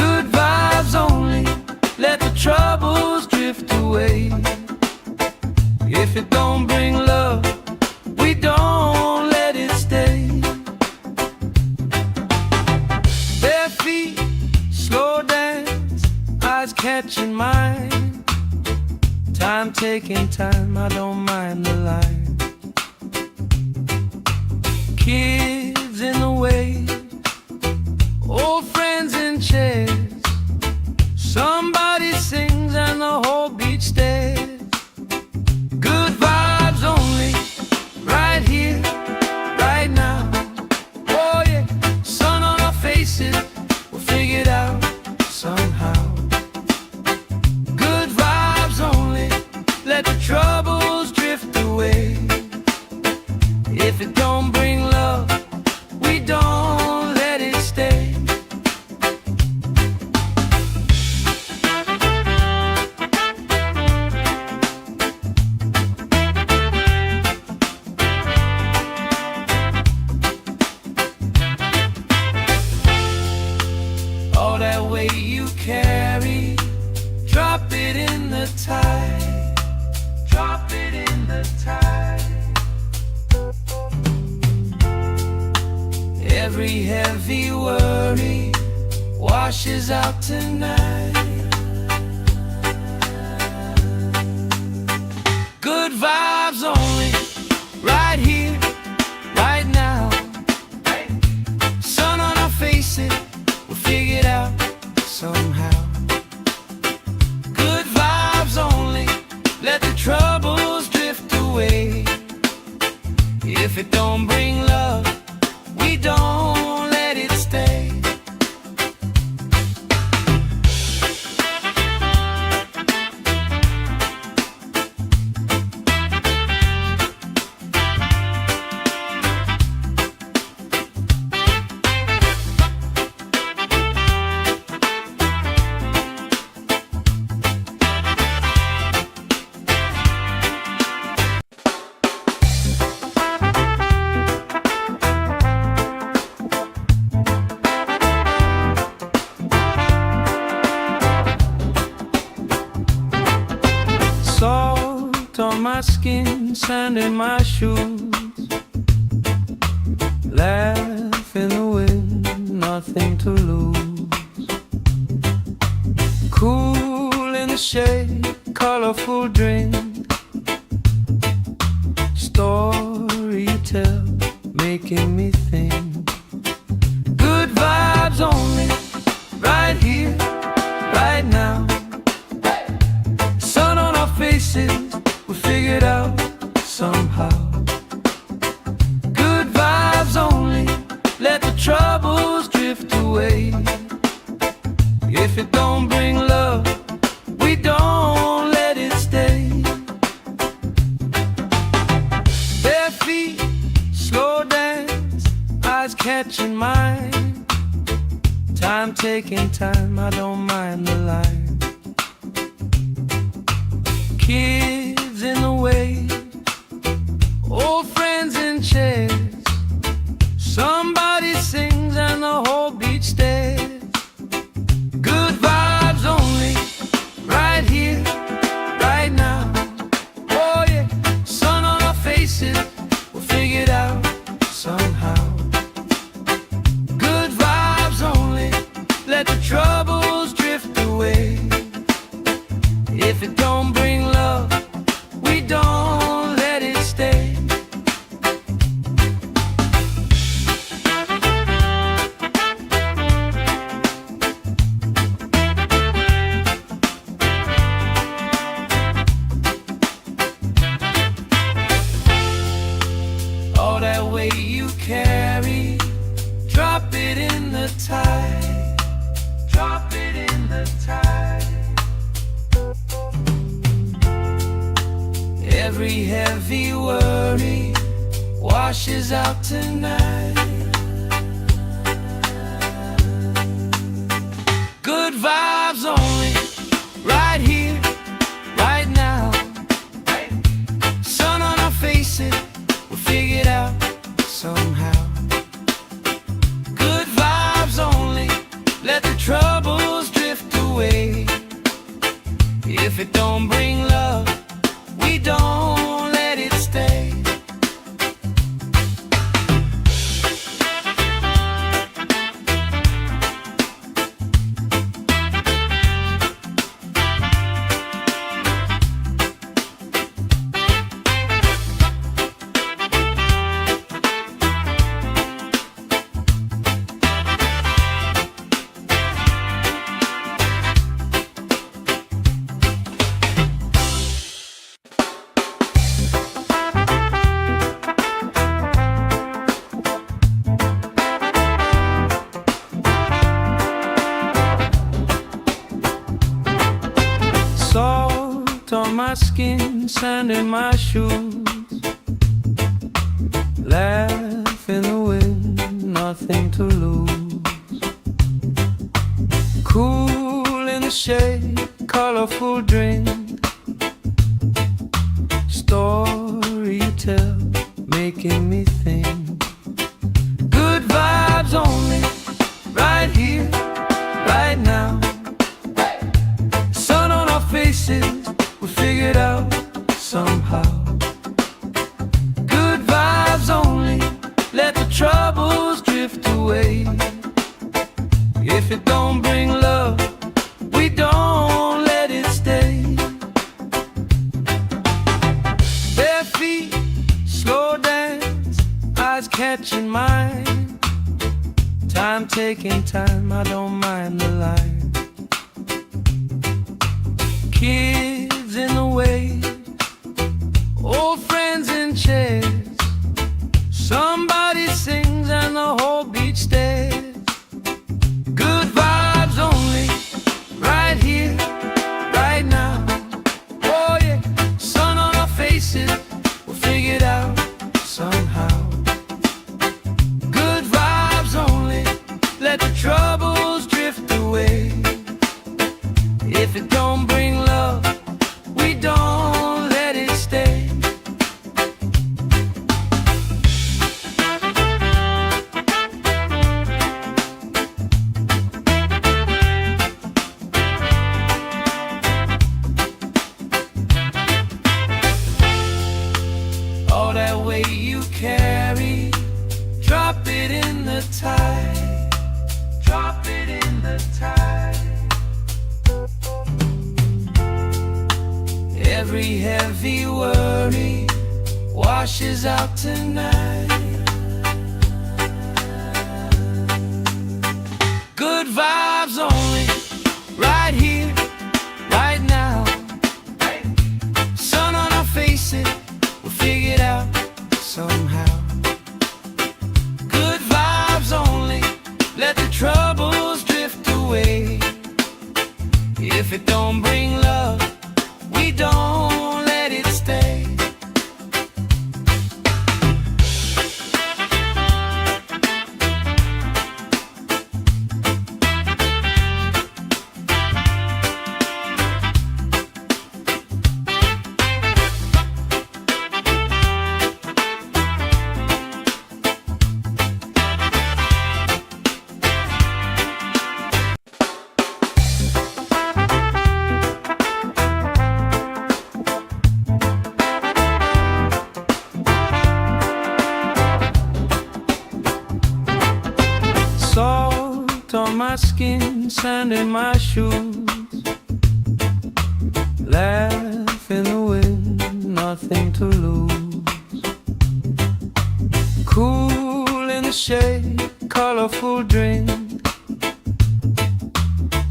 Good vibes only, let the troubles drift away. If it don't bring love, we don't let it stay. Bare feet, slow dance, eyes catching mine. Time taking time, I don't mind the line. Kids in the way, old friends in chairs. Somebody sings and the whole beach stares. Good vibes only, right here, right now. Oh yeah, sun on our faces, we'll figure it out somehow. Good vibes only, let the troubles drift away. If it don't bring love, we don't let it stay. All that weight you carry, drop it in the tide. Drop it in the tide. Every heavy worry washes out tonight. Good vibes only, right here, right now. Sun on our faces, we'll figure it out somehow. Good vibes only, let the troubles drift away. If it don't bring love, we don't let it stay. Salt on my skin, sand in my shoes. Laugh in the wind, nothing to lose. Cool in the shade, colorful drink. Story you tell, making me think. Good vibes only, right here, right now. Sun on our faces, we figure it out somehow. Good vibes only, let the troubles drift away. If it don't bring love, taking time, I don't mind the line. Kids in the way, old friends in chairs. Somebody sings and the whole beach stares. Good vibes only, right here, right now. Oh yeah, sun on our faces, we'll figure it out somehow. Good vibes only, let the troubles drift away. If it don't bring love, we don't let it stay. All that weight you carry, drop it in the tide. Drop it in the tide. Every heavy worry washes out tonight. Good vibes only, right here, right now. Sun on our faces, we'll figure it out somehow. Good vibes only, let the troubles drift away. If it don't bring love, we don't let it stay. Salt on my skin, sand in my shoes. Laugh in the wind, nothing to lose. Cool in the shade, colorful drink. Story you tell, making me think. Good vibes only, right here, right now. Sun on our faces, we'll figure it out somehow. Good vibes only, let the troubles drift away. If it don't bring love, we don't let it stay. Bare feet, slow dance, eyes catching mine. Time taking time, I don't mind the line. Kids in the way, old friends in chairs. Somebody sings and the whole beach stares. Good vibes only, right here, right now. Oh yeah, sun on our faces, we'll figure it out somehow. Good vibes only, let the troubles drift away. If it don't bring love, we don't let it stay. All that weight you carry, drop it in the tide. Drop it in the tide. Every heavy worry washes out tonight. Good vibes only, right here, right now. Sun on our faces, we'll figure it out somehow. Good vibes only, let the troubles drift away. If it don't bring love, we don't let it stay. sand in my shoes. Laugh in the wind, nothing to lose. Cool in the shade, colorful drink.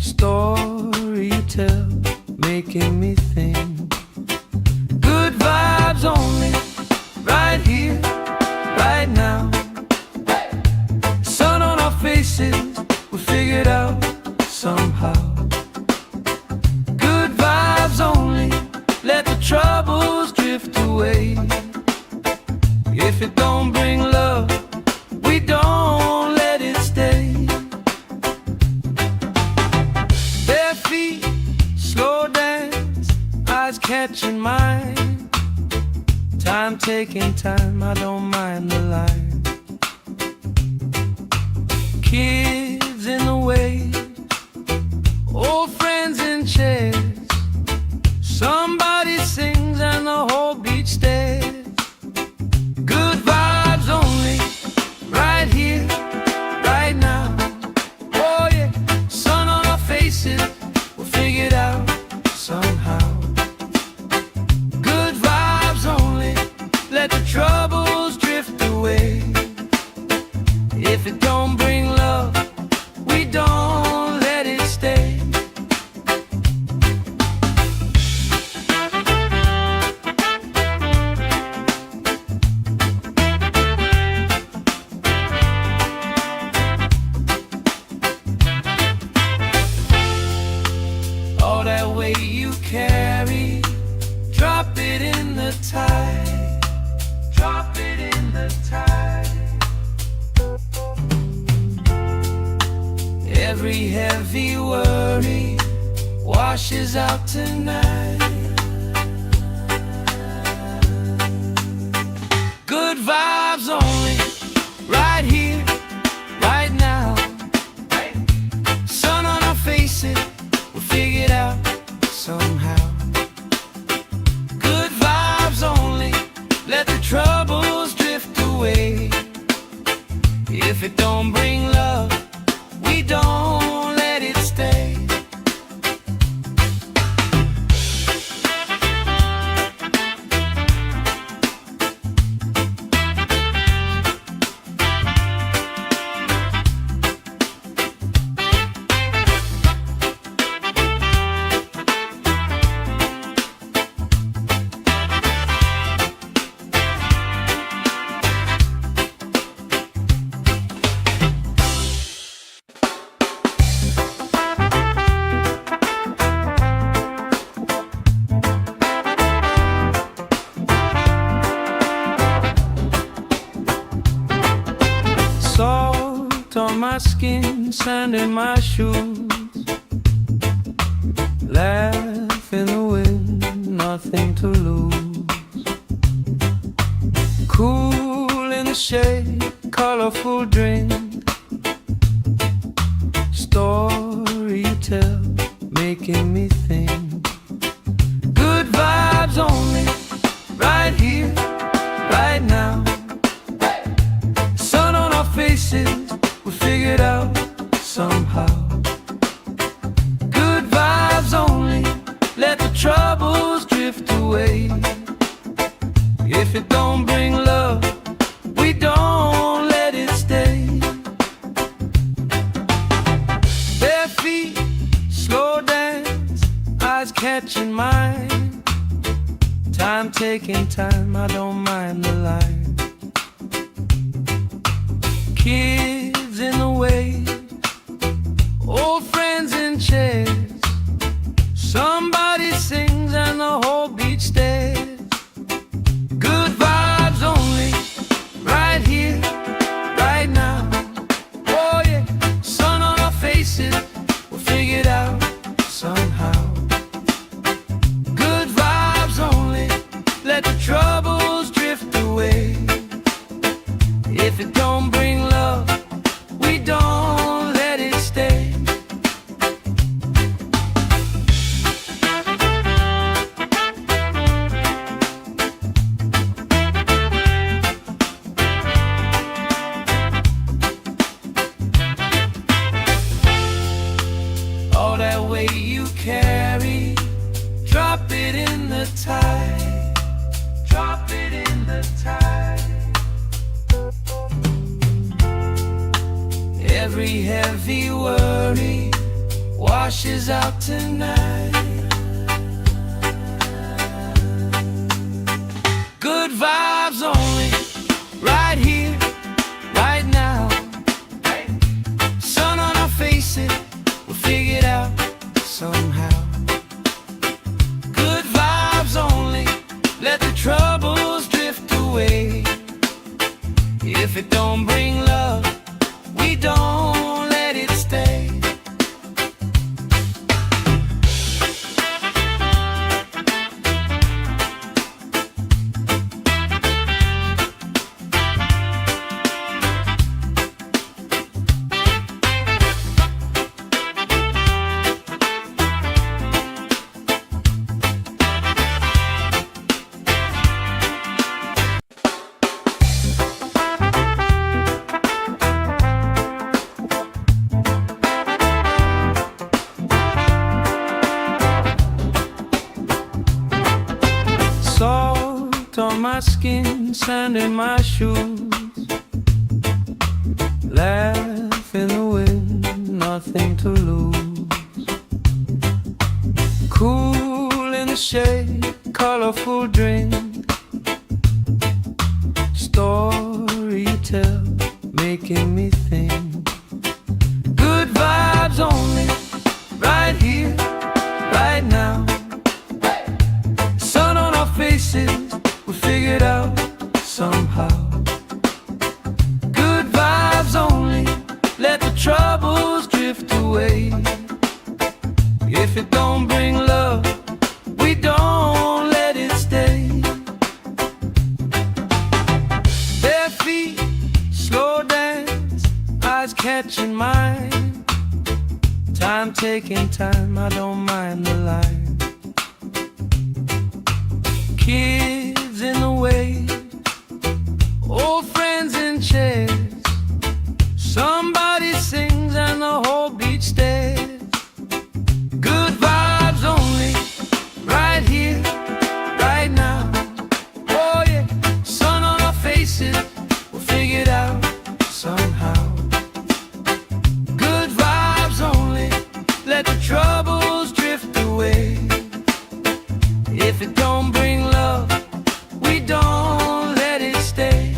Story you tell, making me think. Good vibes only, right here, right now. Sun on our faces, we figured out somehow. Good vibes only, let the troubles drift away. If it don't bring love, we don't let it stay. Bare feet, slow dance, eyes catching mine. Time taking time, I don't mind the line. Kids in the wave, old friends in chairs. Somebody sings and the whole beach stares. Good vibes only, right here, right now. Oh yeah, sun on our faces, we'll figure it out somehow. Good vibes only, let the troubles drift away. If it don't bring love, we don't let it stay. All that weight you carry, drop it in the tide. Drop it in the tide. Every heavy worry washes out tonight. Good vibes only, right here, right now. Sun on our faces, we'll figure it out somehow. Good vibes only, let the troubles drift away. If it don't bring love, we don't let it stay. Salt on my skin, sand in my shoes. Laugh in the wind, nothing to lose. Cool in the shade, colorful drink. Story you tell, making me think. Good vibes only, right here, right now. Sun on our faces, we figured out somehow. Good vibes only, let the troubles drift away. If it don't bring love, we don't let it stay. Bare feet, slow dance, eyes catching mine. Time taking time, I don't mind the line. Kids in the wave, old friends in chairs. Somebody sings and the whole beach stares. Good vibes only, right here, right now. Oh yeah, sun on our faces, we'll figure it out somehow. Good vibes only, let the troubles drift away. If it don't bring love, we don't let it stay. tide. Drop it in the tide. Every heavy worry washes out tonight. Good vibes only, right here, right now. Sun on our faces, we'll figure it out somehow. Good vibes only, let the troubles drift away. If it don't bring love, we don't let it stay. Salt on my skin, sand in my shoes. Laugh in the wind, nothing to lose. Cool in the shade, colorful drink. Story you tell, making me think. Good vibes only, right here, right now. Sun on our faces, we figure it out somehow. Good vibes only, let the troubles drift away. If it don't bring love, we don't let it stay. Bare feet, slow dance, eyes catching mine. Time taking time, I don't mind the line. Kids in the way, old friends in chairs. Somebody sings and the whole beach stares. Good vibes only, right here, right now. Oh yeah, sun on our faces, we'll figure it out somehow. Good vibes only, let the troubles drift away. If it don't bring love, we don't let it stay.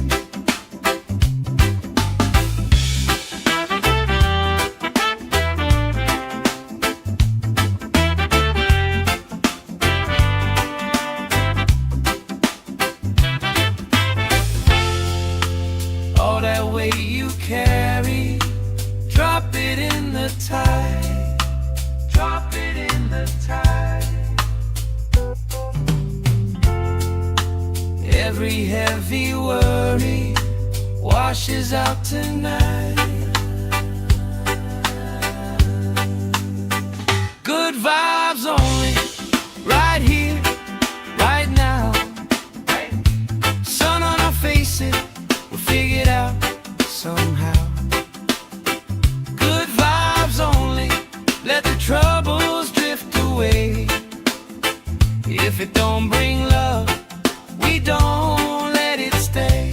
All that weight you carry, drop it in the tide. Drop it in the tide. Every heavy worry washes out tonight. Good vibes only, right here, right now. Sun on our faces, we'll figure it out somehow. Good vibes only, let the troubles drift away. If it don't bring love, we don't let it stay.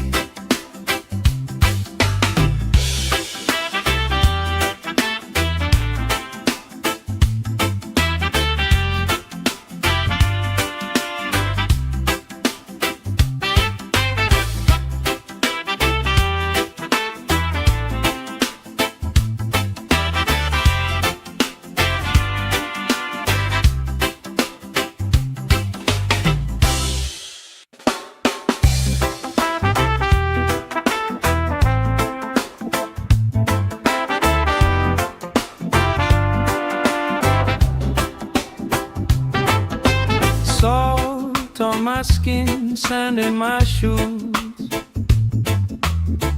Salt on my skin, sand in my shoes.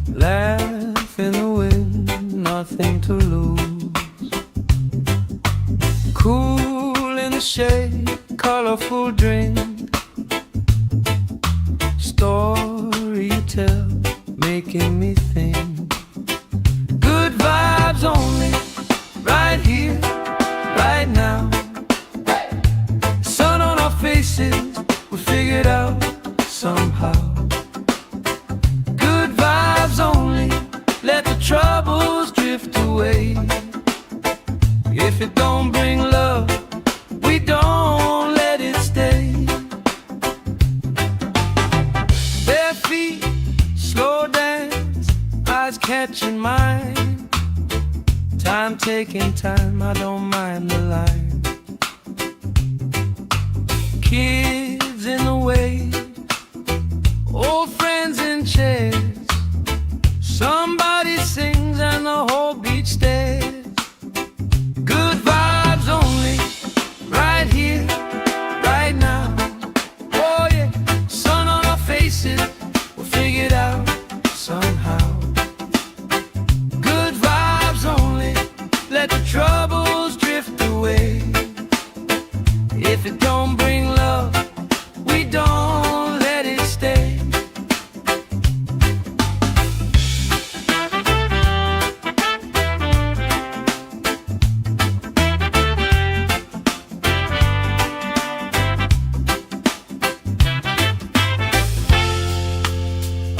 Laugh in the wind, nothing to lose. Cool in the shade, colorful drink. Story you tell, making me think. Good vibes only, right here, right now. Sun on our faces, we'll figure it out somehow. Good vibes only, let the troubles drift away. If it don't bring love, we don't let it stay. Bare feet, slow dance, eyes catching mine. Time taking time, I don't mind the line. Kids in the way, old friends in chairs. Somebody sings and the whole beach stares. Good vibes only, right here, right now. Oh yeah, sun on our faces, we'll figure it out somehow. Good vibes only, let the troubles drift away. If it don't bring love, we don't let it stay.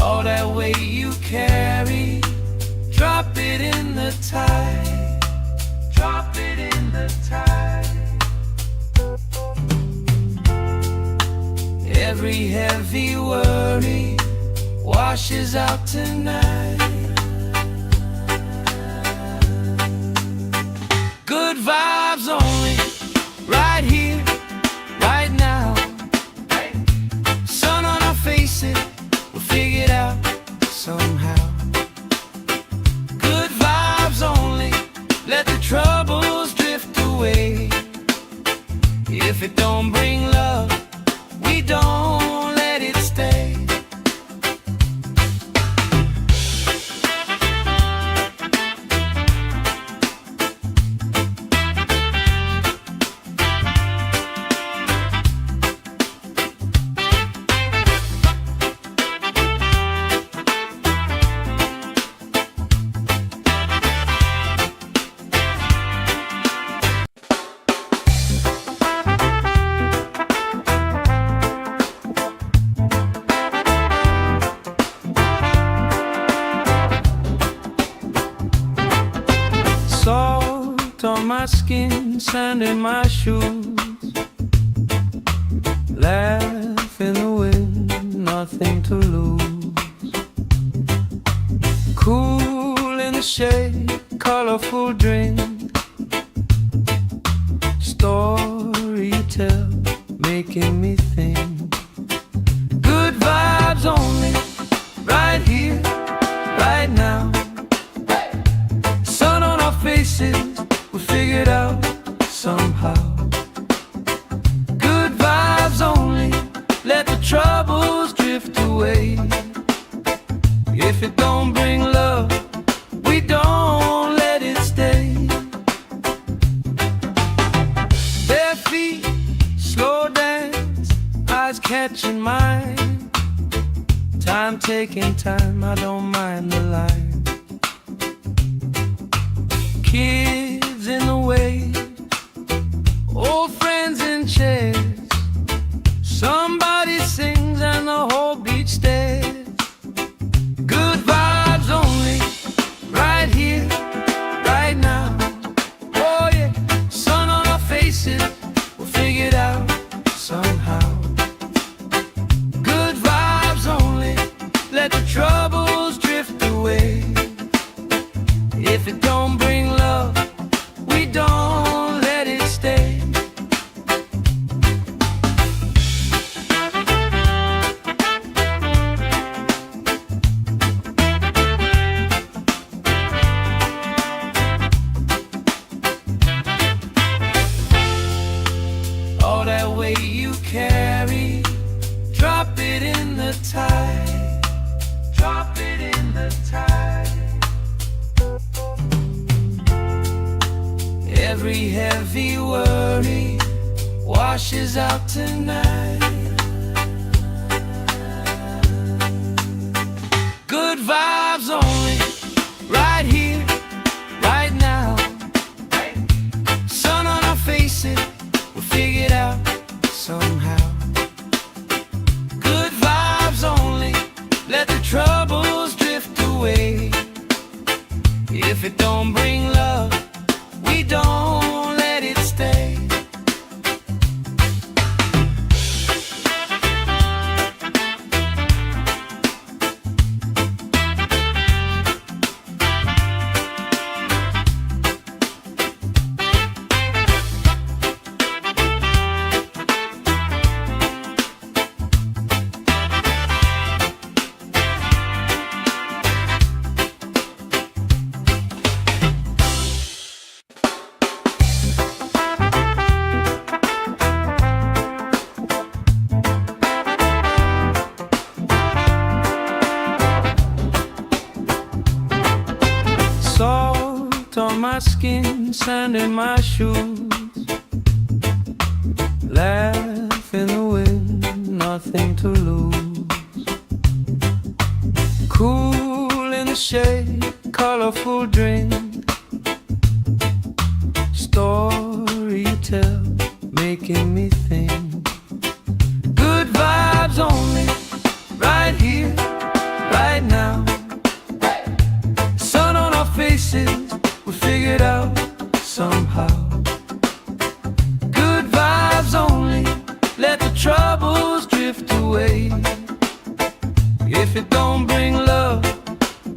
All that weight you carry, drop it in the tide. Drop it in the tide. Every heavy worry washes out tonight. Good vibes only, right here, right now. Sun on our faces, we'll figure it out somehow. Good vibes only, let the troubles drift away. If it don't bring love, we don't let it stay. Salt on my skin, sand in my shoes. Laugh in the wind, nothing to lose. Cool in the shade, colorful drink. Story you tell, making me think. Good vibes only, right here, right now. Sun on our faces, we'll figure it out somehow. Good vibes only, let the troubles drift away. If it don't bring love, we don't let it stay. Bare feet, slow dance, eyes catching mine. Time taking time, I don't mind the line. Kids in the way, old friends in chairs. Somebody sings and the whole beach stares. Good vibes only, right here, right now. Oh yeah, sun on our faces, we'll figure it out somehow. Good vibes only, let the troubles drift away. If it don't bring love, we don't let it stay. All that weight you carry, drop it in the tide. Drop it in the tide. Every heavy worry washes out tonight. Good vibes only, right here, right now. Sun on our faces, we'll figure it out somehow. If it don't bring love, we don't let it stay. Salt on my skin, sand in my shoes. Laugh in the wind, nothing to lose. Cool in the shade, colorful drink. Story you tell, making me think. Good vibes only, right here, right now. Sun on our faces, we figured out somehow. Good vibes only, let the troubles drift away. If it don't bring love,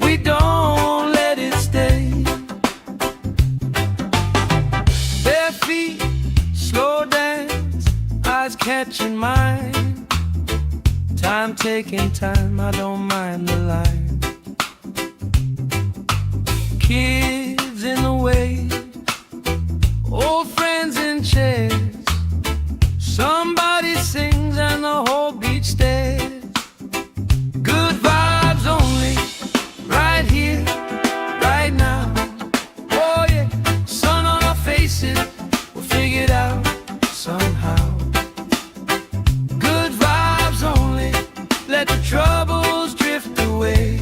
we don't let it stay. Bare feet, slow dance, eyes catching mine. Time taking time, I don't mind the line. Kids in the way, old friends in chairs. Somebody sings and the whole beach stares. Good vibes only, right here, right now. Oh yeah, sun on our faces, we'll figure it out somehow. Good vibes only, let the troubles drift away.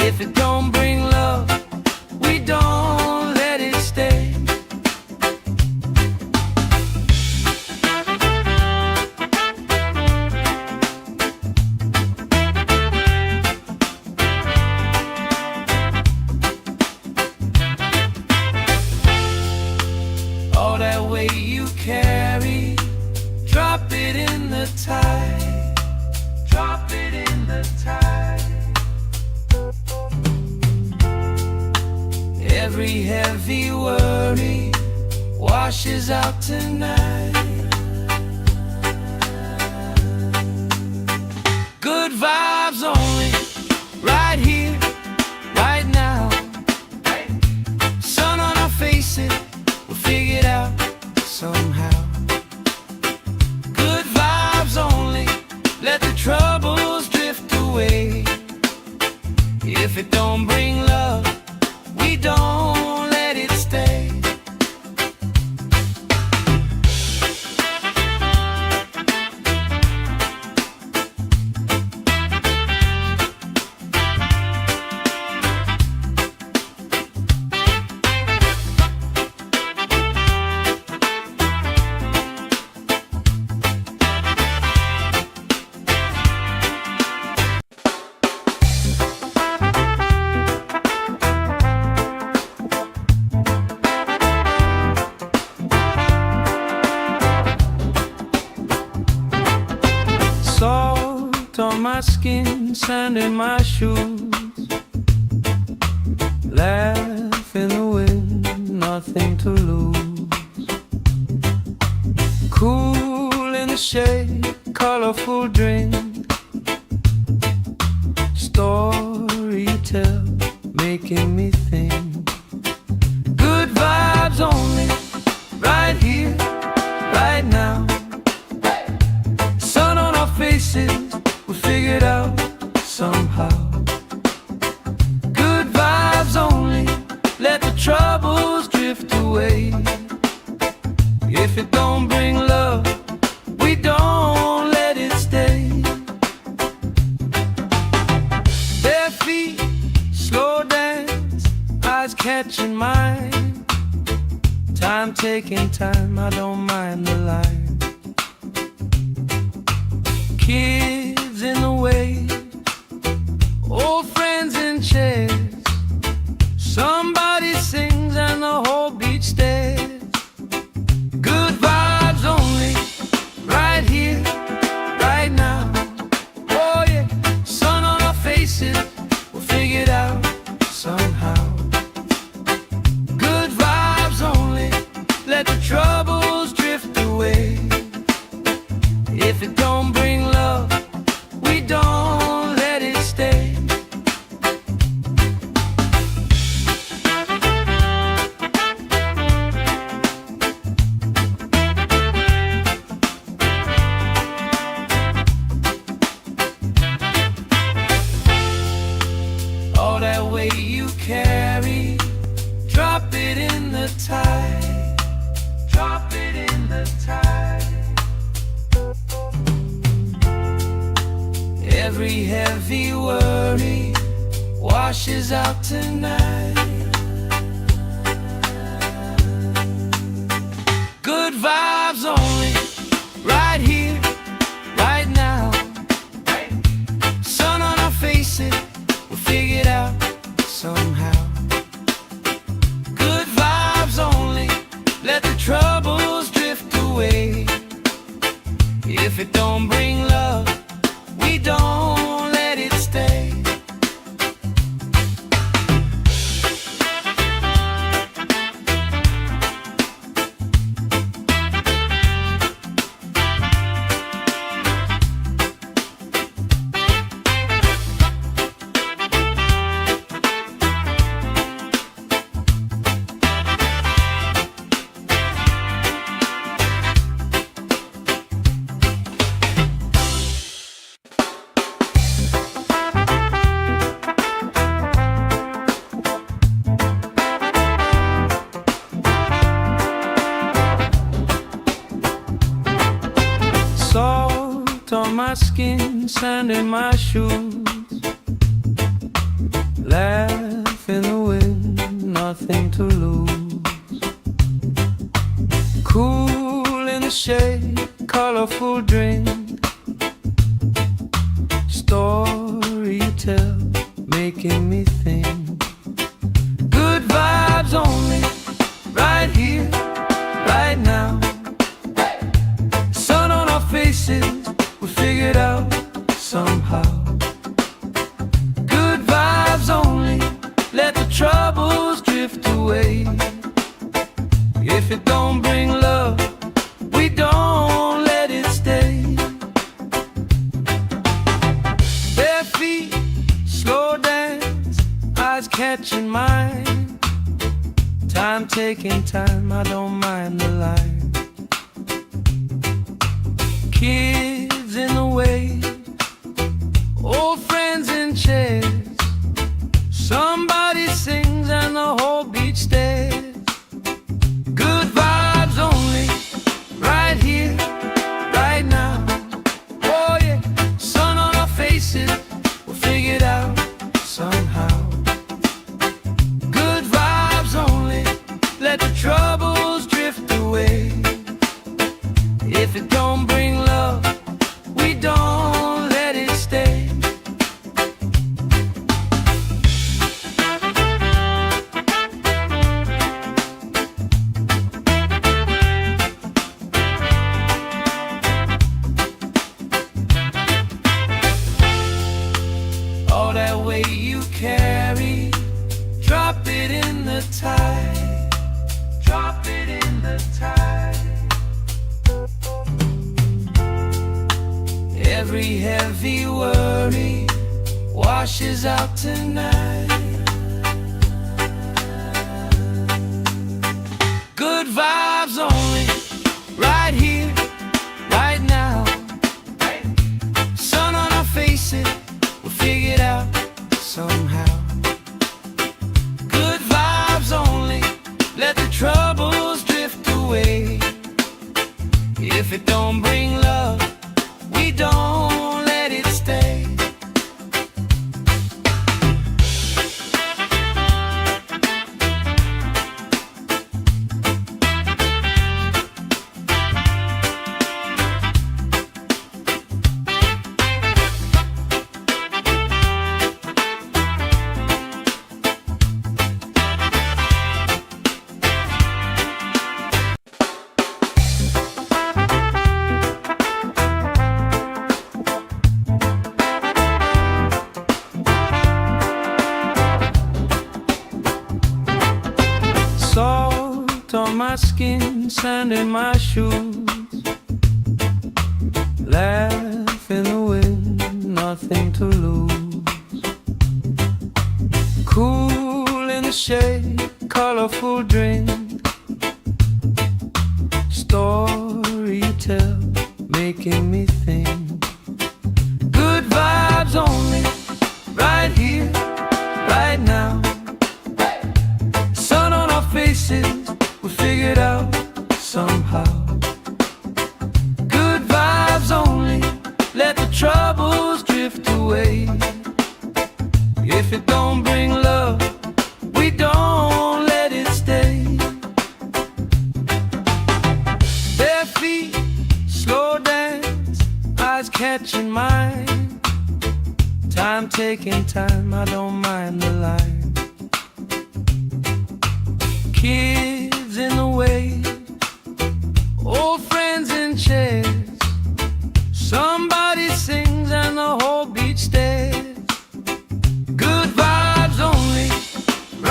If it don't bring love, we don't let it stay. All that weight you carry, drop it in the tide. Drop it in the tide. Every heavy worry washes out tonight. Good vibes only, right here, right now. Sun on our faces, we'll figure it out somehow. Good vibes only, let the troubles drift away. If it don't bring love, we don't let it stay. Salt on my skin, sand in my shoes. Laugh in the wind, nothing to lose. Cool in the shade, colorful drink. Story you tell, making me think. Good vibes only, right here, right now. Sun on our faces, we figured out somehow. Good vibes only, let the troubles drift away. If it don't bring love, we don't let it stay. Bare feet, slow dance, eyes catching mine. Time taking time, I don't mind the line. Kids in the way, old friends in chairs. bring love, we don't let it stay. All that weight you carry, drop it in the tide. Drop it in the tide. Every heavy worry washes out tonight. Good vibes only, right here, right now. Sun on our faces, we'll figure it out somehow. Good vibes only, let the troubles drift away. If it don't bring love, we don't let it stay. Salt on my skin, sand in my shoes. Laugh in the wind, nothing to lose. Cool in the shade, colorful drink. Story you tell, making me think. Good vibes only, right here, right now. Sun on our faces, we figured out somehow. Good vibes only, let the troubles drift away. If it don't bring love, we don't let it stay. Bare feet, slow dance, eyes catching mine. Time taking time, I don't mind the line. Kids in the way, old friends in chairs. Somebody sings and the whole beach stares. Good vibes only, right here, right now. Oh yeah, sun on our faces, we'll figure it out somehow. Good vibes only, let the troubles drift away. If it don't bring love, we don't let it stay. All that weight you carry, drop it in the tide. Drop it in the tide. Every heavy worry washes out tonight. Good vibes only, right here, right now. Sun on our faces, we'll figure it out somehow. Good vibes only, let the troubles drift away. If it don't bring love, we don't let it stay. Salt on my skin, sand in my shoes. Laugh nothing to lose. Cool in the shade, colorful drink, story you tell, making me think. Good vibes only, right here, right now. Sun on our faces, we figured out somehow. Good vibes only, let the troubles drift away. If it don't bring love, we don't let it stay. Bare feet, slow dance, eyes catching mine. Time taking time, I don't mind the line. Kids in the wave, old friends in chairs. Somebody sings and the whole beach stares. Good vibes only,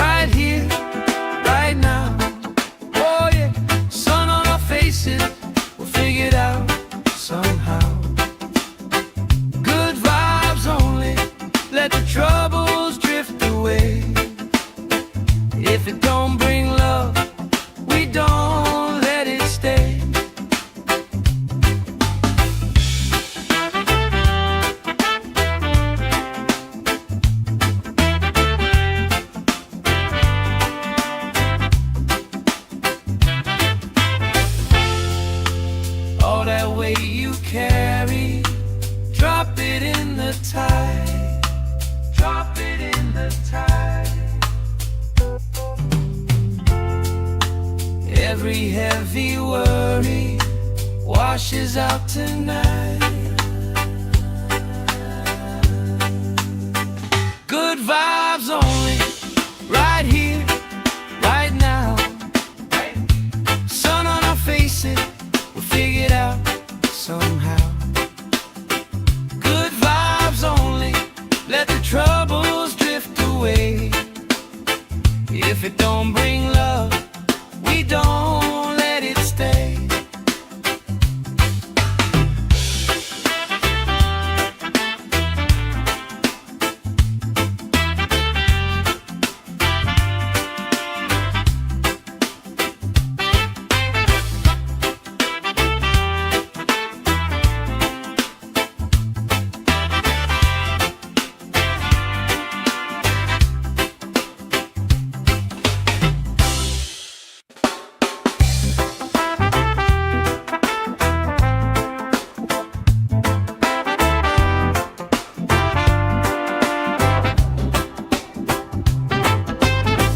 right here, right now. Oh yeah, sun on our faces, we'll figure it out somehow. Good vibes only, let the troubles drift away. If it don't bring love, we don't let it stay. All that weight you carry, drop it in the tide. Drop it in the tide. Every heavy worry washes out tonight. Good vibes only, right here, right now. Sun on our faces, we'll figure it out somehow. Good vibes only, let the troubles drift away. If it don't bring love, we don't let it stay.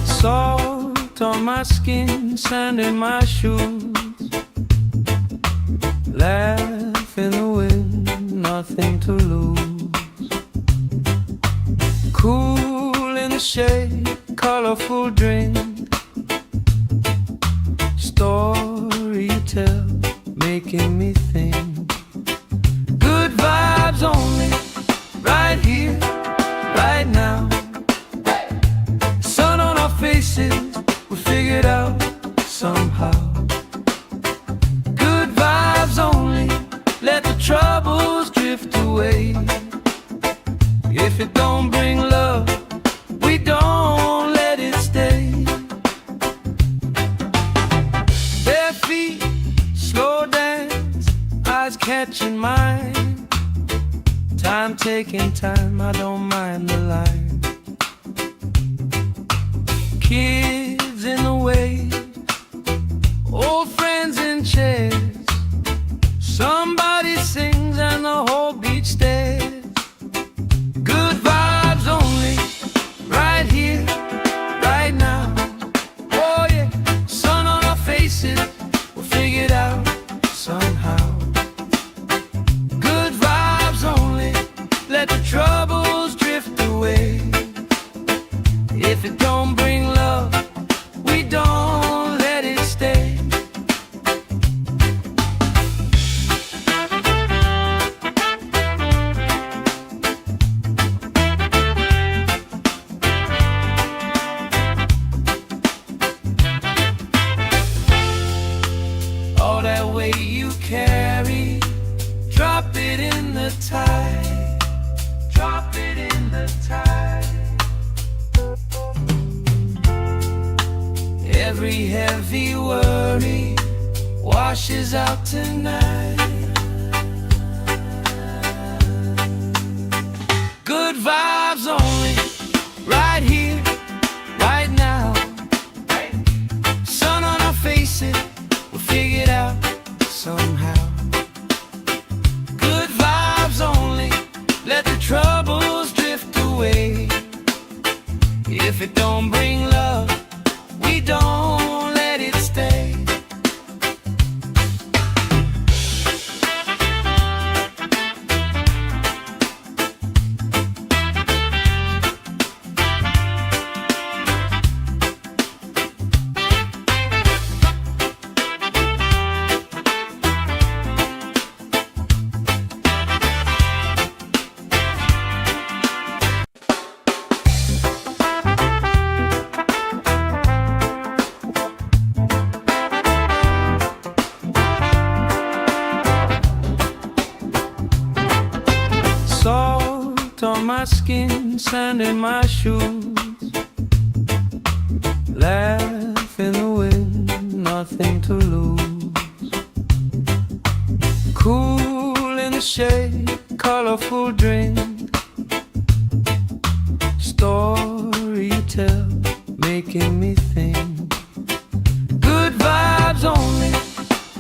Salt on my skin, sand in my shoes. Laugh in the wind, nothing to lose. Cool in the shade, colorful drink, story you tell, making me think. Good vibes only, right here, right now. Sun on our faces, we figured out somehow. Good vibes only, let the troubles drift away. If it don't bring love, we don't let it stay. Bare feet, slow dance, eyes catching mine. Time taking time, I don't mind the line. Kids in the wave, old friends in chairs. Somebody sings and the whole beach stares. Good vibes only, right here, right now. Oh yeah, sun on our faces, we'll figure it out somehow. Good vibes only, let the troubles drift away. If it don't bring love, we don't let it stay. washes out tonight. Good vibes only, right here, right now. Sun on our faces, we'll figure it out somehow. Good vibes only, let the troubles drift away. If it don't bring love, we don't let it stay. Salt on my skin, sand in my shoes. Laugh in the wind, nothing to lose. Cool in the shade, colorful drink. Story you tell, making me think. Good vibes only,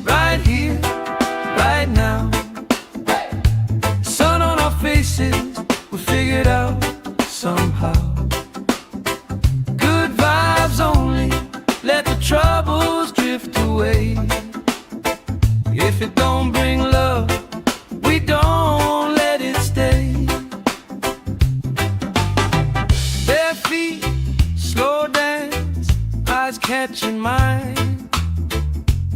right here, right now. Sun on our faces, we figured out somehow. Good vibes only, let the troubles drift away. If it don't bring love, we don't let it stay. Bare feet, slow dance, eyes catching mine.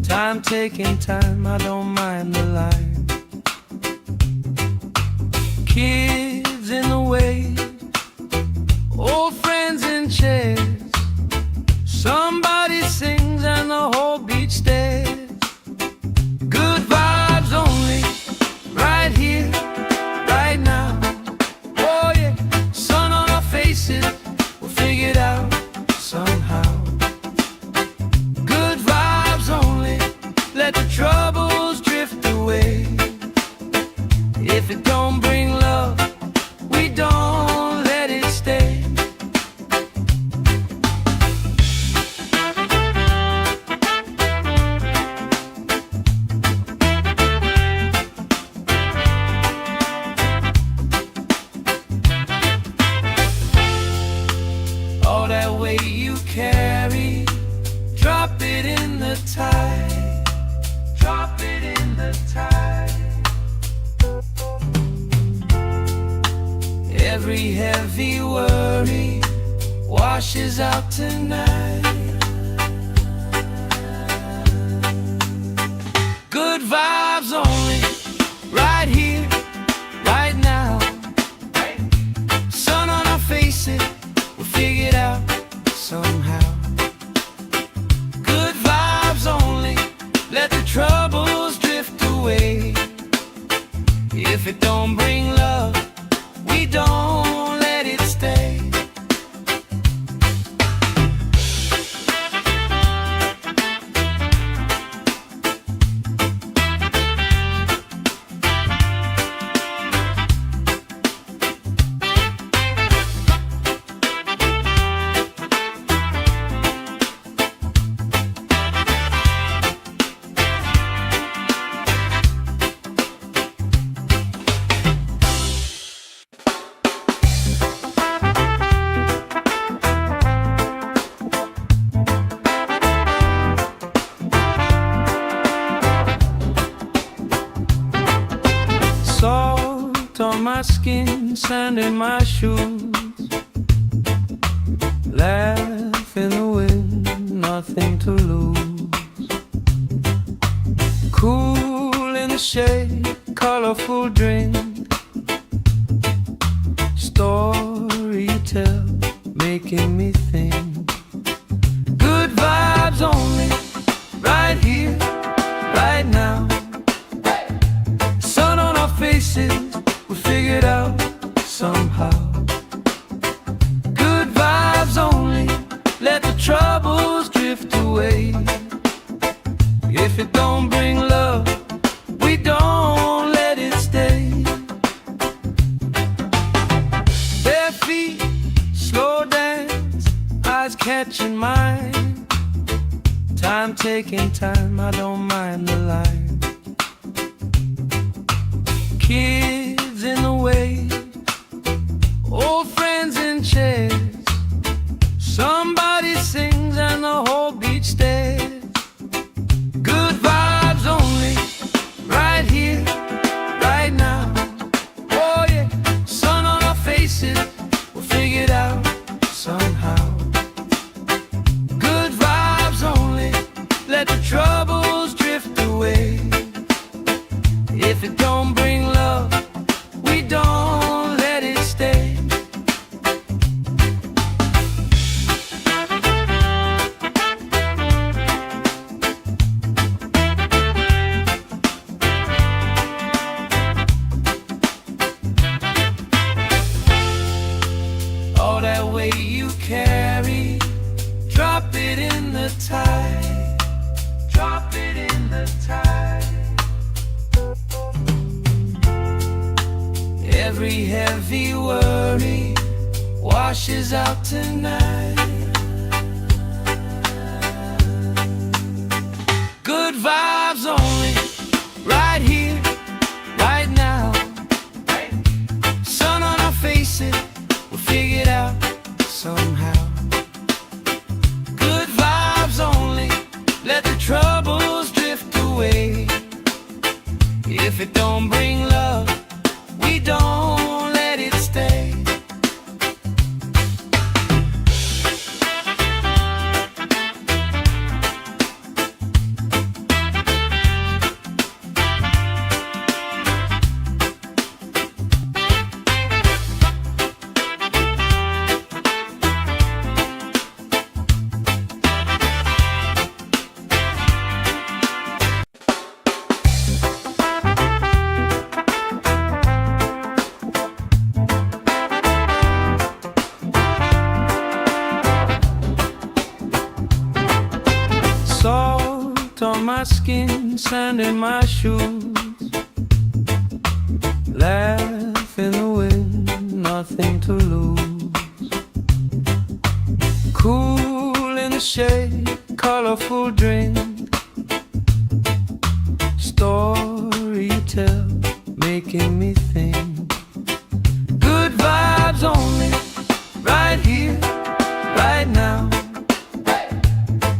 Time taking time, I don't mind the line. Kids in the way, old friends in chairs. Somebody sings and the whole beach stares. Good vibes only, right here, right now. Oh yeah, sun on our faces, we'll figure it out somehow. Good vibes only, let the troubles drift away. If it don't bring love, we don't let it stay. All that weight you carry, drop it in the tide. Drop it in the tide. Every heavy worry washes out tonight. Good vibes only, right here, right now. Sun on our faces, we'll figure it out somehow. Good vibes only, let the troubles drift away. If it don't bring love, we don't let it stay. Salt on my skin, sand in my shoes. Laugh in the wind, nothing to lose. Cool in the shade, colorful drink. Story you tell, making me think. Good vibes only, right here, right now. Sun on our faces, we figured out somehow. Good vibes only, let the troubles drift away. If it don't bring catching mine. Time taking time, I don't mind the line. Kids in the wave, old friends in chairs. Somebody sings and the whole beach stares. Good vibes only, right here, right now. Oh yeah, sun on our faces, we'll figure it out somehow. Good vibes only, let the troubles drift away. If it don't bring love, we don't let it stay. All that weight you carry, drop it in the tide. Drop it in the tide. Every heavy worry washes out tonight. Good vibes only, right here, right now. Sun on our faces, we'll figure it out somehow. Good vibes only, let the troubles drift away. If it don't bring love, we don't let it stay. Salt on my skin, sand in my shoes. Laugh in the wind, nothing to lose. Cool in the shade, colorful drink. Story you tell, making me think. Good vibes only, right here, right now.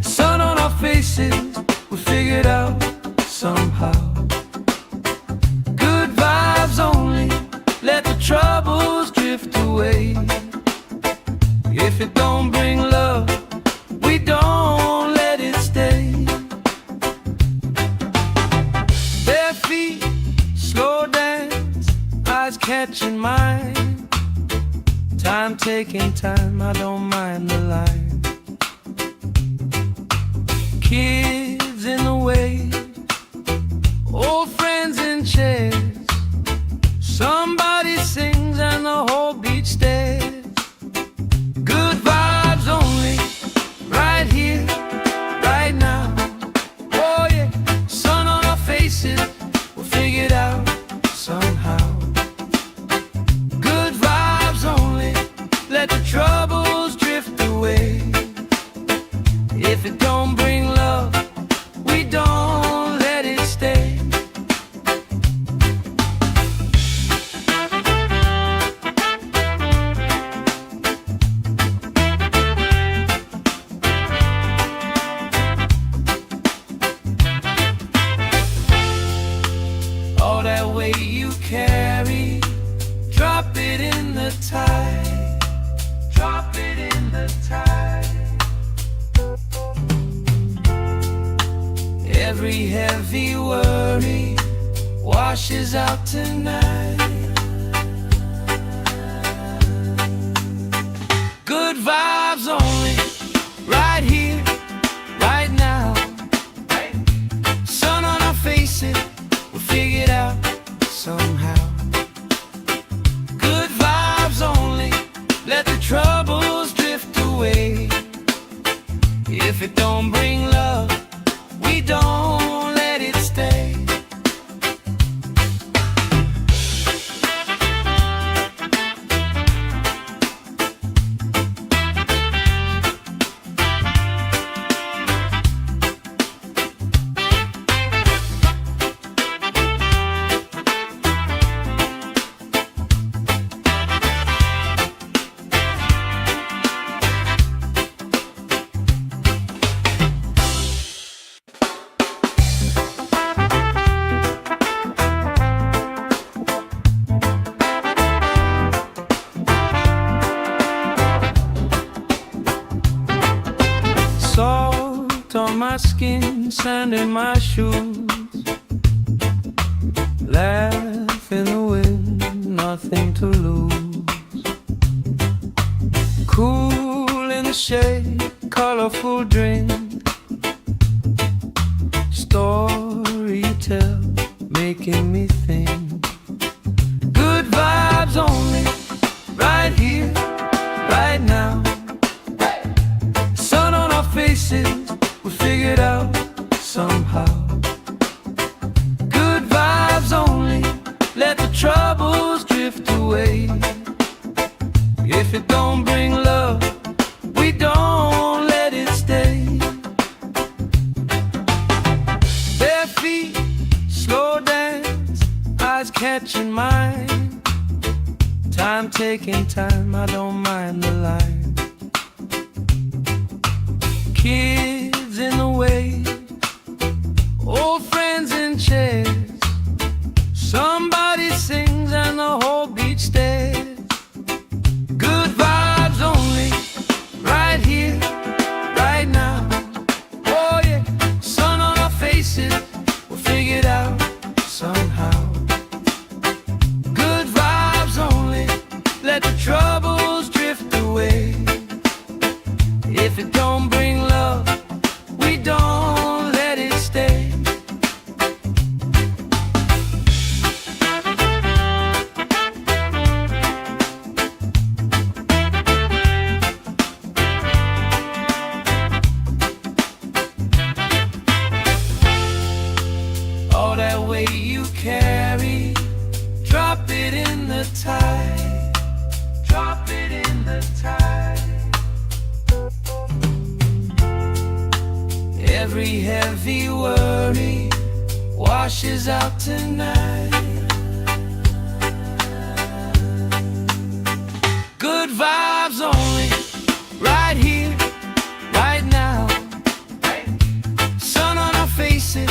Sun on our faces, we figured out somehow. Good vibes only, let the troubles drift away. If it don't bring love, we don't let it stay. Bare feet, slow dance, eyes catching mine. Time taking time, I don't mind the line. Kids in the wave, old friends in chairs. Somebody sings and the whole beach stares. Good vibes only, right here, right now. Oh yeah, sun on our faces, we'll figure it out somehow. Good vibes only, let the troubles drift away. If it don't bring love, we don't let it stay. All that weight you carry, drop it in the tide. Drop it in the tide. Every heavy worry washes out tonight. Good vibes only, right here, right now. Sun on our faces, we'll figure it out somehow. Good vibes only, let the troubles drift away. If it don't bring love, we don't let it stay. sand in my shoes. Laugh in the wind, nothing to lose. Cool in the shade, colorful drink. Story you tell, making me think. Good vibes only, right here, right now. Sun on our faces, we figured out somehow. Good vibes only, let the troubles drift away. If it don't bring love, we don't let it stay. Bare feet, slow dance, eyes catching mine. Time taking time, I don't mind the line. Kids in the way, old friends in chairs. Somebody sings and the whole beach stares. Good vibes only, right here, right now. Oh yeah, sun on our faces, we'll figure it out somehow. Good vibes only, let the troubles drift away. If it don't bring love, we don't let it stay. All that weight you carry, drop it in the tide. Drop it in the tide. Every heavy worry washes out tonight. Good vibes only, right here, right now. Sun on our faces,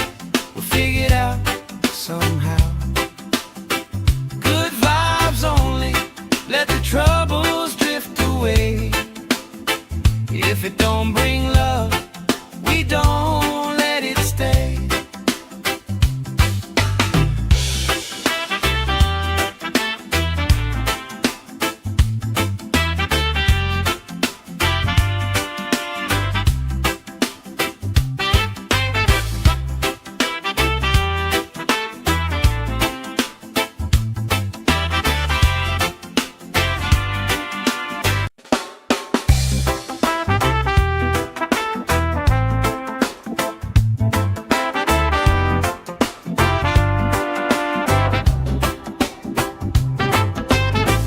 we'll figure it out somehow. Good vibes only, let the troubles drift away. If it don't bring love, we don't let it stay.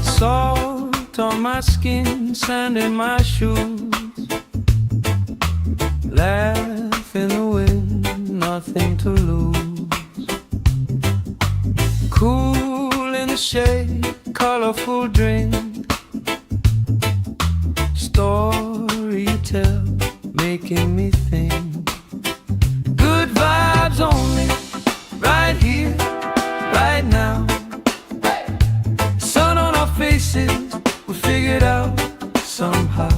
Salt on my skin, sand in my shoes. Laugh in the wind, nothing to lose. Cool in the shade, colorful drink. Story you tell, making me think. Good vibes only, right here, right now. Sun on our faces, we figured out somehow.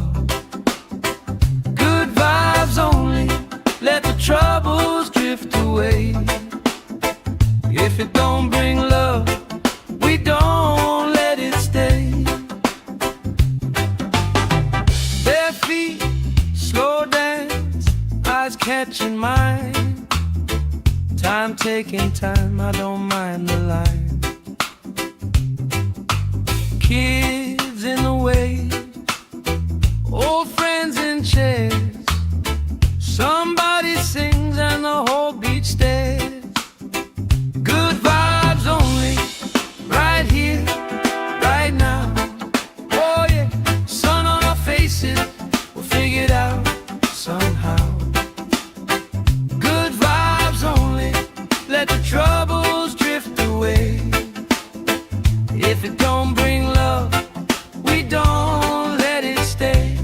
Good vibes only, let the troubles drift away. If it don't bring love, we don't let it stay. Bare feet, slow dance, eyes catching mine. Time taking time, I don't mind the line. Kids in the way, old friends in chairs. Somebody sings and the whole beach stares. Good vibes only, right here, right now. Oh yeah, sun on our faces, we'll figure it out somehow. Good vibes only, let the troubles drift away. If it don't bring love, we don't let it stay.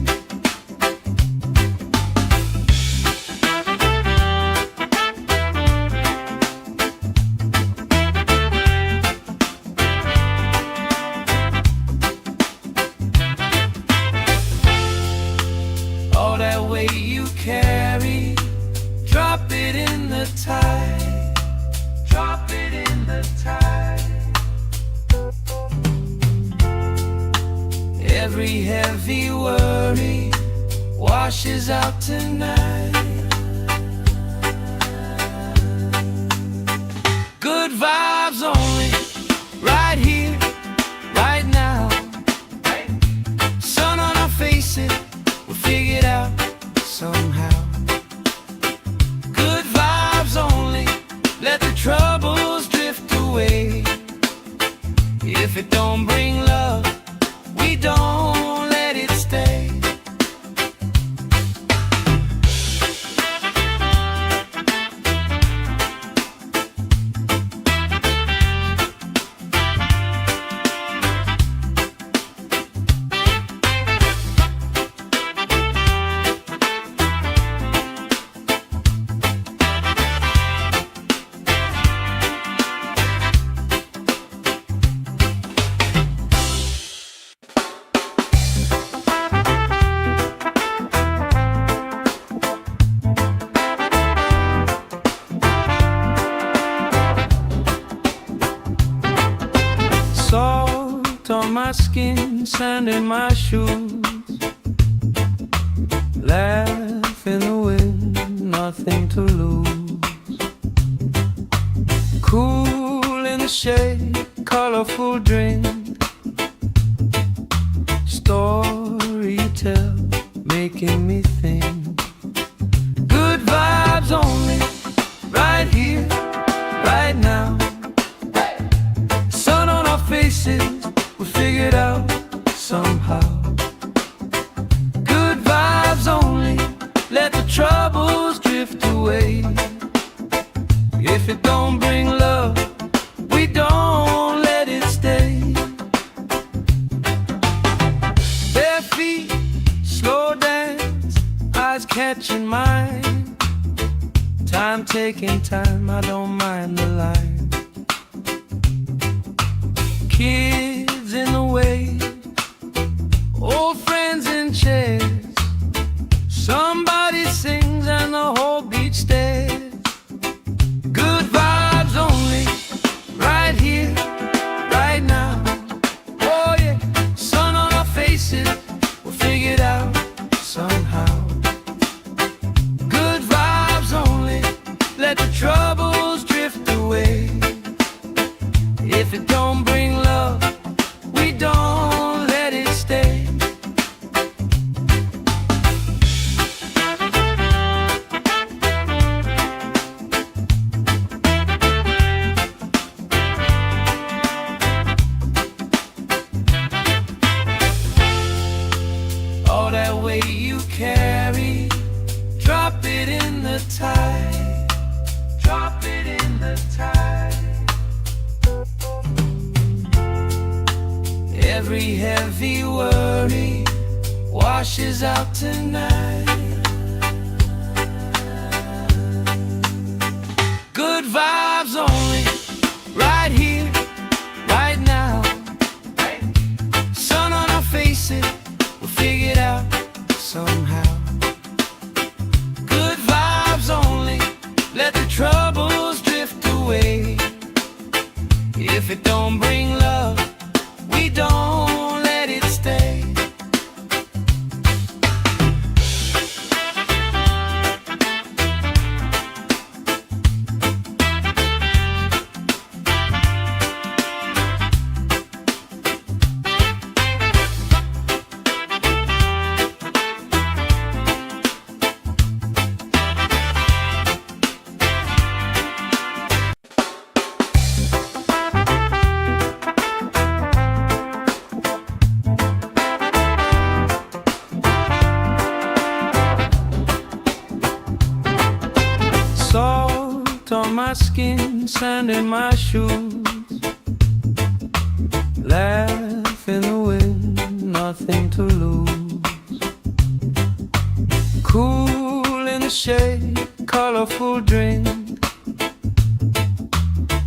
All that weight you carry, drop it in Every heavy worry washes out tonight. Good vibes only, right here, right now. Sun on our faces, we'll figure it out somehow. Good vibes only, let the troubles drift away. If it don't bring love, we don't let it stay. Salt on my skin, sand in my shoes. Laugh in the wind, nothing to lose. Cool in the shade, colorful drink. Story you tell, making me think. Good vibes only, right here, right now. Sun on our faces, we'll figure it out somehow. Good vibes only, let the troubles drift away. If it don't bring love, we don't let it stay. Bare feet, slow dance, eyes catching mine. Time taking time, I don't mind the line. Kids in the way, old friends in chairs. Somebody sings and the whole beach stares. Good vibes only, right here, right now. Oh yeah, sun on our faces, we'll figure it out somehow. Good vibes only, let the troubles drift away. If it don't bring love, we don't let it stay. All that weight you carry, drop it in the tide. Drop it in the tide. Every heavy worry washes out tonight. Good vibes only, right here, right now. Sun on our faces, we'll figure it out somehow. Good vibes only, let the troubles drift away. If it don't bring love, we don't let it stay. Salt on my skin, sand in my shoes. Laugh in the wind, nothing to lose. Cool in the shade, colorful drink.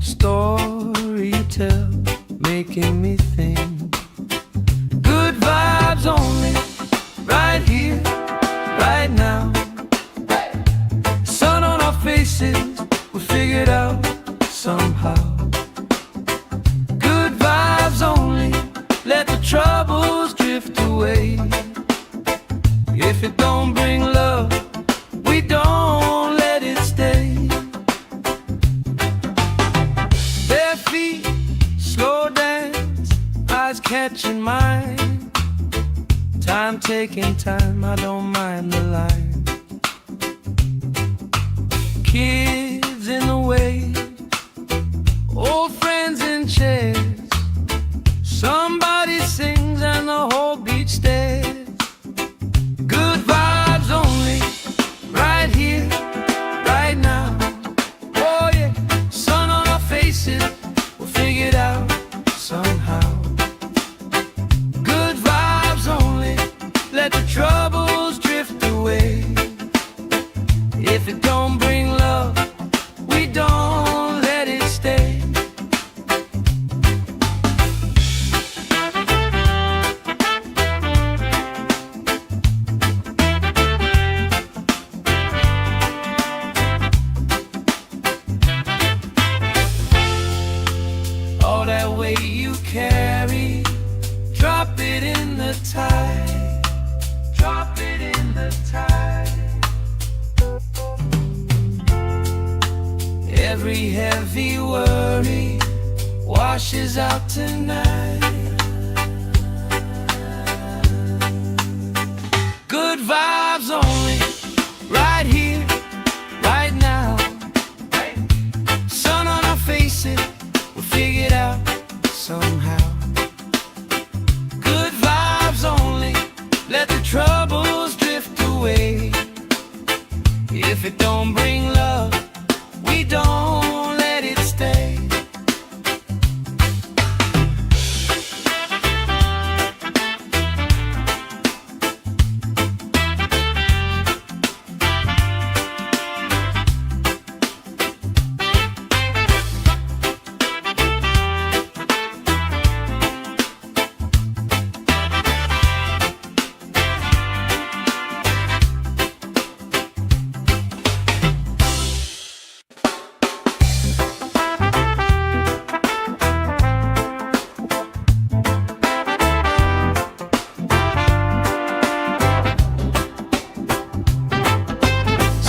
Story you tell, making me think. Good vibes only, right here, right now. Sun on our faces, we'll figure it out somehow. Good vibes only, let the troubles drift away. away. If it don't bring love, we don't let it stay. Bare feet, slow dance, eyes catching mine. Time taking time, I don't mind the line. Kids in the way, old friends in chairs. Somebody sings and the whole beach stares. Good vibes only, right here, right now. Oh yeah, sun on our faces, we'll figure it out somehow. Good vibes only, let the troubles drift away. If it don't bring love, we don't let it stay. All that weight you carry, drop it in the tide. Drop it in the tide. Every heavy worry washes out tonight. Good vibes only, right here, right now. Sun on our faces, we'll figure it out somehow. Good vibes only, let the troubles drift away. If it don't bring love, we don't let it stay.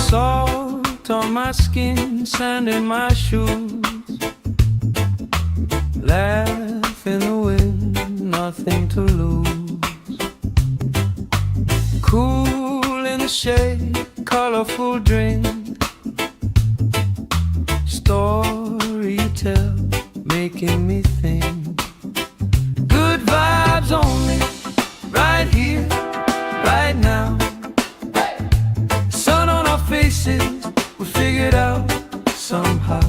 Salt on my skin, sand in my shoes. Laugh in the wind, nothing to lose. Cool in the shade, colorful drink. Story you tell, making me think. Good vibes only, right here, right now. Sun on our faces, we figure it out somehow.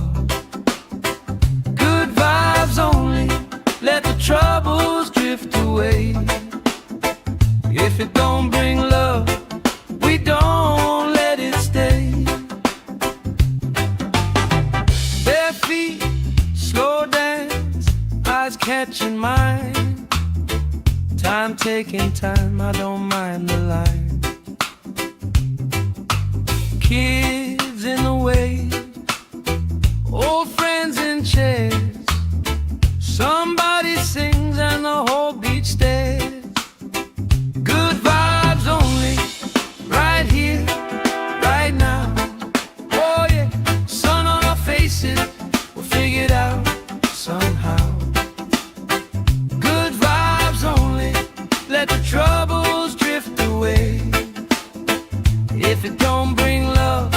Good vibes only, let the troubles drift away. If it don't bring love, we don't let it stay. Bare feet, slow dance, eyes catching mine. Time taking time, I don't mind the line. Kids in the way, old friends in chairs. Somebody sings and the whole beach stares. Good vibes only, right here, right now. Oh yeah, sun on our faces, we'll figure it out somehow. Good vibes only, let the troubles drift away. If it don't bring love,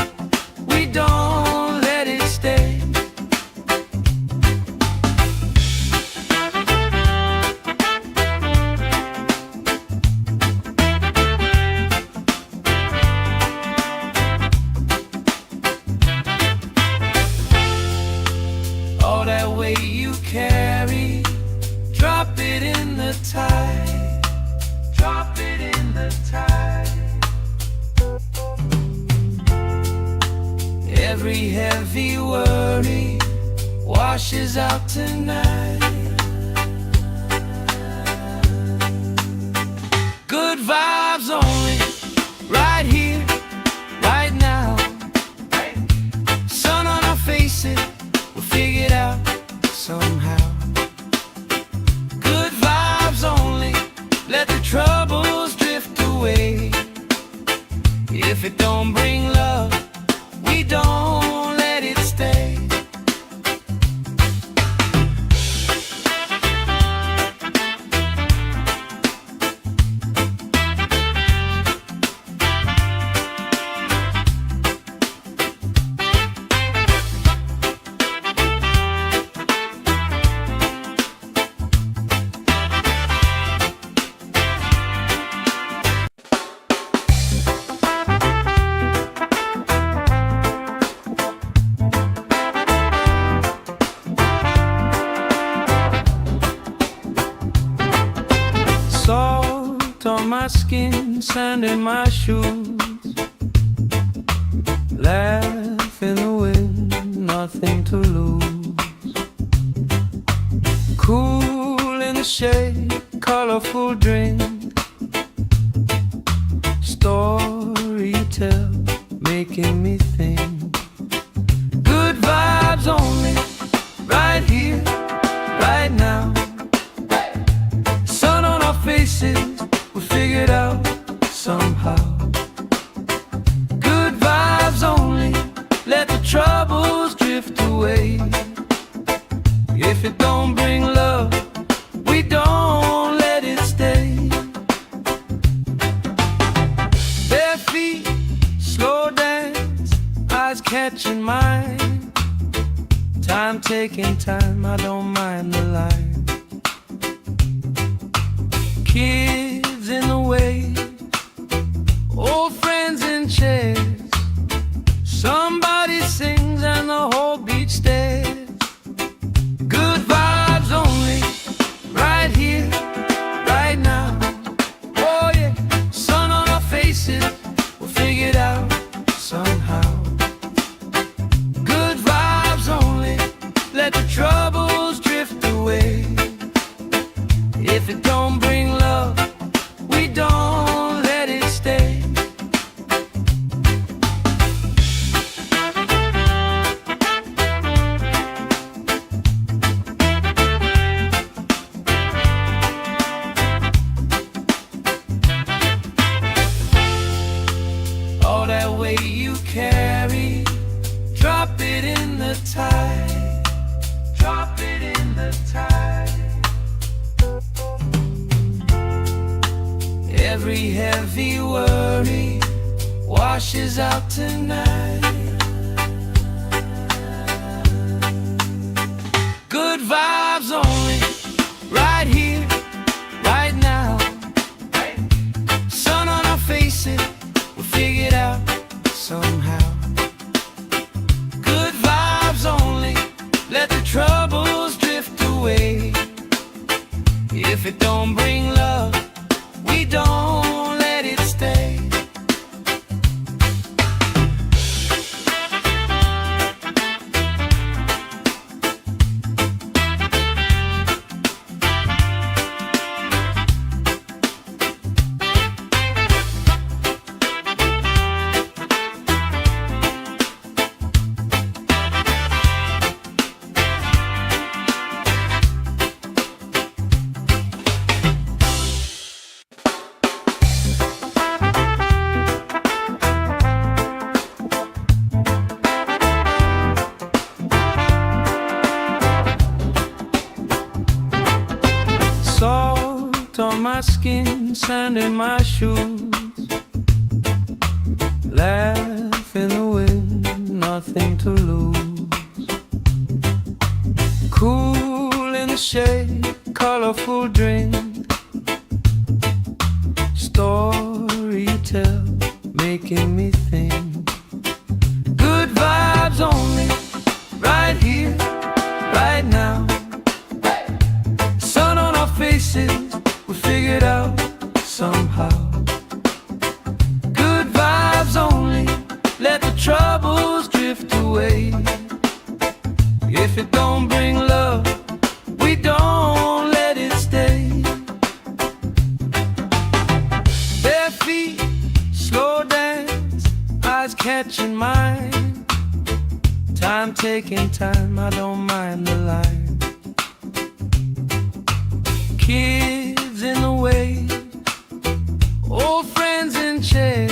we don't let it stay. All that weight you carry, drop it in the tide. Drop it in the tide. Every heavy worry washes out tonight. Good vibes only, right here, right now. Sun on our faces, we'll figure it out somehow. Good vibes only, let the trouble If it don't bring love, we don't let it stay. Salt on my skin, sand in my shoes. Laugh in the wind, nothing to lose. Cool in the shade, colorful drink. Story you tell, making me think. Good vibes only, right here, right now. Sun on our faces, we figured out somehow. Good vibes only, let the troubles drift away. If it don't bring love, we don't let it stay. Bare feet, slow dance, eyes catching mine. Time taking time, I don't mind the line. Kids in the way, old friends in chairs. Somebody sings and the whole beach stares. Good vibes only, right here, right now. Oh yeah, sun on our faces, we'll figure it out somehow. Good vibes only, let the troubles drift away. If it don't bring love, we don't let it stay. All that weight you carry, drop it in the tide. Drop it in the tide. Every heavy worry washes out tonight. Good vibes only, right here, right now. Sun on our faces, we'll figure it out somehow. Good vibes only, let the troubles drift away. If it don't bring love, we don't let it stay. Salt on my skin, sand in my shoes. Laugh in the wind, nothing to lose. Cool in the shade, colorful drink. Story you tell, making me think. Good vibes only, right here, right now. Sun on our faces, we figured out somehow. Good vibes only, let the troubles drift away. If it don't bring love, we don't let it stay. Bare feet, slow dance, eyes catching mine. Time taking time, I don't mind the line. Kids in the way, old friends in chairs.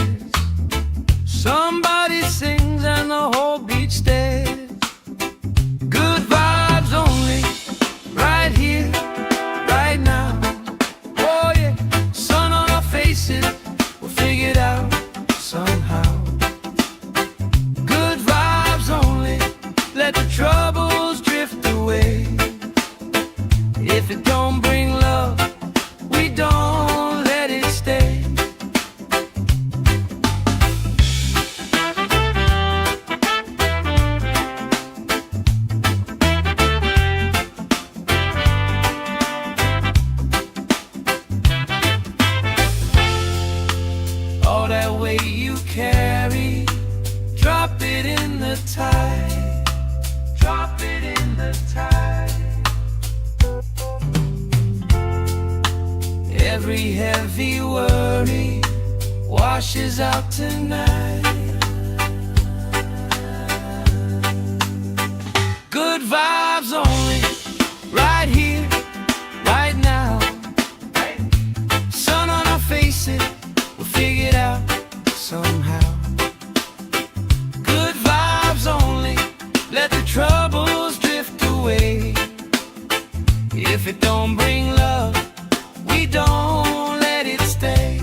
Every heavy worry washes out tonight. Good vibes only, right here, right now. Sun on our faces, we'll figure it out somehow. Good vibes only, let the troubles drift away. If it don't bring love, we don't let it stay.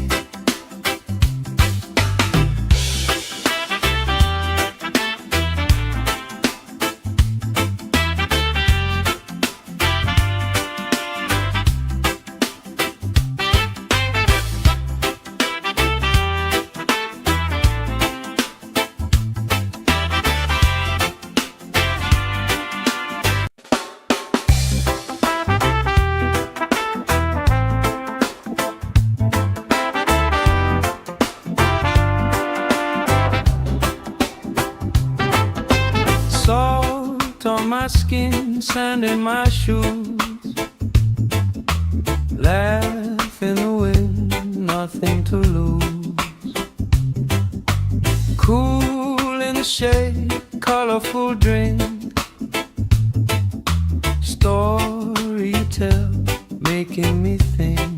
Salt on my skin, sand in my shoes. Laugh in the wind, nothing to lose. Cool in the shade, colorful drink. Story you tell, making me think.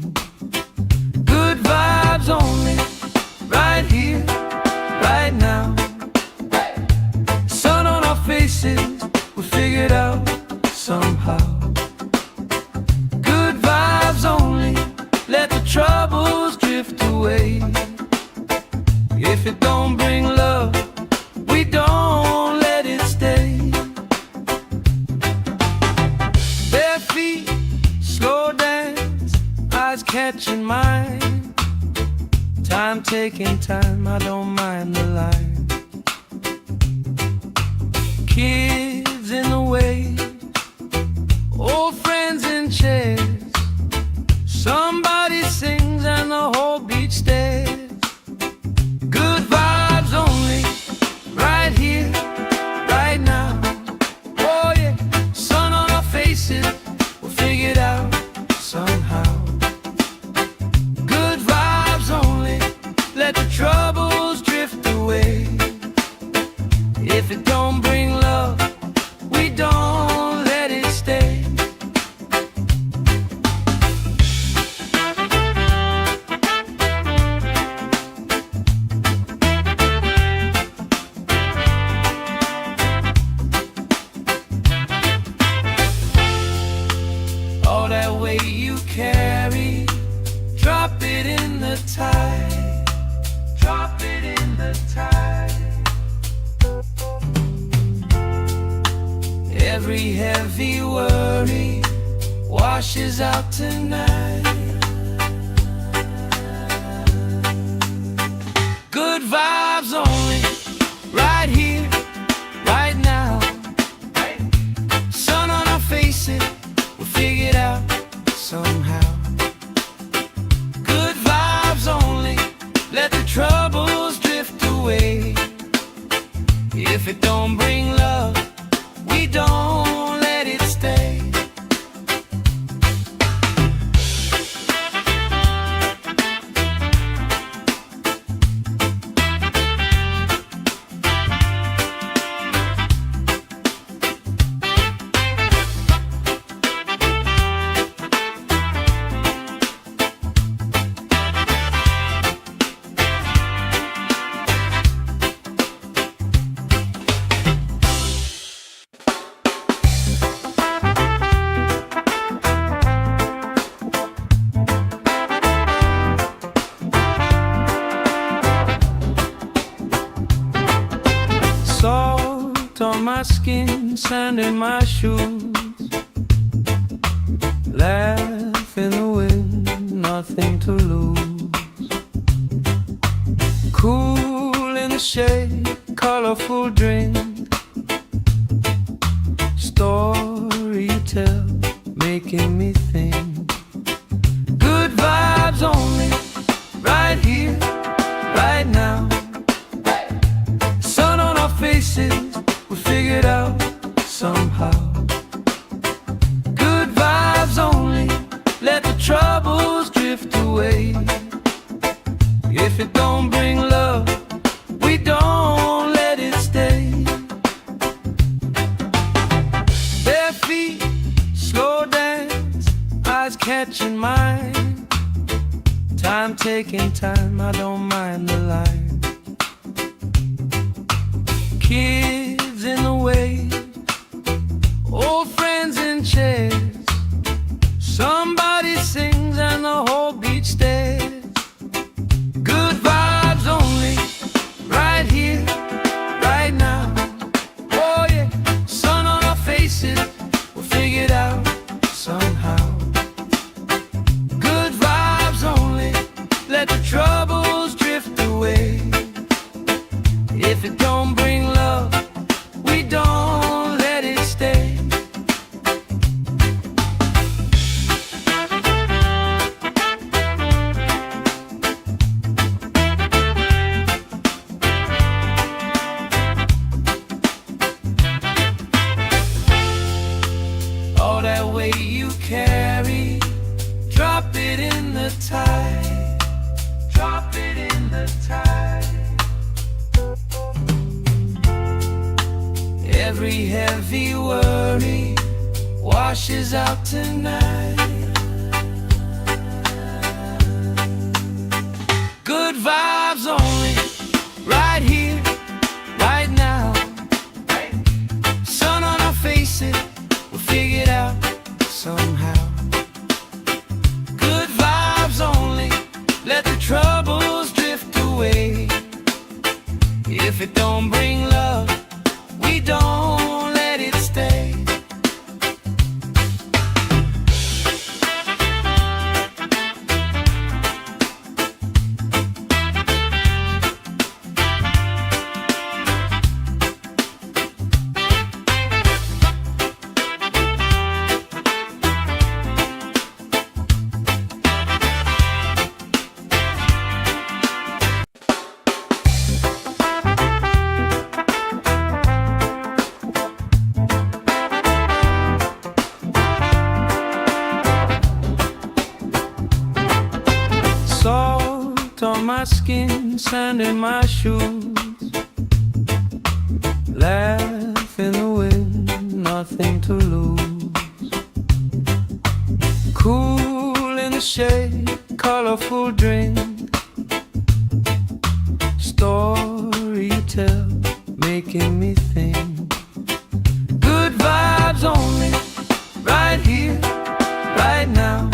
Good vibes only, right here, right now. Sun on our faces, we figured out somehow. Good vibes only, let the troubles drift away. If it don't bring love, we don't let it stay. Bare feet, slow dance, eyes catching mine. Time taking time, I don't mind the line. Kids in the way, old friends in chairs. Somebody sings and the whole beach stares. Good vibes only, right here, right now. Oh yeah, sun on our faces, we'll figure it out somehow. Good vibes only, let the troubles drift away. If it don't bring love, we don't let it stay. All that weight you carry, drop it in the tide. Drop it in the tide. Every heavy worry washes out tonight. Good vibes only, right here, right now. Sun on our faces, we'll figure it out somehow. Good vibes only, let the troubles drift away. If it don't bring love, we don't let it stay. Salt on my skin, sand in my shoes. Laugh in the wind, nothing to lose. Cool in the shade, colorful drink. Story you tell, making me think. Good vibes only, right here, right now. Sun on our faces, we figured out somehow. Good vibes only, let the troubles drift away. mind. Time taking time, I don't mind the line. Kids in the way, old friends in chairs. Somebody sings and the whole beach stares. Good vibes only, right here, right now. Oh yeah, sun on our faces, we'll figure it out somehow. Good vibes only, let the troubles drift away. If it don't bring love, we don't let it stay. All that weight you carry, drop it in the tide. Drop it in the tide. Every heavy worry washes out tonight. Good vibes only, right here, right now. Sun on our faces, we'll figure it out somehow. Good vibes only, let the troubles drift away. If it don't bring love, we don't let it stay. Salt on my skin, sand in my shoes. Laugh in the wind, nothing to lose. Cool in the shade, colorful drink. Story you tell, making me think. Good vibes only, right here, right now.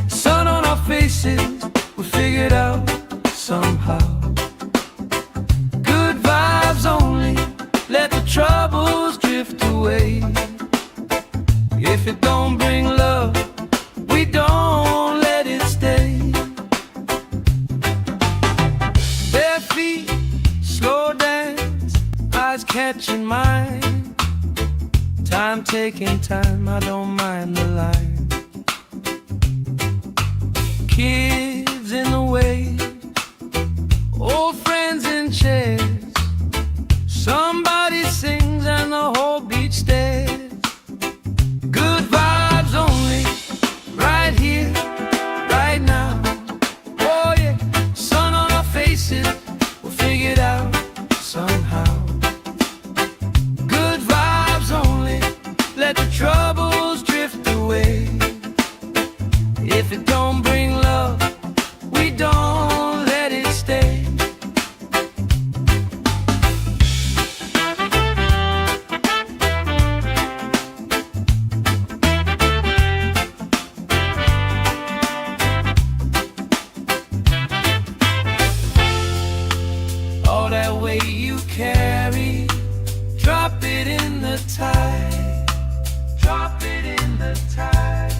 Sun on our faces, we'll figure it out somehow. Good vibes only, let the troubles drift away. If it don't bring love, we don't let it stay. Bare feet, slow dance, eyes catching mine. Time taking time, I don't mind the line. Kids in the way, old friends in chairs. Somebody sings and the whole beach stares. Good vibes only, right here, right now. Oh yeah, sun on our faces, we'll figure it out somehow. Good vibes only, let the troubles drift away. If it don't bring love, we don't let it stay. All that weight you carry, drop it in the tide. Drop it in the tide.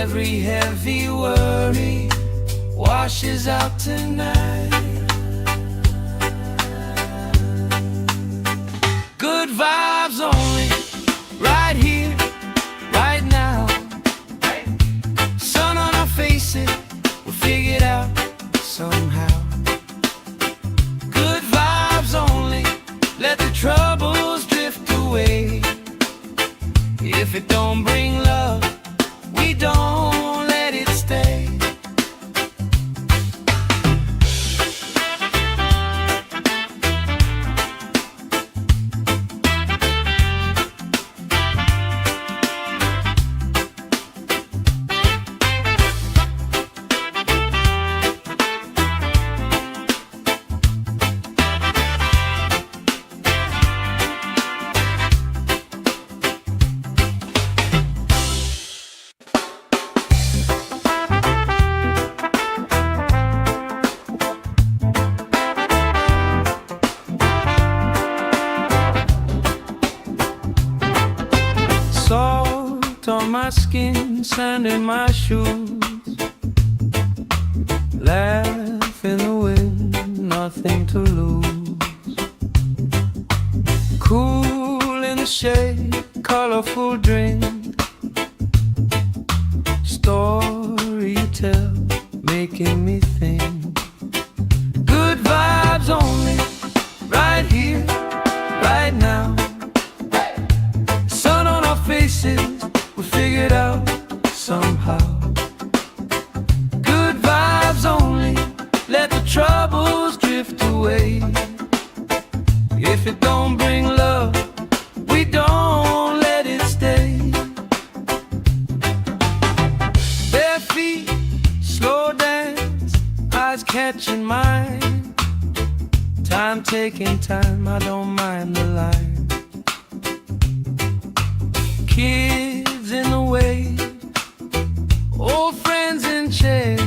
Every heavy worry washes out tonight. Good vibes only, right here, right now. Sun on our faces, we'll figure it out somehow. Good vibes only, let the troubles drift away. If it don't bring love, we don't let it stay. on my skin, sand in my shoes. Laugh in the wind, nothing to lose. Cool in the shade, colorful drink. Story you tell, making me think. Good vibes only, right here, right now. Sun on our faces, we figured out somehow. Good vibes only, let the troubles drift away. If it don't bring love, we don't let it stay. Bare feet, slow dance, eyes catching mine. Time taking time, I don't mind the line. Kids in the wave, old friends in chairs.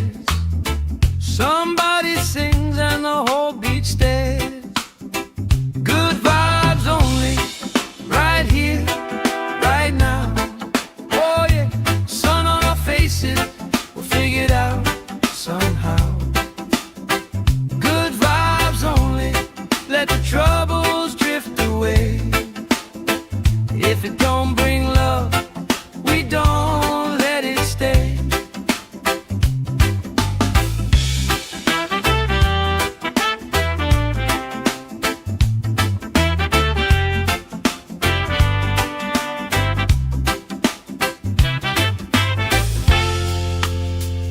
Somebody sings and the whole beach stares. Good vibes only, right here, right now. Oh yeah, sun on our faces, we'll figure it out somehow. Good vibes only, let the troubles drift away. If it don't bring love, we don't let it stay.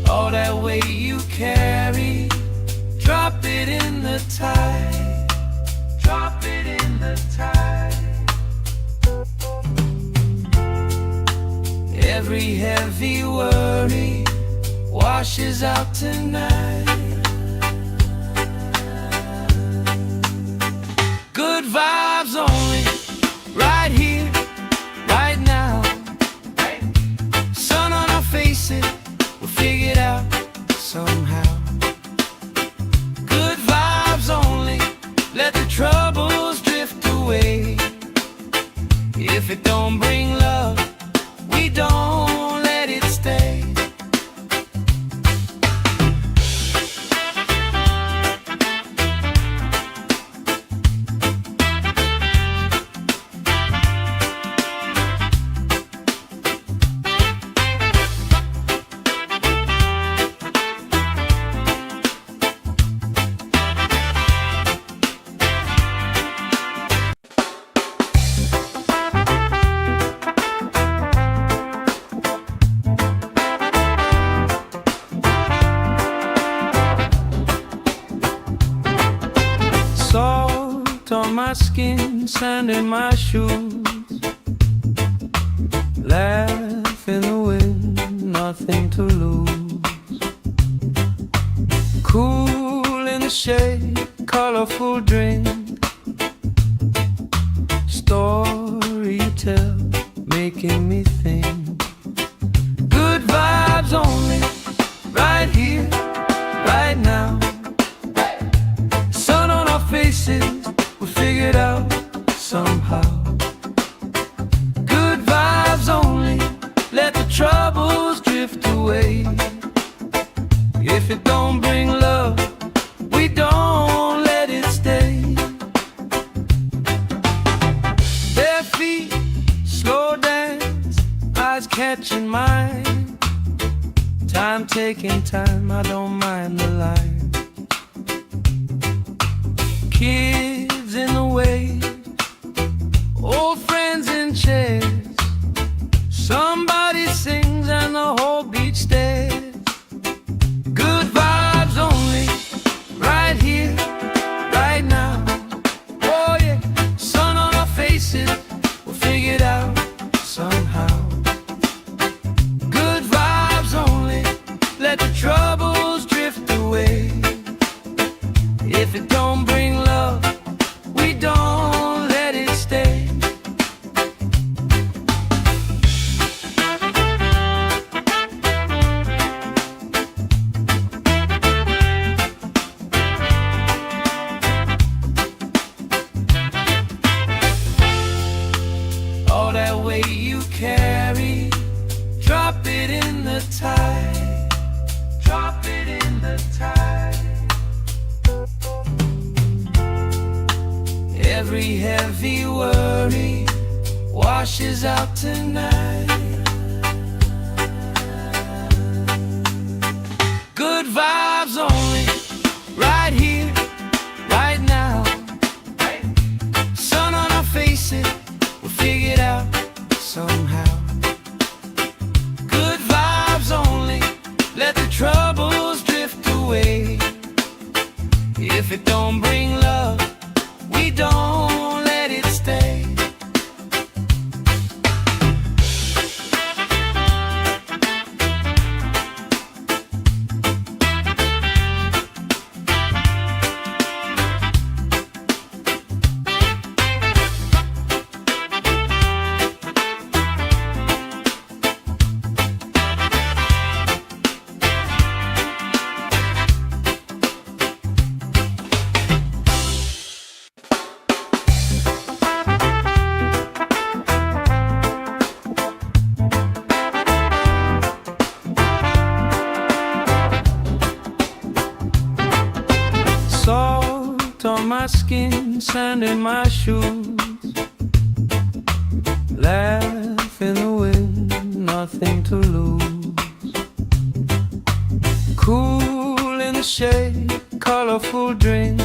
All that weight you carry, drop it in the tide. Drop it in the tide. Every heavy worry washes out tonight. Good vibes only, right here, right now. Sun on our faces, we'll figure it out somehow. Good vibes only, let the troubles drift away. If it don't bring love, we don't let it stay. Salt on my skin, sand in my shoes. Laugh in the wind, nothing to lose. Cool in the shade, colorful drink. Story you tell, making me think. Good vibes only, right here, right now. Sun on our faces, we figured out somehow. Good vibes only, let the troubles drift away. If it don't bring love, we don't let it stay. Bare feet, slow dance, eyes catching mine. Time taking time, I don't mind the line. Kids in the wave, old friends in chairs. Somebody sings and the whole beach stares. Good vibes only, right here, right now. Oh yeah, sun on our faces, we'll figure it out somehow. Good vibes only, let the troubles drift away. If it don't bring love, we don't let it stay. drop it in the tide, drop it in the tide. Every heavy worry washes out tonight. Good vibes only, right here, right now. Sun on our faces, we'll figure it out somehow. Good vibes only, let the troubles drift away. If it don't bring love, we don't let it stay. Salt on my skin, sand in my shoes. Laugh in the wind, nothing to lose. Cool in the shade, colorful drink.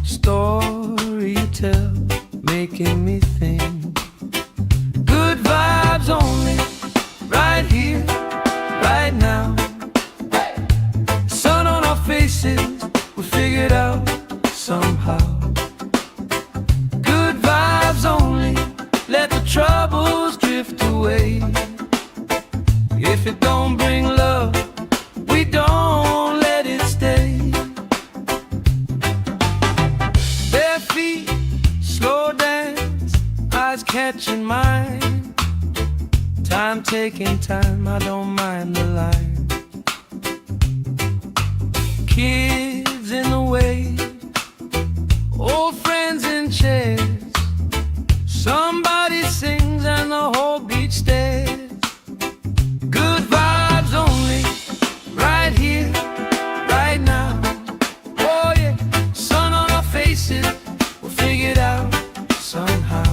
Story you tell, making me think. Good vibes only, right here, right now. Faces, we figured out somehow. Good vibes only, let the troubles drift away. If it don't bring love, we don't let it stay. Bare feet, slow dance, eyes catching mine. Time taking time, I don't mind the line. Kids in the way, old friends in chairs. Somebody sings and the whole beach stares. Good vibes only, right here, right now. Oh yeah, sun on our faces, we'll figure it out somehow.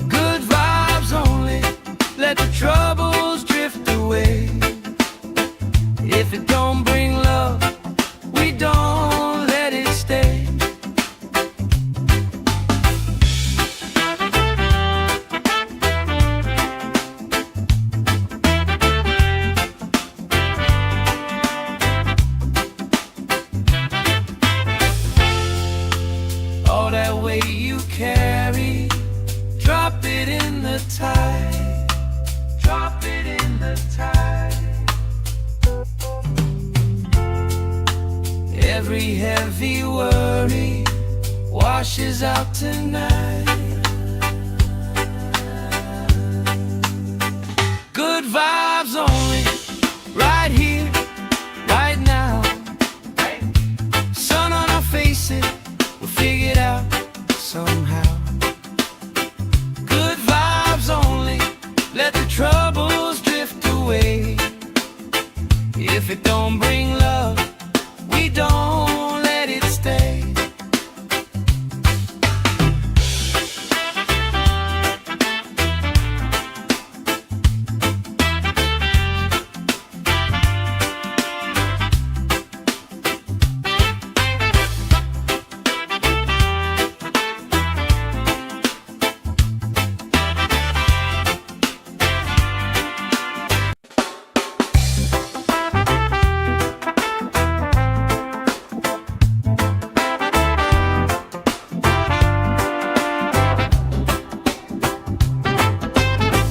Good vibes only, let the troubles drift away. If it don't bring love, we don't let it stay. All that weight you carry, drop it in the tide, drop it in the tide. Every heavy worry washes out tonight. Good vibes only, right here, right now. Sun on our faces, we'll figure it out somehow. Good vibes only, let the troubles drift away. If it don't bring love, we don't let it stay.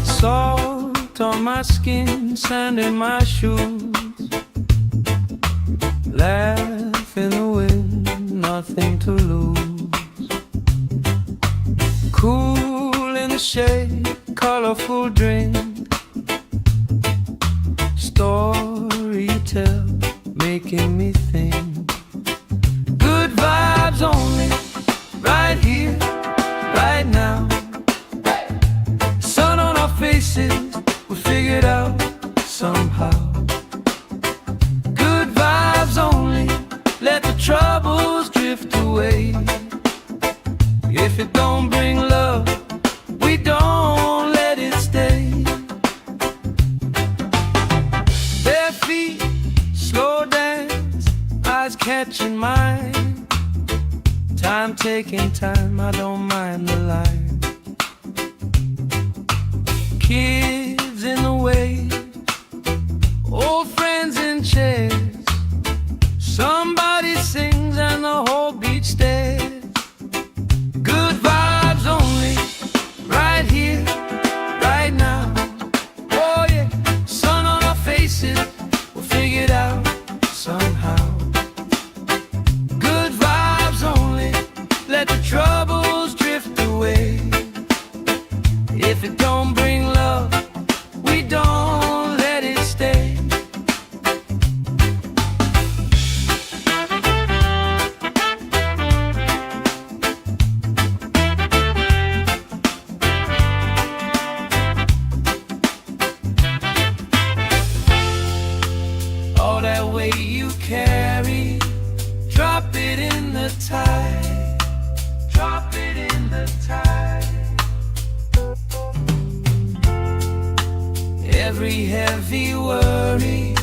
Salt on my skin, sand in my shoes. Laugh in the wind, nothing to lose. Cool in the shade, colorful drink. Story you tell, making me think. Good vibes only, right here, right now. Sun on our catching mine. Time taking time, I don't mind the line. Kids in the way, old friends in chairs. Somebody sings and the whole beach stares. Good vibes only, right here, right now. Oh yeah, sun on our faces, we'll figure it out somehow. Good vibes only, let the troubles drift away. If it don't bring love, we don't let it stay. All that weight you carry, drop it in the tide. Drop it in the tide. Every heavy worry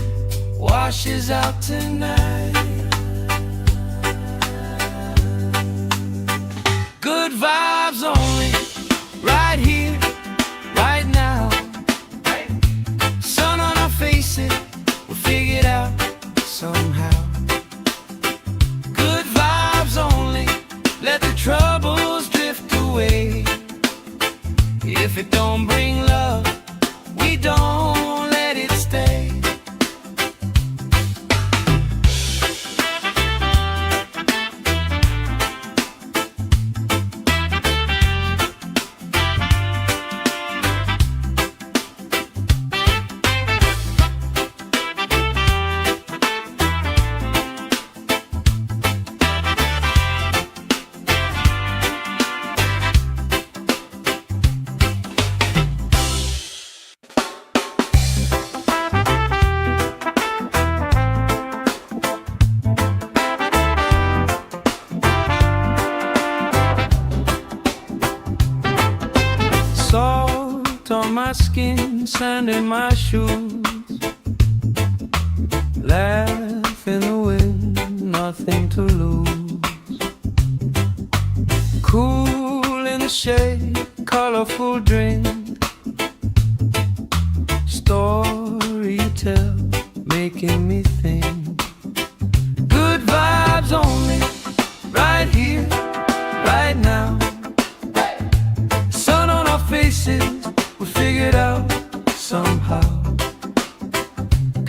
washes out tonight. Good vibes only, right here, right now. Sun on our faces, we'll figure it out somehow. Good vibes only, let the troubles drift away. If it don't bring love, we don't let it stay. Salt on my skin, sand in my shoes. Laugh in the wind, nothing to lose. Cool in the shade, colorful drink. Story you tell, making me think. Good vibes only, right here, right now. Sun on our faces, we'll figure it out somehow.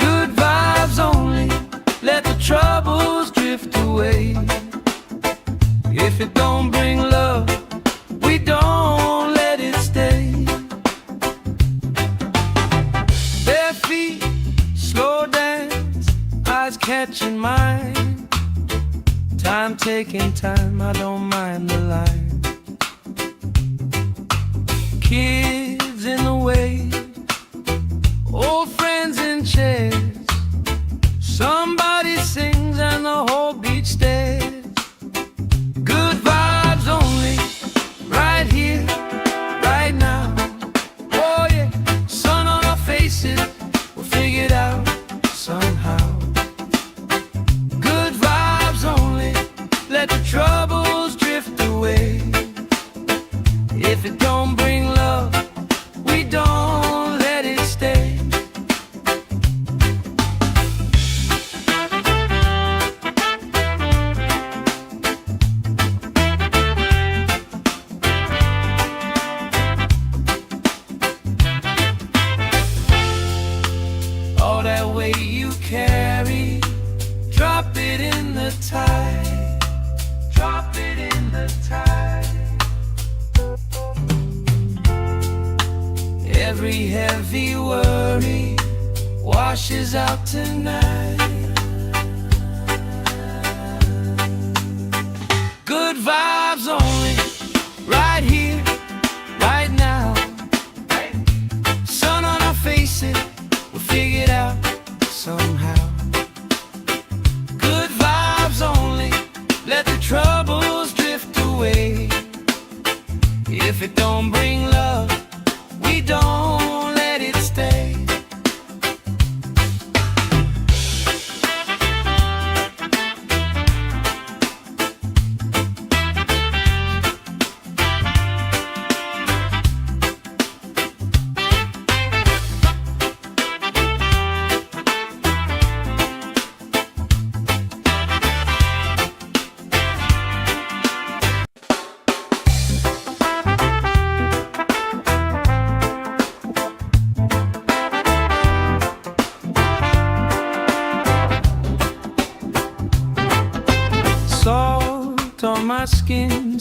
Good vibes only, let the troubles drift away. If it don't bring love, we don't let it stay. Bare feet, slow dance, eyes catching mine. Time taking time, I don't mind the line. Kids in the way, old friends in chairs. Somebody sings and the whole beach stares. Good vibes only, right here, right now. Oh yeah, sun on our faces, we'll figure it out somehow. Good vibes only, let the troubles drift away. If it don't bring love, we don't let it stay. All that weight you carry, drop it in the tide. Drop it in the tide. Every heavy worry washes out tonight. Good vibes only, right here, right now. Sun on our faces, we'll figure it out somehow. Good vibes only, let the troubles drift away. If it don't bring love, we don't let it stay.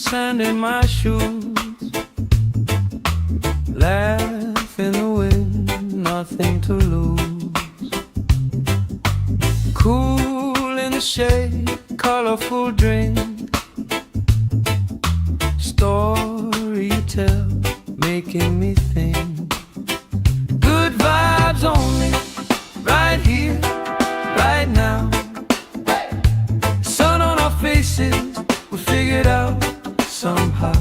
sand in my shoes. Laugh in the wind, nothing to lose. Cool in the shade, colorful drink. Story you tell, making me think. Good vibes only, right here, right now. Sun on our faces, we figured out somehow.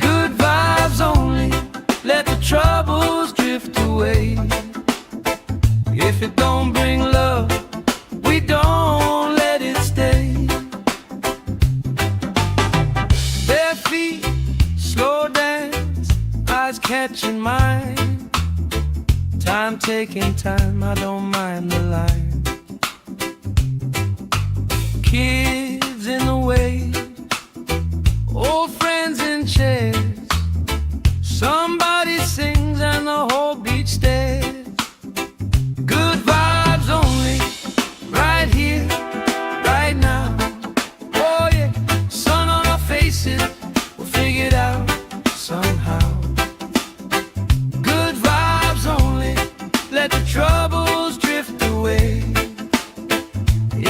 Good vibes only, let the troubles drift away. If it don't bring love, we don't let it stay. Bare feet, slow dance, eyes catching mine. Time taking time, I don't mind the line. Kids in the wave, old friends in chairs. Somebody sings and the whole beach stares. Good vibes only, right here, right now. Oh yeah, sun on our faces, we'll figure it out somehow. Good vibes only, let the troubles drift away.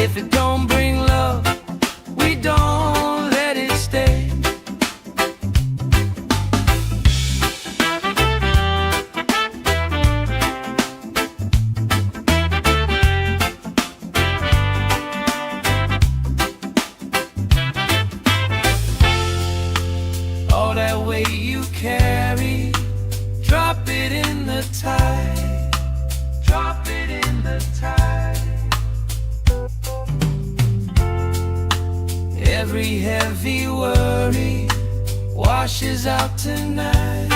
If it don't bring love, we don't let it stay. All that weight you carry, drop it in the tide. Drop it in the tide. Every heavy worry washes out tonight.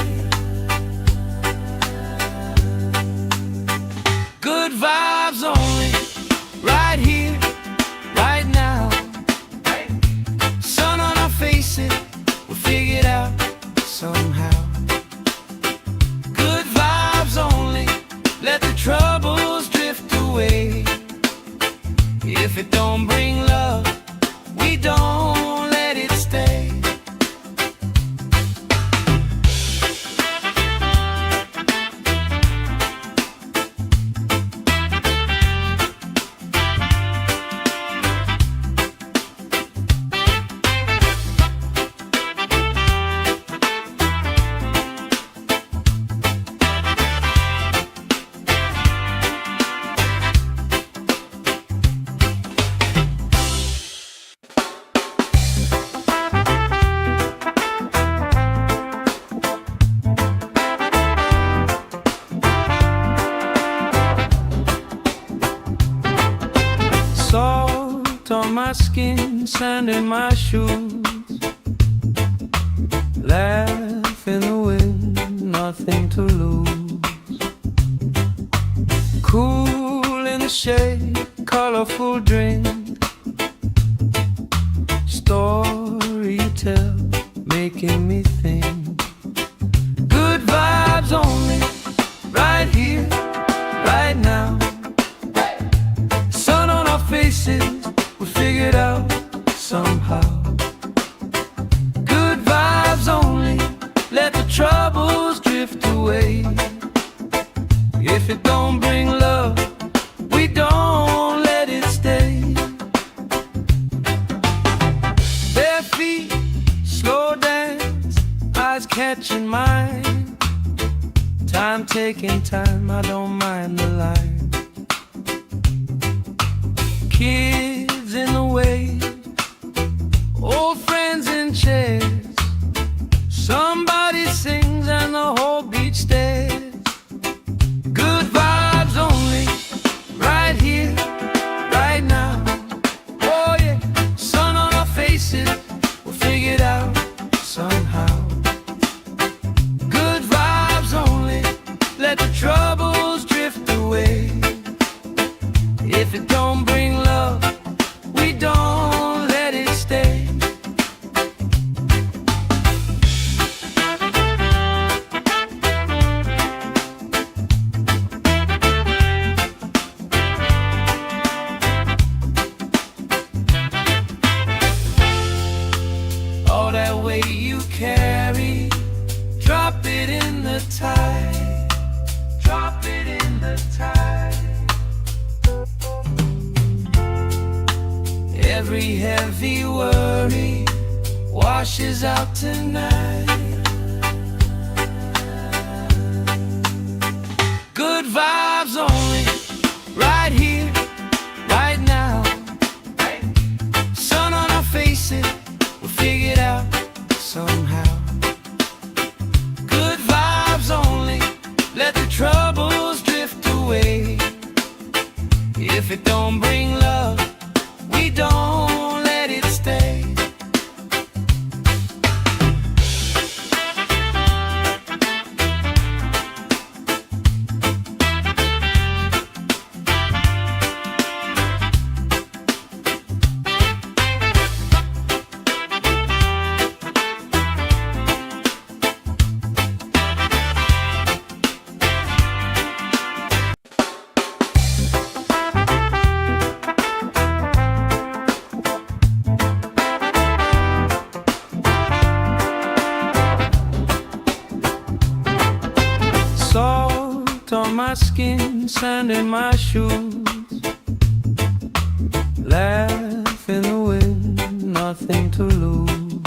Good vibes only, right here, right now. Sun on our faces, we'll figure it out somehow. Good vibes only, let the troubles drift away. If it don't bring love, we don't let it stay. Salt on my skin, sand in my shoes. Laugh in the wind, nothing to lose. Cool in the shade, colorful drink. Story you tell, making me think. Good vibes only, right here, right now. Sun on our faces, we figured out somehow. Good vibes only, let the troubles drift away. If it don't bring love, we don't let it stay. Bare feet, slow dance, eyes catching mine. Time taking time, I don't mind the line. Kids in the wave, old friends in chairs. Somebody sings and the whole beach stares. Good vibes only, right here, right now. Oh yeah, sun on our faces, we'll figure it out somehow. Good vibes only, let the troubles drift away. If it don't bring love, we don't let it stay. in the tide. Drop it in the tide. Every heavy worry washes out tonight. Good vibes only, right here, right now. Sun on our faces, we'll figure it out somehow. Good vibes only, let the troubles drift away. If it don't bring love, we don't let it stay. Salt on my skin, sand in my shoes. Laugh in the wind, nothing to lose.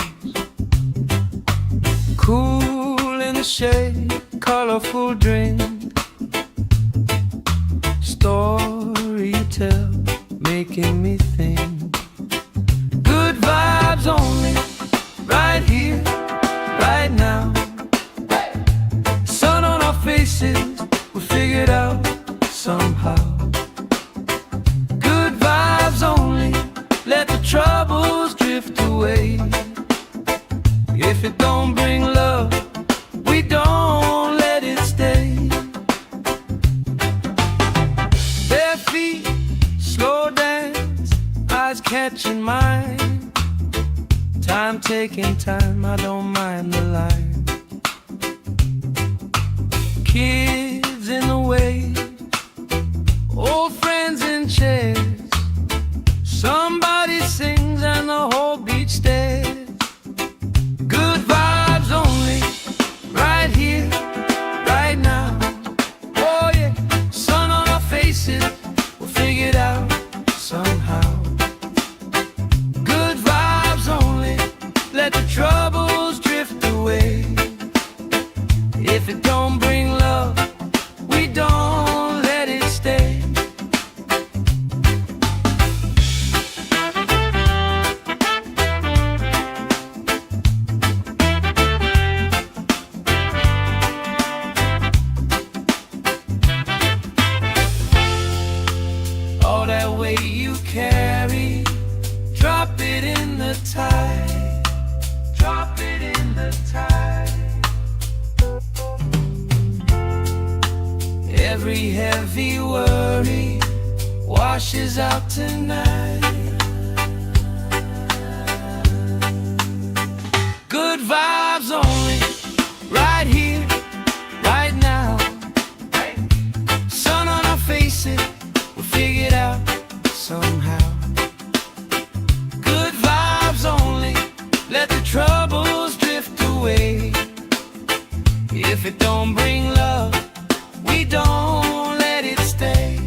Cool in the shade, colorful drink. Story you tell, making me think. Good vibes only, right here, right now. Faces, we'll figure it out somehow. Good vibes only, let the troubles drift away. If it don't bring love, we don't let it stay. Bare feet, slow dance, eyes catching mine. Time taking time, I don't mind the line. Kids in the way, old friends in chairs. Somebody sings and the whole beach stares. Good vibes only, right here, right now. Oh yeah, sun on our faces, we'll figure it out somehow. Good vibes only, let the troubles drift away. If it don't bring love, we don't let it stay. All that weight you carry, drop it in the tide. Drop it in the tide. Every heavy worry washes out tonight. Good vibes only, right here, right now. Sun on our faces, we'll figure it out somehow. Good vibes only, let the troubles drift away. If it don't bring love, we don't let it stay.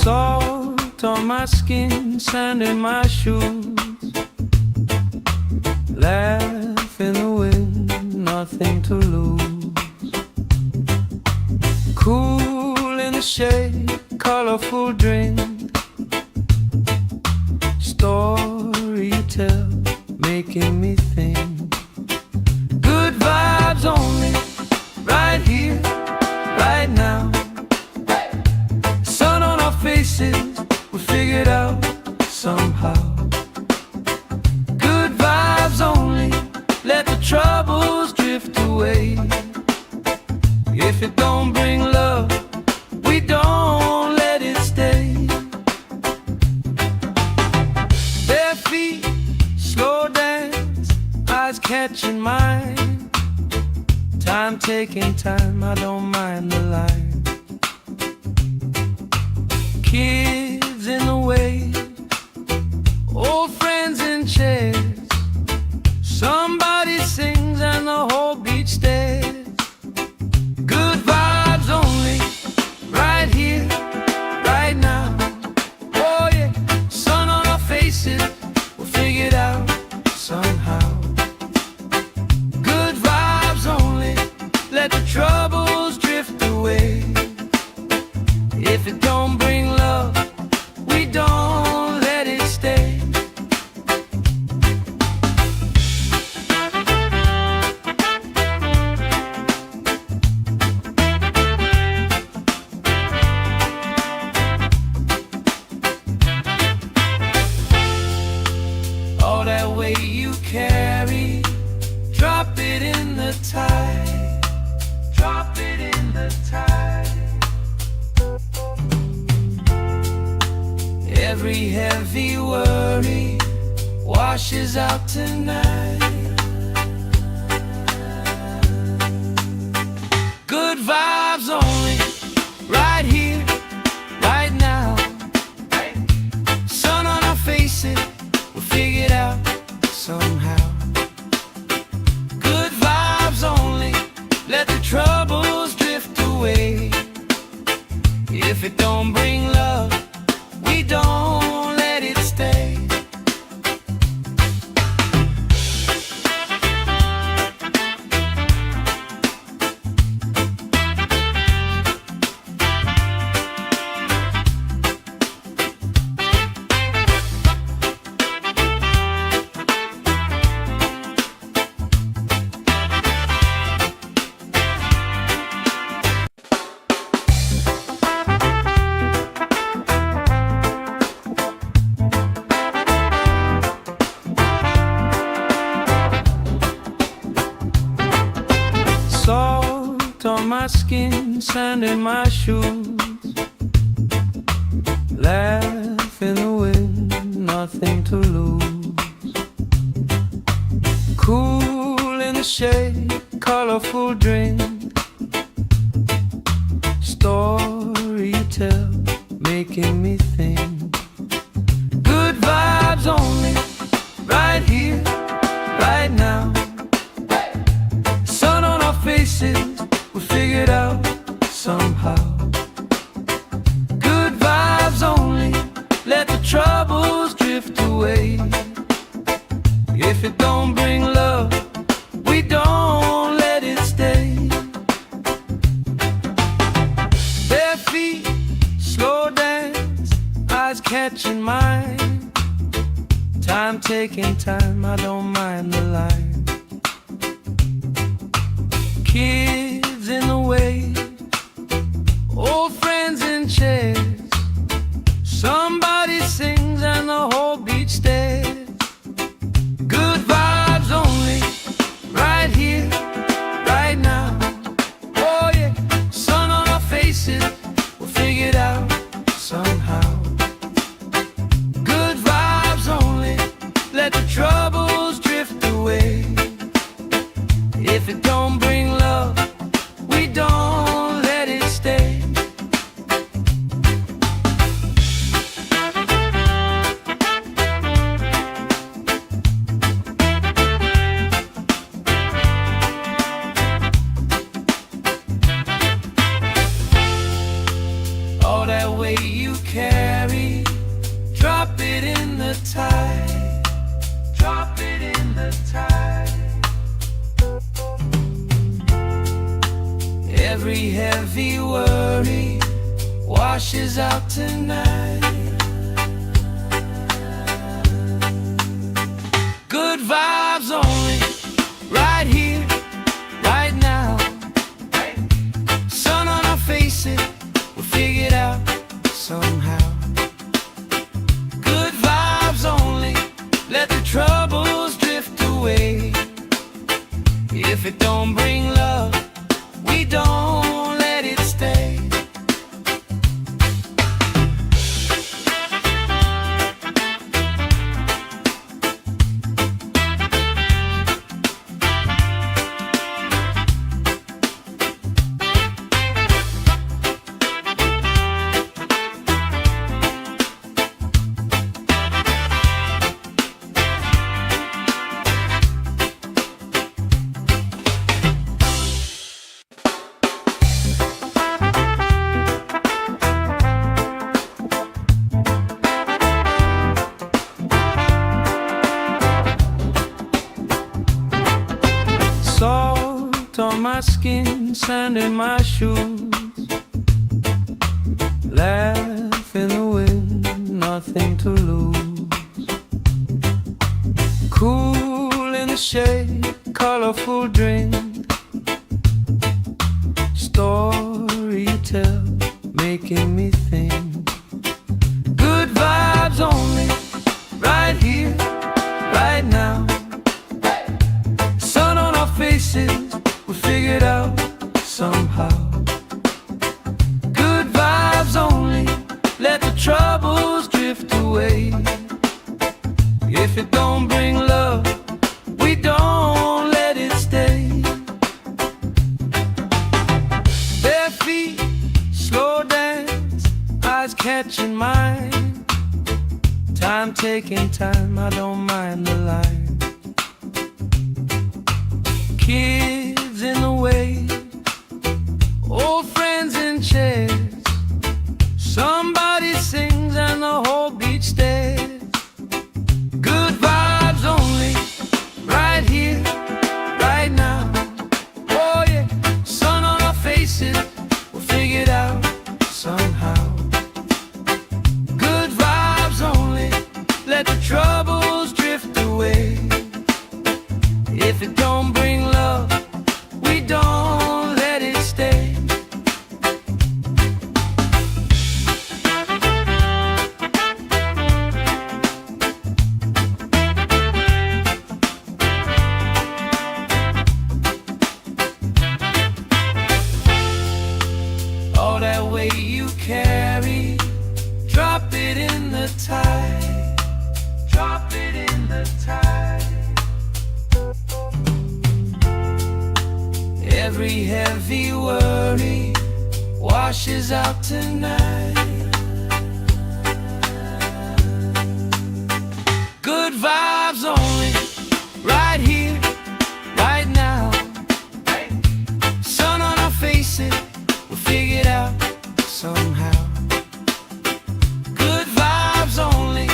Salt on my skin, sand in my shoes. Laugh in the wind, nothing to lose. Cool in the shade, colorful drink. Story you tell, making me think. Good vibes only, right here, right now. Sun on our faces, taking time, I don't mind the line. Kids in the way, old friends in chairs. Somebody sings and the whole beach stares. Good vibes only, right here, right now. Oh yeah, sun on our faces, we'll figure it out somehow. Good vibes only, let the troubles drift away. If it don't bring love, we don't let it stay. All that weight you carry, drop it in the tide. Drop it in the tide. Every heavy worry washes out tonight. Good vibes only, right here, right now. Sun on our faces, we'll figure it out somehow. Good vibes only, let the troubles drift away. If it don't bring love, we don't let it stay. Salt on my skin, sand in my shoes. Laugh in the wind, nothing to lose. Cool in the shade, colorful drink. Story you tell, making me think. Good vibes only, right here, right now. Sun on our faces, we'll figure it out somehow. Good vibes only, let the troubles drift away. If it don't bring love, we don't let it stay. Bare feet, slow dance, eyes catching mine. Time taking time, I don't mind the line. Kids in the way, old friends in chairs. Somebody sings and the whole beach stares. Good vibes only, right here, right now. Oh yeah, sun on our faces, we'll figure it out somehow. Good vibes only, let the troubles drift away. If it don't bring love, we don't let it stay. All that weight you carry, drop it in the tide. Drop it in the tide. Every heavy worry washes out tonight. Good vibes only, right here, right now. Sun on our faces, we'll figure it out somehow. Good vibes only, let the troubles drift away. If it don't bring love, we don't let it stay. skin, sand in my shoes. Laugh in the wind, nothing to lose. Cool in the shade, colorful drink. Story you tell, making me think. Good vibes only, right here, right now. Sun on our faces, we figured out somehow. Good vibes only, let the troubles drift away. If it don't bring love, we don't let it stay. Bare feet, slow dance, eyes catching mine. Time taking time, I don't mind the line. Kids in the way, old friends in chairs. Somebody sings and the whole beach stares. Good vibes only, right here, right now. Oh yeah, sun on our faces, we'll figure it out somehow. Good vibes only, let the troubles drift away. If it don't bring love, we don't let it stay. All that weight you carry, drop it in the tide. Drop it in the tide. Every heavy worry washes out tonight. Good vibes only, right here, right now. Sun on our faces, we'll figure it out somehow. Good vibes only,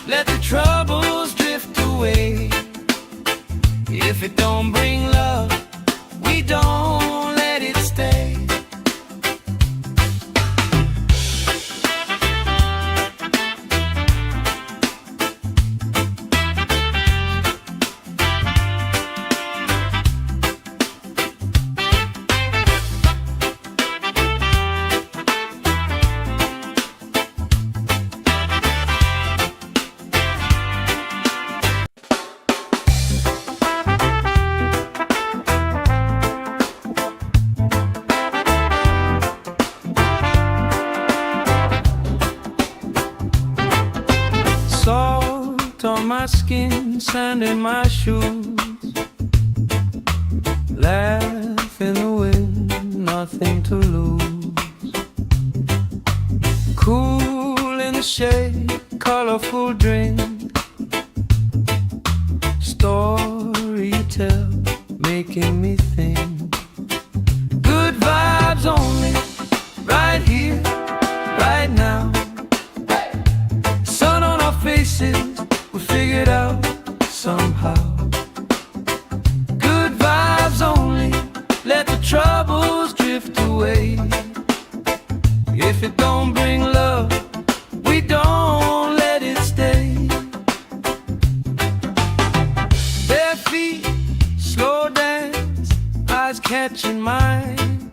let the troubles drift away. If it don't bring love, we don't let it stay. Salt on my skin, sand in my shoes. Laugh in the wind, nothing to lose. Cool in the shade, colorful drink. Story you tell, making me think. Good vibes only, right here, right now. Sun on our faces, we figured out somehow. Good vibes only, let the troubles drift away. If it don't bring love, we don't let it stay. Bare feet, slow dance, eyes catching mine.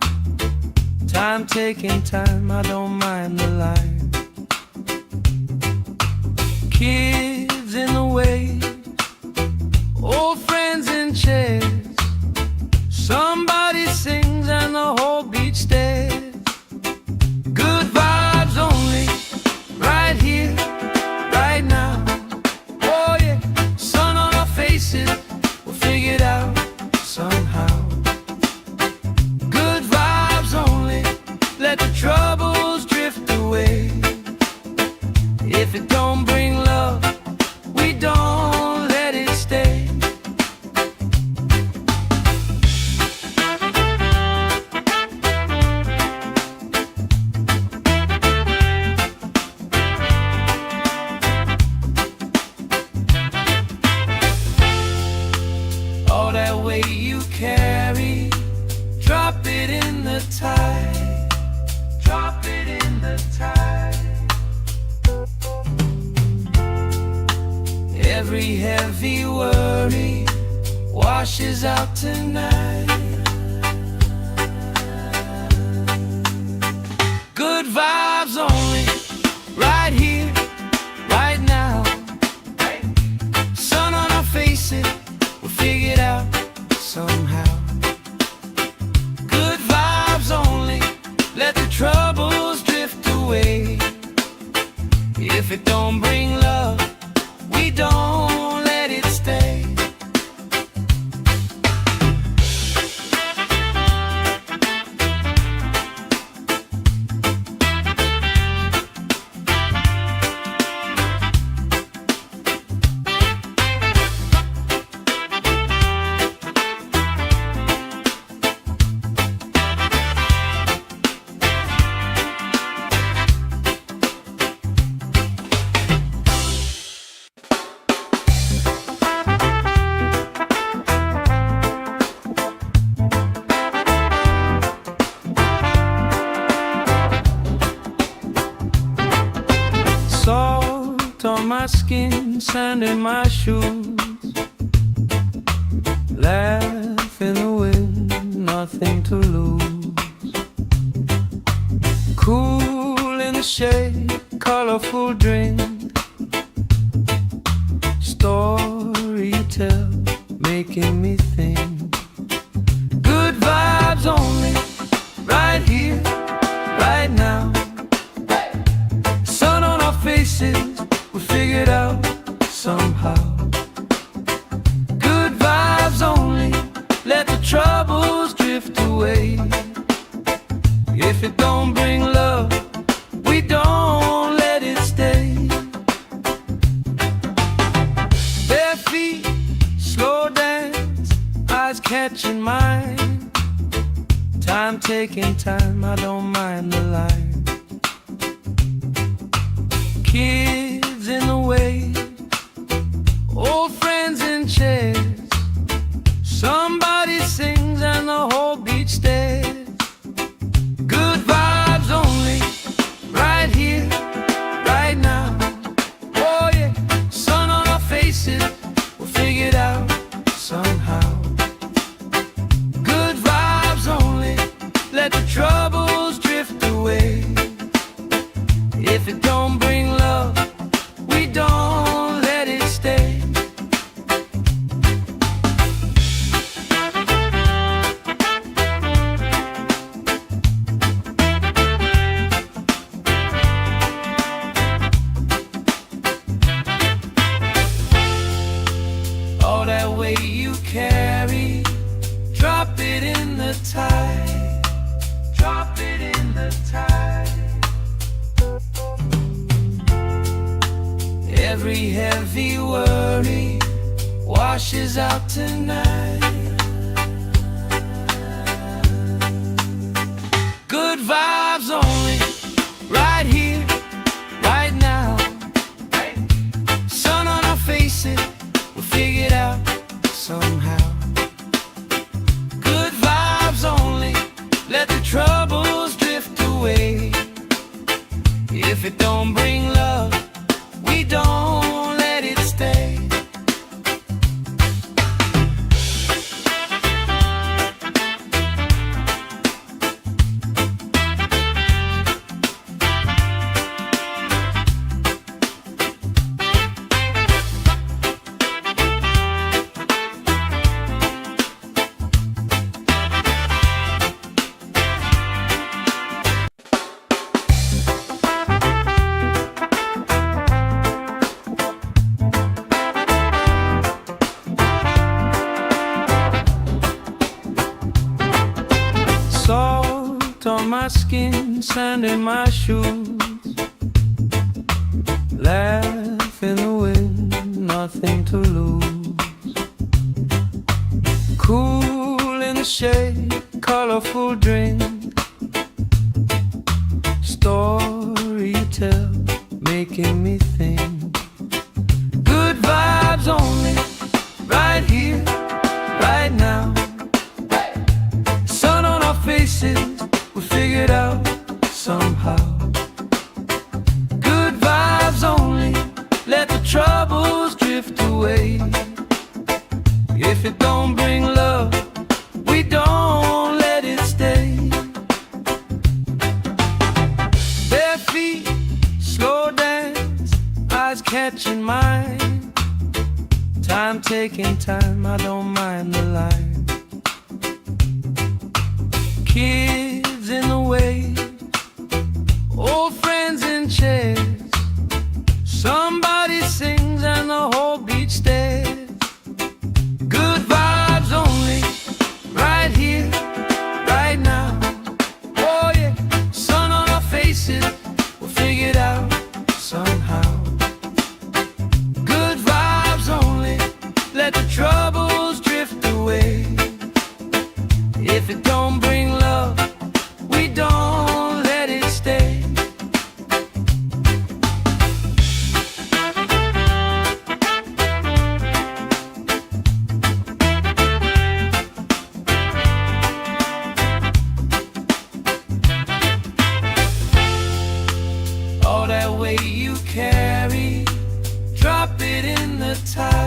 Time taking time, I don't mind the line. Kids in the way, old friends in chairs. Somebody sings and the whole beach stares. Good vibes only, right here, right now. Oh yeah, sun on our faces, we'll figure it out somehow. Good vibes only, let the troubles drift away. If it don't bring love, we don't let it stay. All that weight you carry, drop Every heavy worry washes out tonight. Good vibes only, right here, right now. Sun on our faces, we'll figure it out somehow. Good vibes only, let the troubles drift away. If it don't bring love, we don't let it stay. Salt on my skin, sand in my shoes. Laugh in the wind, nothing to lose. Cool in the shade, colorful drink. Story you tell, making me think. Good vibes only, right here, right now. Sun on our faces, we figured out somehow. Good vibes only, let the troubles drift away. If it don't bring love, we don't let it stay. Bare feet, slow dance, eyes catching mine. Time taking time, I don't mind the line. Kids in the way, old friends in chairs. Somebody sings and the whole beach stares. Good vibes only, right here, right now. Oh yeah, sun on our faces, we'll figure it out somehow. Good vibes only, let the troubles drift away. If it don't bring love, we don't let it stay. All that weight you carry, drop it in the tide. Drop it in the tide. Every heavy worry washes out tonight. Good vibes only, right here, right now. Sun on our faces, we'll figure it out somehow. Good vibes only, let the troubles drift away. If it don't bring love, we don't let it stay. Salt on my skin, sand in my shoes. Laugh in the wind, nothing to lose. Cool in the shade, colorful drink. Story you tell, making me think. Good vibes only, right here, right now. Sun on our faces, we figured out somehow. Good vibes only, let the troubles drift away. away. If it don't bring love, we don't let it stay. Bare feet, slow dance, eyes catching mine. Time taking time, I don't mind the line. Kids in the way, old friends in chairs. Somebody sings and the whole beach stares. Good vibes only, right here, right now. Oh yeah, sun on our faces, we'll figure it out somehow. Good vibes only, let the troubles drift away. If it don't bring love, we don't let it stay. All that weight you carry, drop it in the tide.